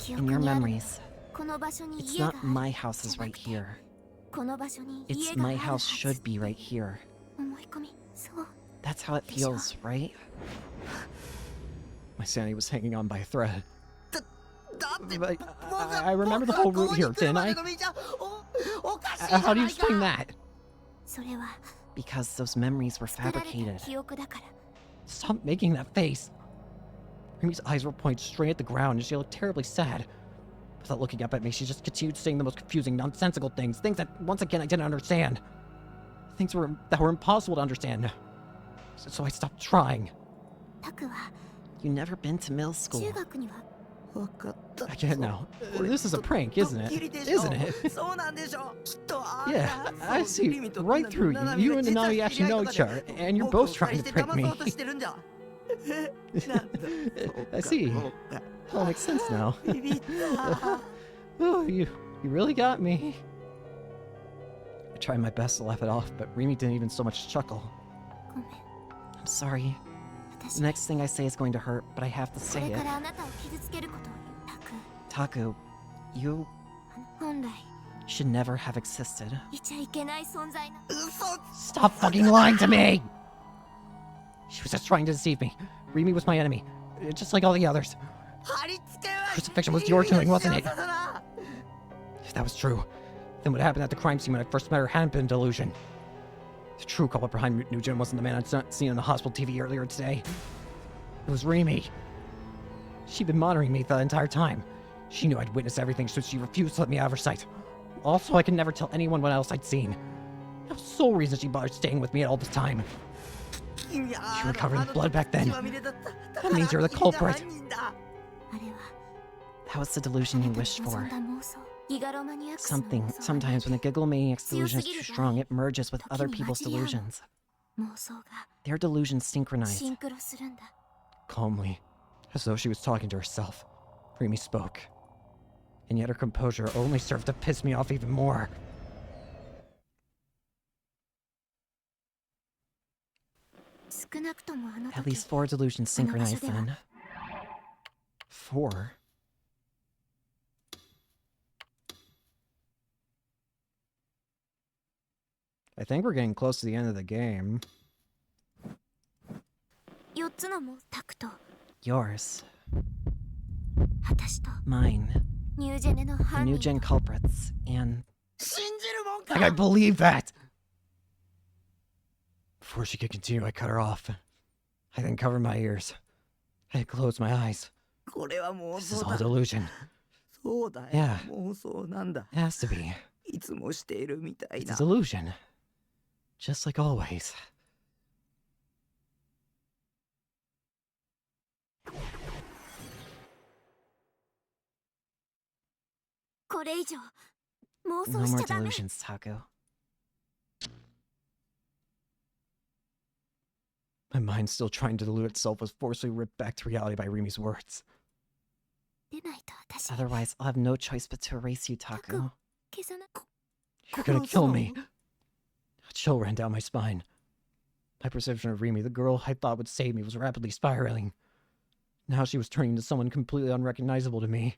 In your memories, it's not my house is right here. It's my house should be right here. That's how it feels, right? My sanity was hanging on by a thread. But I remember the whole route here, didn't I? How do you explain that? Because those memories were fabricated. Stop making that face. Rimi's eyes were pointed straight at the ground and she looked terribly sad. Without looking up at me, she just continued saying the most confusing, nonsensical things that, once again, I didn't understand. Things that were impossible to understand. So I stopped trying. You never been to middle school. I get it now. This is a prank, isn't it? Isn't it? Yeah, I see right through you. You and Nanami actually know each other, and you're both trying to prank me. I see. It all makes sense now. Oh, you really got me. I tried my best to laugh it off, but Rimi didn't even so much chuckle. I'm sorry. The next thing I say is going to hurt, but I have to say it. Taku, you should never have existed. Stop fucking lying to me! She was just trying to deceive me. Rimi was my enemy, just like all the others. Crucifixion was your doing, wasn't it? If that was true, then what happened at the crime scene when I first met her hadn't been a delusion. The true culprit behind Nugent wasn't the man I'd seen on the hospital TV earlier today. It was Rimi. She'd been monitoring me the entire time. She knew I'd witnessed everything, so she refused to let me out of her sight. Also, I could never tell anyone what else I'd seen. That was the sole reason she bothered staying with me all this time. You were covered in blood back then. That means you're the culprit. That was the delusion you wished for. Sometimes when a gigalomaniac's delusion is too strong, it merges with other people's delusions. Their delusions synchronize. Calmly, as though she was talking to herself, Rimi spoke. And yet her composure only served to piss me off even more. At least 4 delusions synchronized then. 4? I think we're getting close to the end of the game. Yours. Mine. The new gen culprits, and... Like, I believe that! Before she could continue, I cut her off. I then covered my ears. I closed my eyes. This is all delusion. Yeah. It has to be. It's a delusion. Just like always. No more delusions, Taku. My mind's still trying to delude itself was forcibly ripped back to reality by Rimi's words. Otherwise, I'll have no choice but to erase you, Taku. You're gonna kill me. A chill ran down my spine. My perception of Rimi, the girl I thought would save me, was rapidly spiraling. Now she was turning into someone completely unrecognizable to me.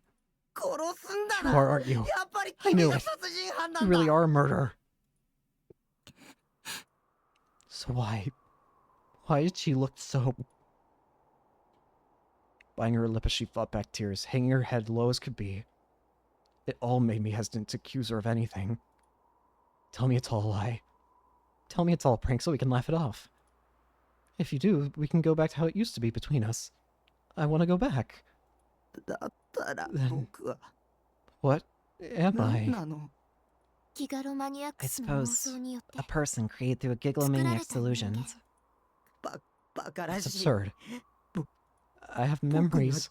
You are, aren't you? I knew it. You really are a murderer. So why Why did she look so... Biting her lip as she fought back tears, hanging her head low as could be. It all made me hesitant to accuse her of anything. Tell me it's all a lie. Tell me it's all a prank so we can laugh it off. If you do, we can go back to how it used to be between us. I want to go back. Then, what am I? I suppose a person created through a gigalomaniac's delusions. That's absurd. I have memories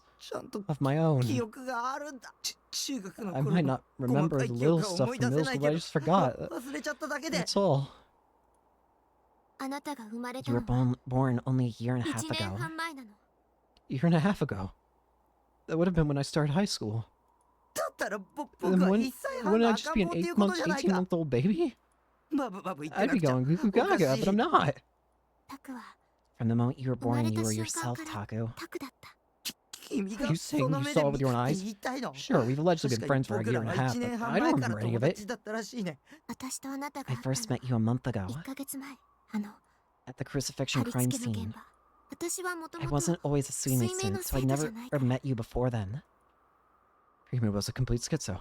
of my own. I might not remember the little stuff from middle school, but I just forgot. That's all. You were born only a year and a half ago. Year and a half ago. That would have been when I started high school. Then wouldn't I just be an 18-month-old baby? I'd be going goo goo gaga, but I'm not. From the moment you were born, you were yourself, Taku. Are you saying you saw it with your own eyes? Sure, we've allegedly been friends for a year and a half, but I don't remember any of it. I first met you a month ago, at the crucifixion crime scene. I wasn't always a Suimei student, so I never met you before then. Rimi was a complete schizo.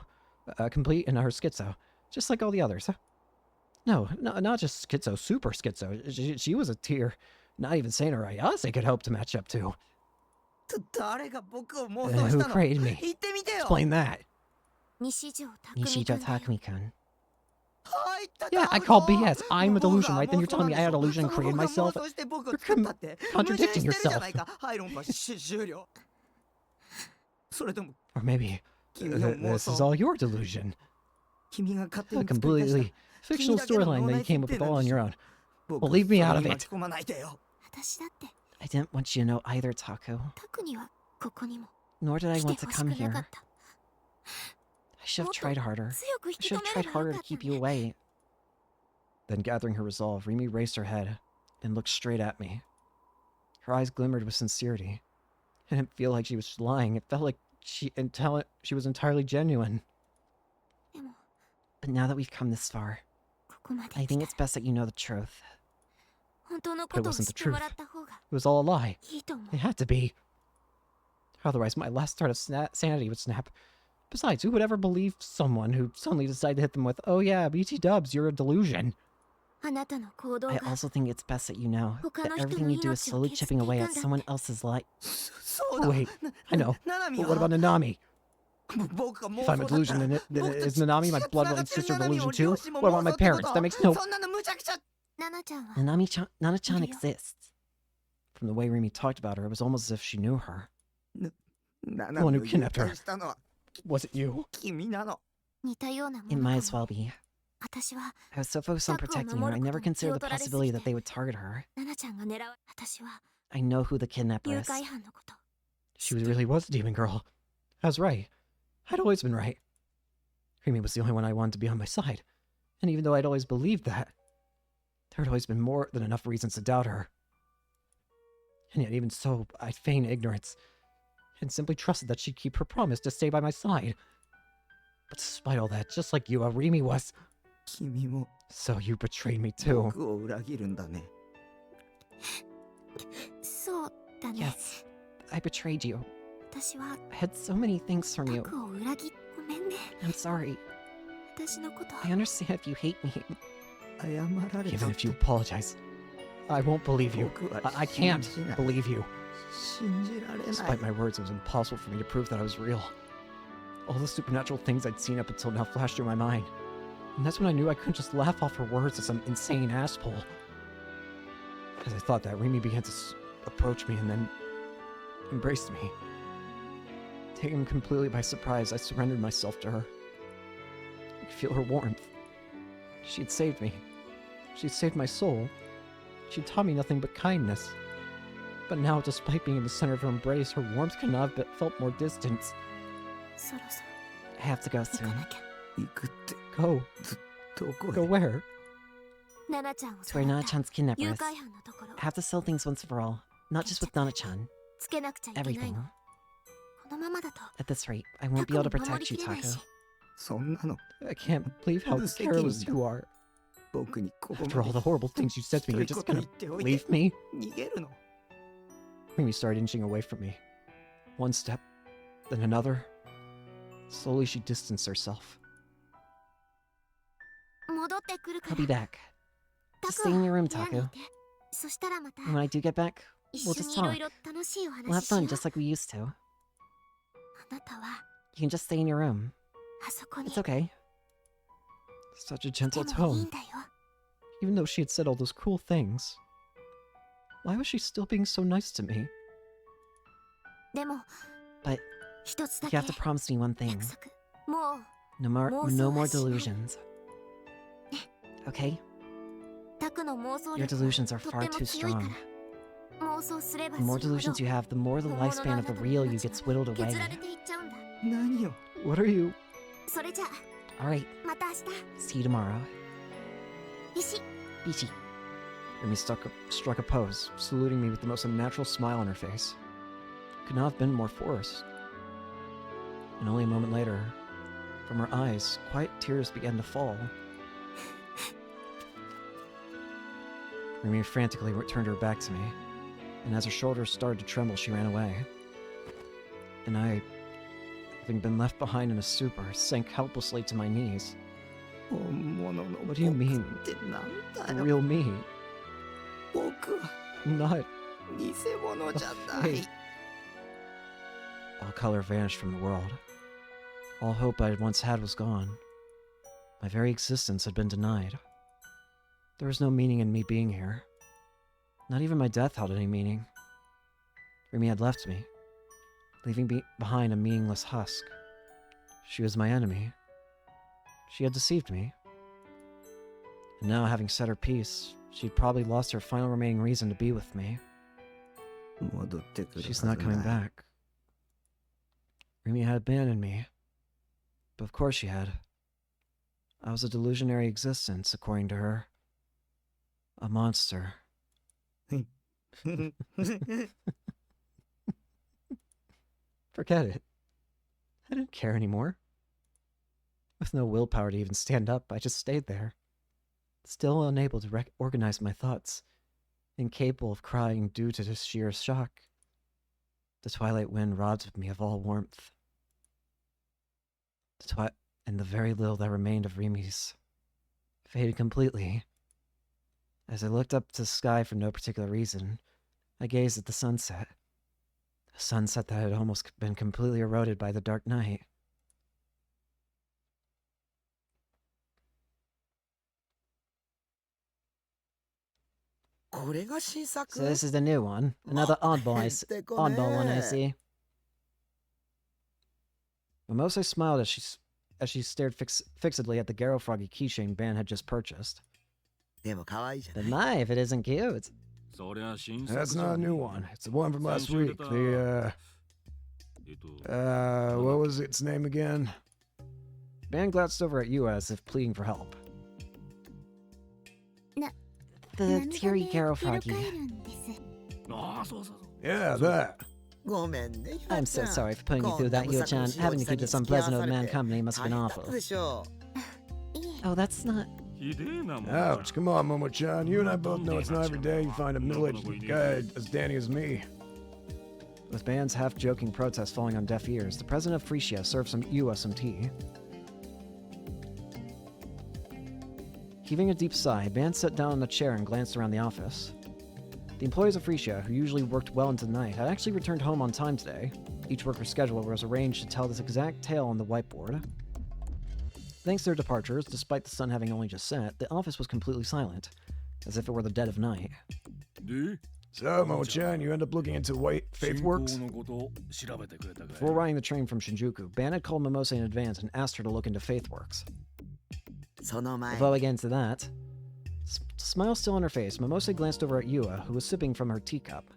Complete and utter schizo. Just like all the others. No, not just schizo, super schizo. She was a tier. Not even Saint or Ayase could hope to match up to. Who created me? Explain that. Nishijo Takumi-kun. Yeah, I call BS. I'm a delusion, right? Then you're telling me I had a delusion and created myself? You're contradicting yourself. Or maybe this is all your delusion. A completely fictional storyline that you came up with all on your own. Well, leave me out of it. I didn't want you to know either, Taku. Nor did I want to come here. I should have tried harder. I should have tried harder to keep you away. Then, gathering her resolve, Rimi raised her head and looked straight at me. Her eyes glimmered with sincerity. It didn't feel like she was lying. It felt like she was entirely genuine. But now that we've come this far, I think it's best that you know the truth. But it wasn't the truth. It was all a lie. It had to be. Otherwise, my last start of sanity would snap. Besides, who would ever believe someone who suddenly decided to hit them with, "Oh yeah, BT dubs, you're a delusion"? I also think it's best that you know that everything you do is slowly chipping away at someone else's life. Wait, I know. But what about Nanami? If I'm a delusion, then is Nanami my blood-related sister delusion too? What about my parents? That makes no... Nana-chan exists. From the way Rimi talked about her, it was almost as if she knew her. The one who kidnapped her. Was it you? It might as well be. I was so focused on protecting her, I never considered the possibility that they would target her. I know who the kidnapper is. She really was a demon girl. I was right. I'd always been right. Rimi was the only one I wanted to be on my side. And even though I'd always believed that, there had always been more than enough reasons to doubt her. And yet even so, I'd feign ignorance, and simply trusted that she'd keep her promise to stay by my side. But despite all that, just like you, Rimi was... So you betrayed me too. Yes, I betrayed you. I had so many things from you. I'm sorry. I understand if you hate me. Even if you apologize, I won't believe you. I can't believe you. Despite my words, it was impossible for me to prove that I was real. All the supernatural things I'd seen up until now flashed through my mind. And that's when I knew I couldn't just laugh off her words as some insane asshole. As I thought that, Rimi began to approach me and then embraced me. Taken completely by surprise, I surrendered myself to her. I could feel her warmth. She had saved me. She had saved my soul. She had taught me nothing but kindness. But now, despite being in the center of her embrace, her warmth could not have felt more distant. I have to go soon. Go? Go where? To where Nana-chan's kidnapper is. I have to settle things once for all. Not just with Nana-chan. Everything. At this rate, I won't be able to protect you, Taku. I can't believe how careless you are. After all the horrible things you said to me, you're just gonna leave me? Rimi started inching away from me. One step, then another. Slowly she distanced herself. I'll be back. Just stay in your room, Taku. And when I do get back, we'll just talk. We'll have fun just like we used to. You can just stay in your room. It's okay. Such a gentle tone. Even though she had said all those cruel things. Why was she still being so nice to me? But you have to promise me one thing. No more delusions. Okay? Your delusions are far too strong. The more delusions you have, the more the lifespan of the real you gets whittled away. What are you? Alright. See you tomorrow. Bishi. Rimi struck a pose, saluting me with the most unnatural smile on her face. Could not have been more forced. And only a moment later, from her eyes, quiet tears began to fall. Rimi frantically turned her back to me, and as her shoulders started to tremble, she ran away. And I, having been left behind in a stupor, sank helplessly to my knees. What do you mean? The real me? Not a fake. All color vanished from the world. All hope I had once had was gone. My very existence had been denied. There was no meaning in me being here. Not even my death held any meaning. Rimi had left me, leaving behind a meaningless husk. She was my enemy. She had deceived me. And now, having said her piece, she'd probably lost her final remaining reason to be with me. She's not coming back. Rimi had abandoned me. But of course she had. I was a delusionary existence, according to her. A monster. Forget it. I didn't care anymore. With no willpower to even stand up, I just stayed there. Still unable to organize my thoughts. Incapable of crying due to the sheer shock. The twilight wind robbed me of all warmth. And the very little that remained of Rimi's faded completely. As I looked up to the sky for no particular reason, I gazed at the sunset. A sunset that had almost been completely eroded by the dark night. So this is the new one. Another oddball one, I see. Momose smiled as she stared fixedly at the Garo Froggy keychain Ben had just purchased. But my, if it isn't cute. That's not a new one. It's the one from last week. The, what was its name again? Ben glanced over at you as if pleading for help. The Teary Garo Froggy. Yeah, that. I'm so sorry for putting you through that, Yuo-chan. Having to keep this unpleasant old man company must have been awful. Oh, that's not... Ouch, come on, Momo-chan. You and I both know it's not every day you find a middle-aged guy as Danny as me. With Ban's half-joking protest falling on deaf ears, the president of Frisia served some tea. Heaving a deep sigh, Ban sat down in a chair and glanced around the office. The employees of Frisia, who usually worked well into the night, had actually returned home on time today. Each worker's schedule was arranged to tell this exact tale on the whiteboard. Thanks to their departures, despite the sun having only just set, the office was completely silent, as if it were the dead of night. So, Momo-chan, you end up looking into Faith Works? Before riding the train from Shinjuku, Ban had called Momose in advance and asked her to look into Faith Works. Before we get into that, smile still on her face, Momose glanced over at Yua, who was sipping from her teacup.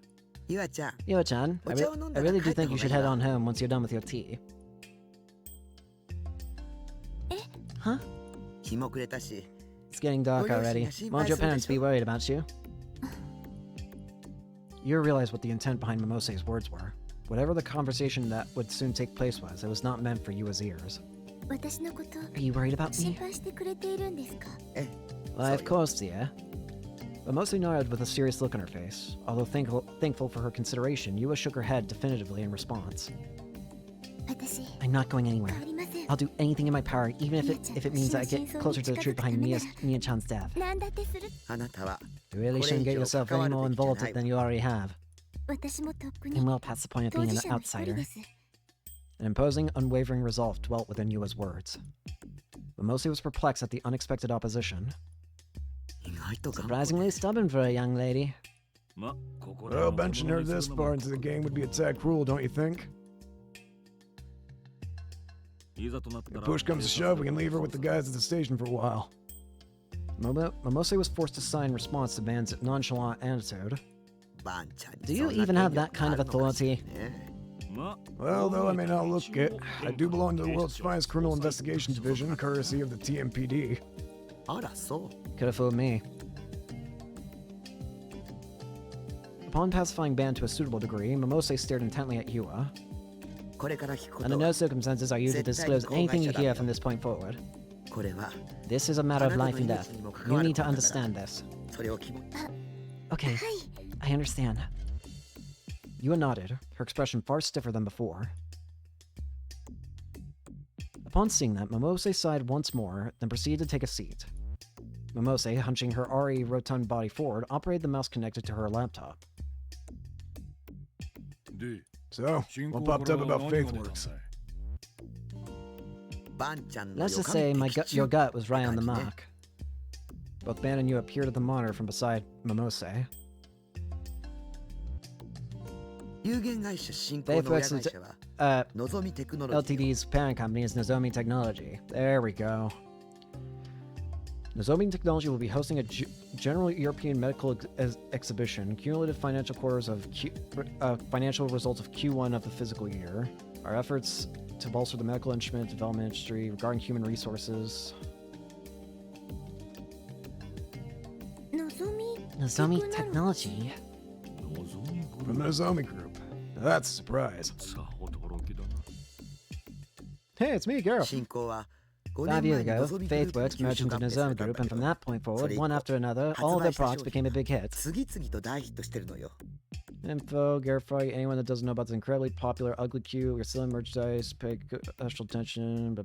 Yua-chan, I really do think you should head on home once you're done with your tea. Huh? It's getting dark already. Won't your parents be worried about you? You realize what the intent behind Momose's words were. Whatever the conversation that would soon take place was, it was not meant for Yua's ears. Are you worried about me? Why, of course, dear. But mostly nodded with a serious look on her face. Although thankful for her consideration, Yua shook her head definitively in response. I'm not going anywhere. I'll do anything in my power, even if it means I get closer to the truth behind Mia-chan's death. You really shouldn't get yourself any more involved than you already have. I'm well past the point of being an outsider. An imposing, unwavering resolve dwelt within Yua's words. But mostly was perplexed at the unexpected opposition. Surprisingly stubborn for a young lady. Well, benching her this far into the game would be a tad cruel, don't you think? If push comes to shove, we can leave her with the guys at the station for a while. Momose was forced to sign in response to Ban's nonchalant attitude. Do you even have that kind of authority? Well, though I may not look it, I do belong to the world's finest criminal investigation division, courtesy of the TMPD. Could have fooled me. Upon pacifying Ban to a suitable degree, Momose stared intently at Yua. Under no circumstances are you to disclose anything you hear from this point forward. This is a matter of life and death. You need to understand this. Okay, I understand. Yua nodded, her expression far stiffer than before. Upon seeing that, Momose sighed once more, then proceeded to take a seat. Momose, hunching her already rotund body forward, operated the mouse connected to her laptop. So, what popped up about FaithWorks? Let's just say your gut was right on the mark. Both Ban and Yua appeared at the monitor from beside Momose. FaithWorks Ltd's parent company is Nozomi Technology. There we go. Nozomi Technology will be hosting a general European medical exhibition, cumulative financial quarters of financial results of Q1 of the fiscal year. Our efforts to bolster the medical instrument development industry regarding human resources. Nozomi Technology? From the Nozomi Group. Now that's a surprise. Hey, it's me, Gareth. 5 years ago, FaithWorks merged into Nozomi Group, and from that point forward, one after another, all of their products became a big hit. Info, Garify, anyone that doesn't know about this incredibly popular Ugly Q, we're selling merchandise, pay special attention,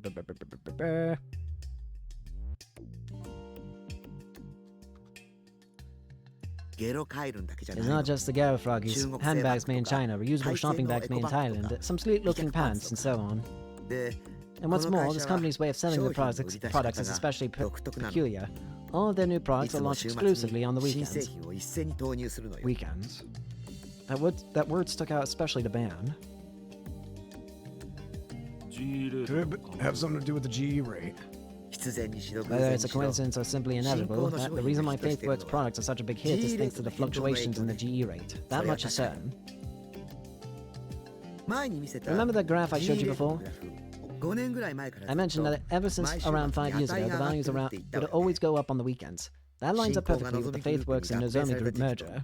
It's not just the Garifroggies, handbags made in China, reusable shopping bags made in Thailand, some sleek-looking pants, and so on. And what's more, this company's way of selling the products is especially peculiar. All of their new products are launched exclusively on the weekends. Weekends? That word stuck out especially to Ban. Could have something to do with the GE rate. Whether it's a coincidence or simply inevitable, the reason why FaithWorks products are such a big hit is thanks to the fluctuations in the GE rate. That much is certain. Remember that graph I showed you before? I mentioned that ever since around 5 years ago, the values would always go up on the weekends. That lines up perfectly with the FaithWorks and Nozomi Group merger.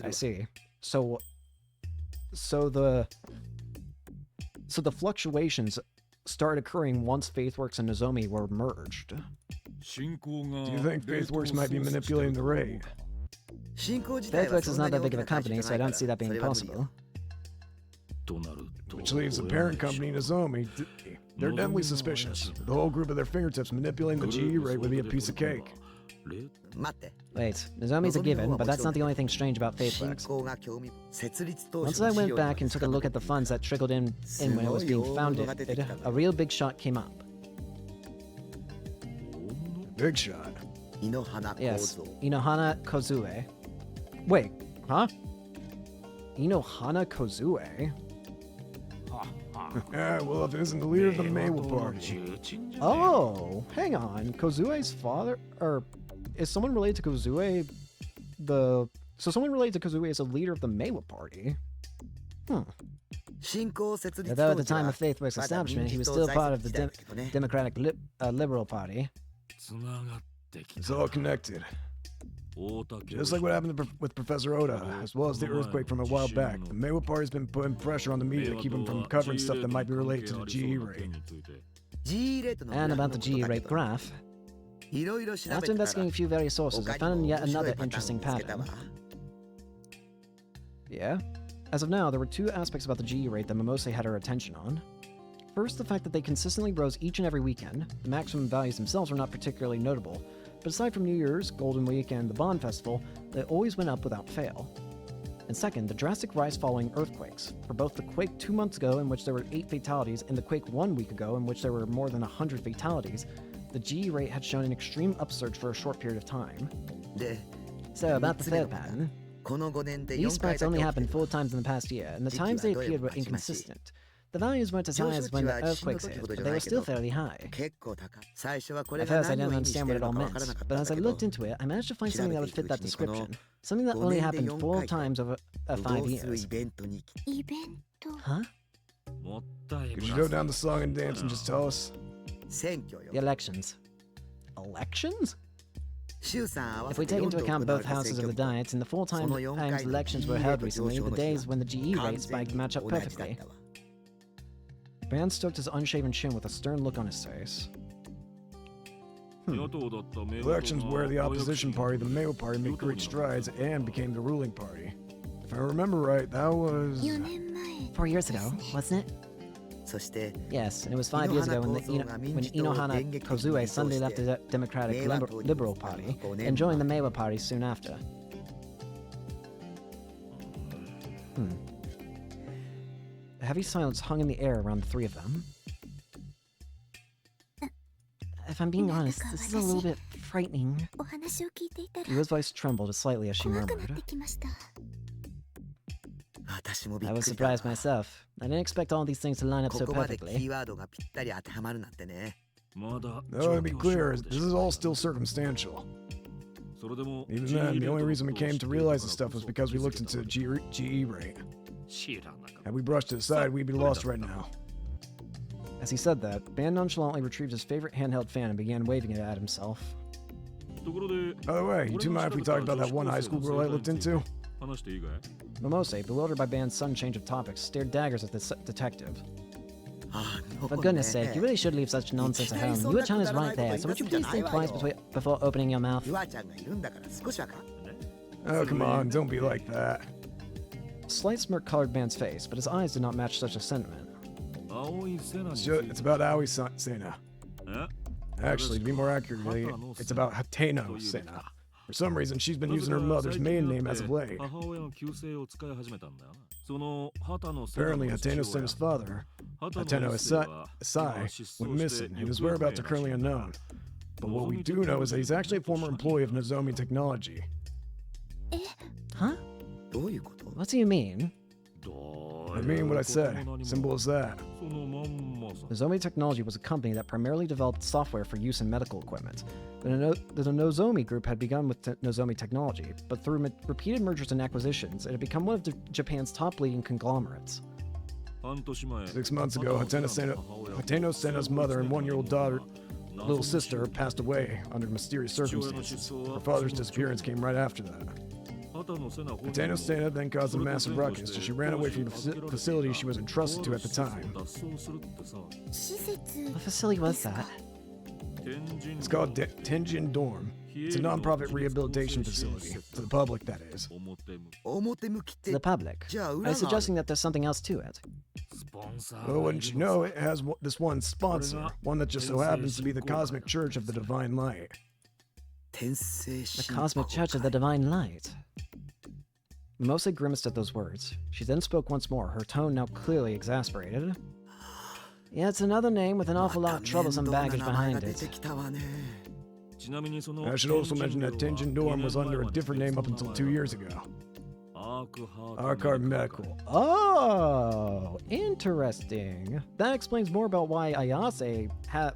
I see. So the fluctuations started occurring once FaithWorks and Nozomi were merged. Do you think FaithWorks might be manipulating the rate? FaithWorks is not that big of a company, so I don't see that being possible. Which leaves the parent company, Nozomi. They're deadly suspicious. The whole group at their fingertips manipulating the GE rate would be a piece of cake. Wait, Nozomi's a given, but that's not the only thing strange about FaithWorks. Once I went back and took a look at the funds that trickled in when it was being founded, a real big shot came up. Big shot? Yes, Inohana Kozue. Wait, huh? Inohana Kozue? Yeah, well, if it isn't the leader of the Meiwa party. Oh, hang on. Kozue's father? Or is someone related to Kozue so someone related to Kozue is a leader of the Meiwa party? Although at the time of FaithWorks' establishment, he was still part of the Democratic Liberal Party. It's all connected. Just like what happened with Professor Oda, as well as the earthquake from a while back, the Meiwa Party's been putting pressure on the media to keep them from covering stuff that might be related to the GE rate. And about the GE rate graph. After investigating a few various sources, I found yet another interesting pattern. Yeah? As of now, there were two aspects about the GE rate that Momose had her attention on. First, the fact that they consistently rose each and every weekend. The maximum values themselves were not particularly notable, but aside from New Year's, Golden Week, and the Bond Festival, they always went up without fail. And second, the drastic rise following earthquakes. For both the quake 2 months ago, in which there were 8 fatalities, and the quake 1 week ago, in which there were more than 100 fatalities, the GE rate had shown an extreme upsurge for a short period of time. So, about the third pattern. These spikes only happened 4 times in the past year, and the times they appeared were inconsistent. The values weren't as high as when the earthquakes hit, but they were still fairly high. At first, I didn't understand what it all meant, but as I looked into it, I managed to find something that would fit that description. Something that only happened 4 times over 5 years. Huh? Could you go down the song and dance and just tell us? The elections. Elections? If we take into account both houses of the Diet and the 4 times elections were held recently, the days when the GE rate spiked match up perfectly. Ban stroked his unshaven chin with a stern look on his face. Elections where the opposition party, the Mayo Party, made great strides and became the ruling party. If I remember right, that was... 4 years ago, wasn't it? Yes, and it was 5 years ago when Inohana Kozue suddenly left the Democratic Liberal Party and joined the Meiwa Party soon after. A heavy silence hung in the air around the 3 of them. If I'm being honest, this is a little bit frightening. Yua's voice trembled slightly as she murmured. I was surprised myself. I didn't expect all these things to line up so perfectly. No, to be clear, this is all still circumstantial. Even then, the only reason we came to realize this stuff was because we looked into the GE rate. Had we brushed it aside, we'd be lost right now. As he said that, Ban nonchalantly retrieved his favorite handheld fan and began waving it at himself. By the way, you two mind if we talk about that one high school girl I looked into? Momose, bewildered by Ban's sudden change of topics, stared daggers at the detective. For goodness sake, you really should leave such nonsense at home. Yua-chan is right there, so would you please think twice before opening your mouth? Oh, come on, don't be like that. A slight smirk colored Ban's face, but his eyes did not match such a sentiment. It's about Aoi Sena. Actually, to be more accurately, it's about Hateno Sena. For some reason, she's been using her mother's maiden name as of late. Apparently, Hateno Sena's father, Hateno Asai, went missing, and his whereabouts are currently unknown. But what we do know is that he's actually a former employee of Nozomi Technology. Huh? What do you mean? I mean what I said. Simple as that. Nozomi Technology was a company that primarily developed software for use in medical equipment. The Nozomi group had begun with Nozomi Technology, but through repeated mergers and acquisitions, it had become one of Japan's top leading conglomerates. 6 months ago, Hateno Sena's mother and 1-year-old daughter, little sister, passed away under mysterious circumstances. Her father's disappearance came right after that. Hateno Sena then caused a massive ruckus, so she ran away from the facility she was entrusted to at the time. What facility was that? It's called Tenjin Dorm. It's a non-profit rehabilitation facility. For the public, that is. To the public? Are you suggesting that there's something else to it? Well, wouldn't you know, it has this one sponsor, one that just so happens to be the Cosmic Church of the Divine Light. The Cosmic Church of the Divine Light? Momose grimaced at those words. She then spoke once more, her tone now clearly exasperated. Yeah, it's another name with an awful lot of troublesome baggage behind it. I should also mention that Tenjin Dorm was under a different name up until 2 years ago. Arcard Medical. Oh, interesting. That explains more about why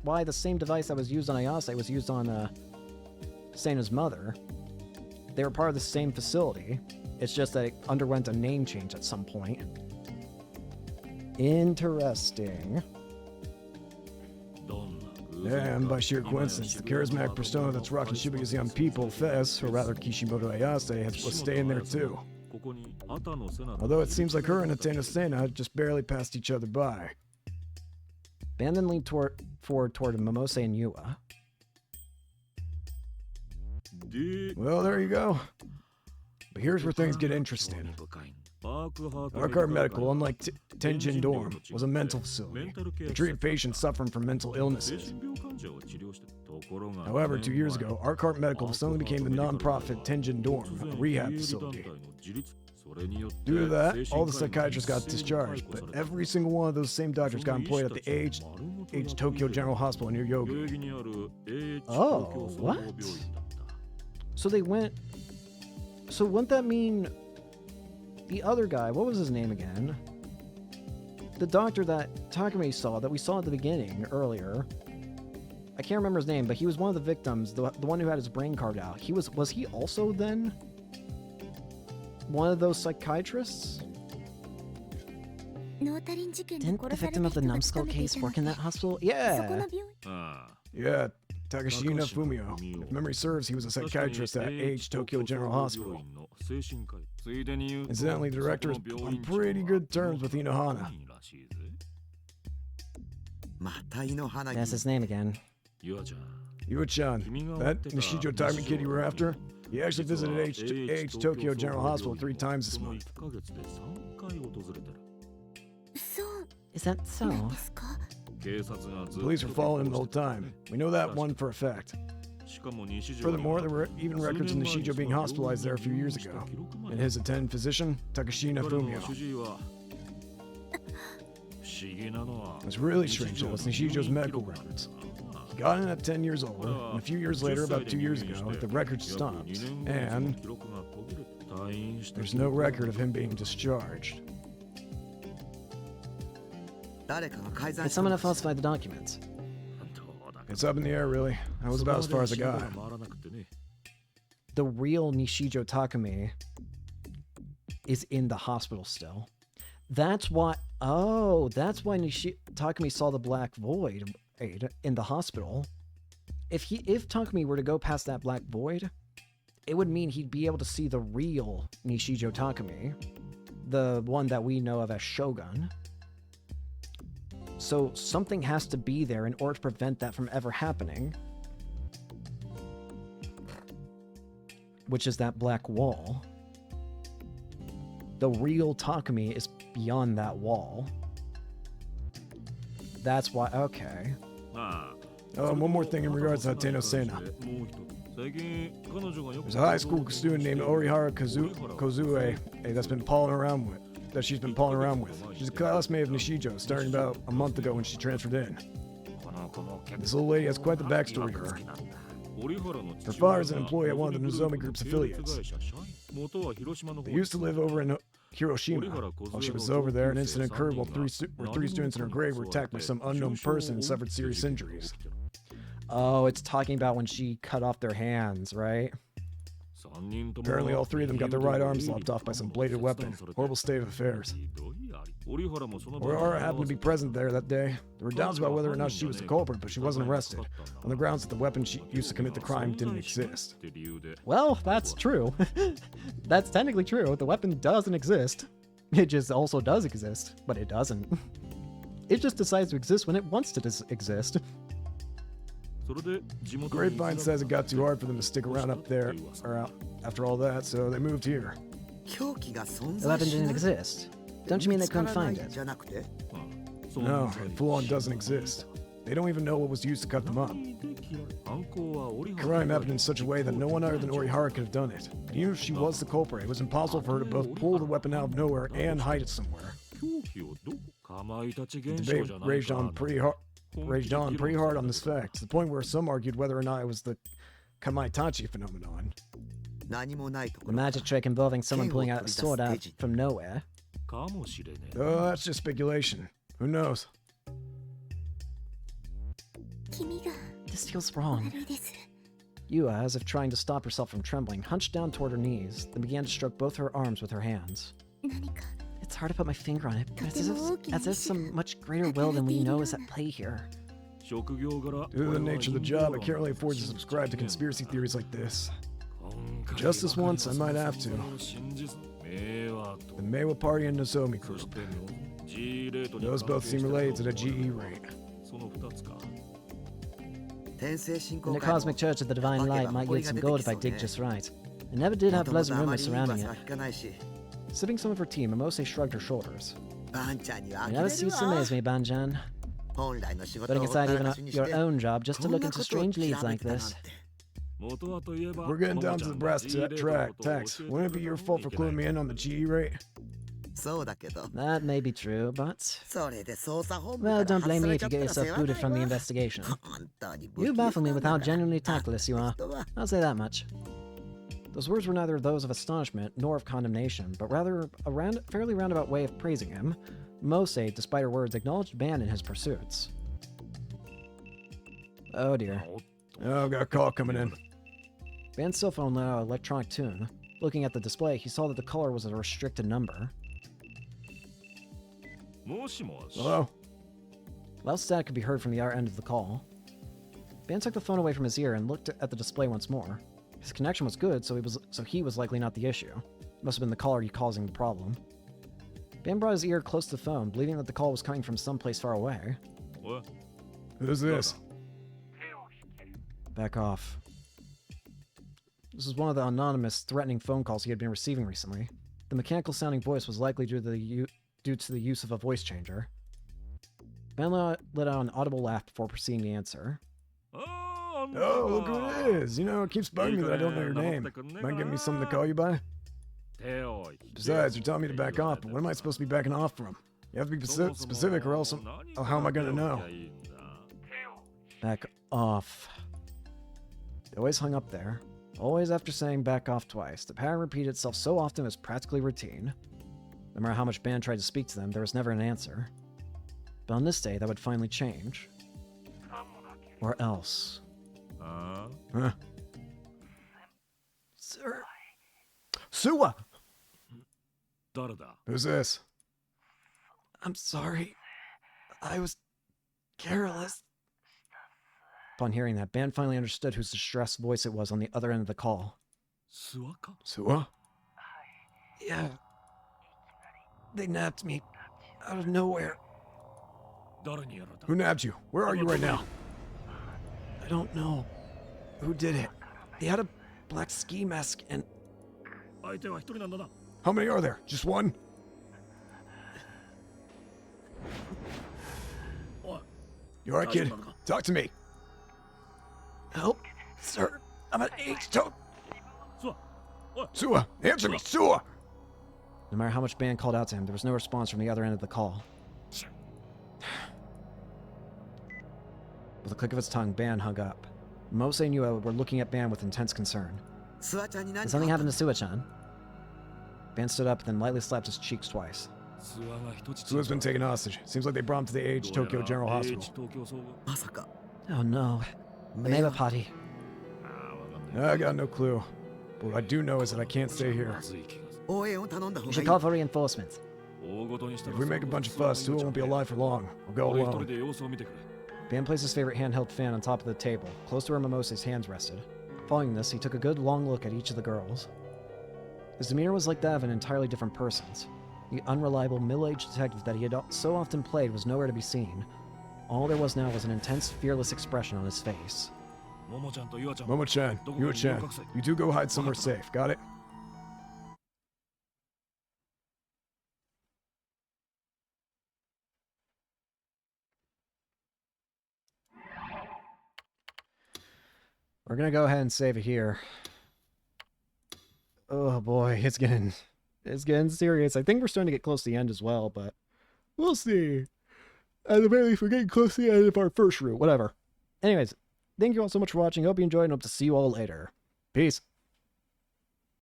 why the same device that was used on Ayase was used on Sena's mother. They were part of the same facility. It's just that it underwent a name change at some point. Interesting. And by sheer coincidence, the charismatic persona that's rocking Shibuya's young people, Fez, or rather Kishimoto Ayase, was staying there too. Although it seems like her and Hateno Sena just barely passed each other by. Ban then leaned forward toward Momose and Yua. Well, there you go. But here's where things get interesting. Arcart Medical, unlike Tenjin Dorm, was a mental facility. They treated patients suffering from mental illnesses. However, 2 years ago, Arcart Medical suddenly became the non-profit Tenjin Dorm, a rehab facility. Due to that, all the psychiatrists got discharged, but every single one of those same doctors got employed at the H Tokyo General Hospital near Yogi. Oh, what? So they went... So wouldn't that mean... The other guy, what was his name again? The doctor that Takumi saw, that we saw at the beginning, earlier. I can't remember his name, but he was one of the victims, the one who had his brain carved out. Was he also then one of those psychiatrists? Didn't the victim of the numbskull case work in that hospital? Yeah. Yeah, Takashina Fumio. If memory serves, he was a psychiatrist at H Tokyo General Hospital. Incidentally, the director is on pretty good terms with Inohana. That's his name again. Yua-chan, that Nishijo Takumi kid you were after? He actually visited H Tokyo General Hospital 3 times this month. Is that so? The police were following him the whole time. We know that one for a fact. Furthermore, there were even records of Nishijo being hospitalized there a few years ago. And his attending physician, Takashina Fumio. What's really strange though is Nishijo's medical records. He got in at 10 years old, and a few years later, about 2 years ago, the records stopped. And there's no record of him being discharged. Did someone have falsified the documents? It's up in the air, really. That was about as far as I got. The real Nishijo Takumi is in the hospital still. That's why... Oh, that's why Takumi saw the black void in the hospital. If Takumi were to go past that black void, it would mean he'd be able to see the real Nishijo Takumi. The one that we know of as Shogun. So something has to be there in order to prevent that from ever happening. Which is that black wall. The real Takumi is beyond that wall. That's why... Okay. One more thing in regards to Hateno Sena. There's a high school student named Orihara Kozue that's been palling around with. She's been palling around with. She's a classmate of Nishijo, starting about a month ago when she transferred in. This old lady has quite the backstory to her. Her father is an employee at one of the Nozomi Group's affiliates. They used to live over in Hiroshima. While she was over there, an incident occurred while three students in her grade were attacked by some unknown person and suffered serious injuries. Oh, it's talking about when she cut off their hands, right? Apparently all 3 of them got their right arms lopped off by some bladed weapon. Horrible state of affairs. Orihara happened to be present there that day. There were doubts about whether or not she was the culprit, but she wasn't arrested, on the grounds that the weapon she used to commit the crime didn't exist. Well, that's true. That's technically true. The weapon doesn't exist. It just also does exist, but it doesn't. It just decides to exist when it wants to exist. Grapevine says it got too hard for them to stick around up there, or out, after all that, so they moved here. The weapon didn't exist. Don't you mean they couldn't find it? No, it full-on doesn't exist. They don't even know what was used to cut them up. Crime happened in such a way that no one other than Orihara could have done it. Even if she was the culprit, it was impossible for her to both pull the weapon out of nowhere and hide it somewhere. The debate raged on pretty hard on this fact, to the point where some argued whether or not it was the Kamaitachi phenomenon. The magic trick involving someone pulling out a sword out from nowhere. Oh, that's just speculation. Who knows? This feels wrong. Yua, as if trying to stop herself from trembling, hunched down toward her knees, then began to stroke both her arms with her hands. It's hard to put my finger on it, but it's as if some much greater will than we know is at play here. Due to the nature of the job, I can't really afford to subscribe to conspiracy theories like this. Just this once, I might have to. The Meiwa Party and Nozomi Group. Those both seem related to the GE rate. And the Cosmic Church of the Divine Light might yield some gold if I dig just right. It never did have pleasant rumors surrounding it. Sipping some of her tea, Momose shrugged her shoulders. You never cease to amaze me, Banjan. Putting aside even your own job just to look into strange leads like this. We're getting down to the brass tacks. Wouldn't it be your fault for cluing me in on the GE rate? That may be true, but... Well, don't blame me if you get yourself booted from the investigation. You baffle me with how genuinely tactless you are. I'll say that much. Those words were neither those of astonishment nor of condemnation, but rather a fairly roundabout way of praising him. Mose, despite her words, acknowledged Ban in his pursuits. Oh dear. Oh, I've got a call coming in. Ban's cell phone let out an electronic tune. Looking at the display, he saw that the caller was a restricted number. Hello? Loud static could be heard from the other end of the call. Ban took the phone away from his ear and looked at the display once more. His connection was good, so he was likely not the issue. It must have been the caller causing the problem. Ban brought his ear close to the phone, believing that the call was coming from someplace far away. What? Who's this? Back off. This was one of the anonymous, threatening phone calls he had been receiving recently. The mechanical-sounding voice was likely due to the use of a voice changer. Ban let out an audible laugh before proceeding to answer. Oh, look who it is! You know, it keeps bugging me that I don't know your name. Might give me something to call you by? Besides, you're telling me to back off, but what am I supposed to be backing off from? You have to be specific or else how am I gonna know? Back off. They always hung up there. Always after saying back off twice. The pattern repeated itself so often it was practically routine. No matter how much Ban tried to speak to them, there was never an answer. But on this day, that would finally change. Or else. Huh? Sir. Suwa! Who's this? I'm sorry. I was careless. Upon hearing that, Ban finally understood whose distressed voice it was on the other end of the call. Suwa? Yeah. They nabbed me out of nowhere. Who nabbed you? Where are you right now? I don't know who did it. They had a black ski mask and... How many are there? Just one? You alright, kid? Talk to me. Help, sir. I'm an H-tote. Suwa! Answer me! Suwa! No matter how much Ban called out to him, there was no response from the other end of the call. With a click of his tongue, Ban hung up. Mose and Yua were looking at Ban with intense concern. Did something happen to Suwa-chan? Ban stood up, then lightly slapped his cheeks twice. Suwa's been taken hostage. Seems like they brought him to the AH Tokyo General Hospital. Oh no. The Meva party. I got no clue. But what I do know is that I can't stay here. You should call for reinforcements. If we make a bunch of fuss, Suwa won't be alive for long. I'll go alone. Ban placed his favorite handheld fan on top of the table, close to where Mimose's hands rested. Following this, he took a good long look at each of the girls. His demeanor was like that of an entirely different person's. The unreliable, middle-aged detective that he had so often played was nowhere to be seen. All there was now was an intense, fearless expression on his face. Momo-chan, Yua-chan, you two go hide somewhere safe, got it? We're gonna go ahead and save it here. Oh boy, it's getting serious. I think we're starting to get close to the end as well, but we'll see. At the very least, we're getting close to the end of our first route, whatever. Anyways, thank you all so much for watching. Hope you enjoyed and hope to see you all later. Peace.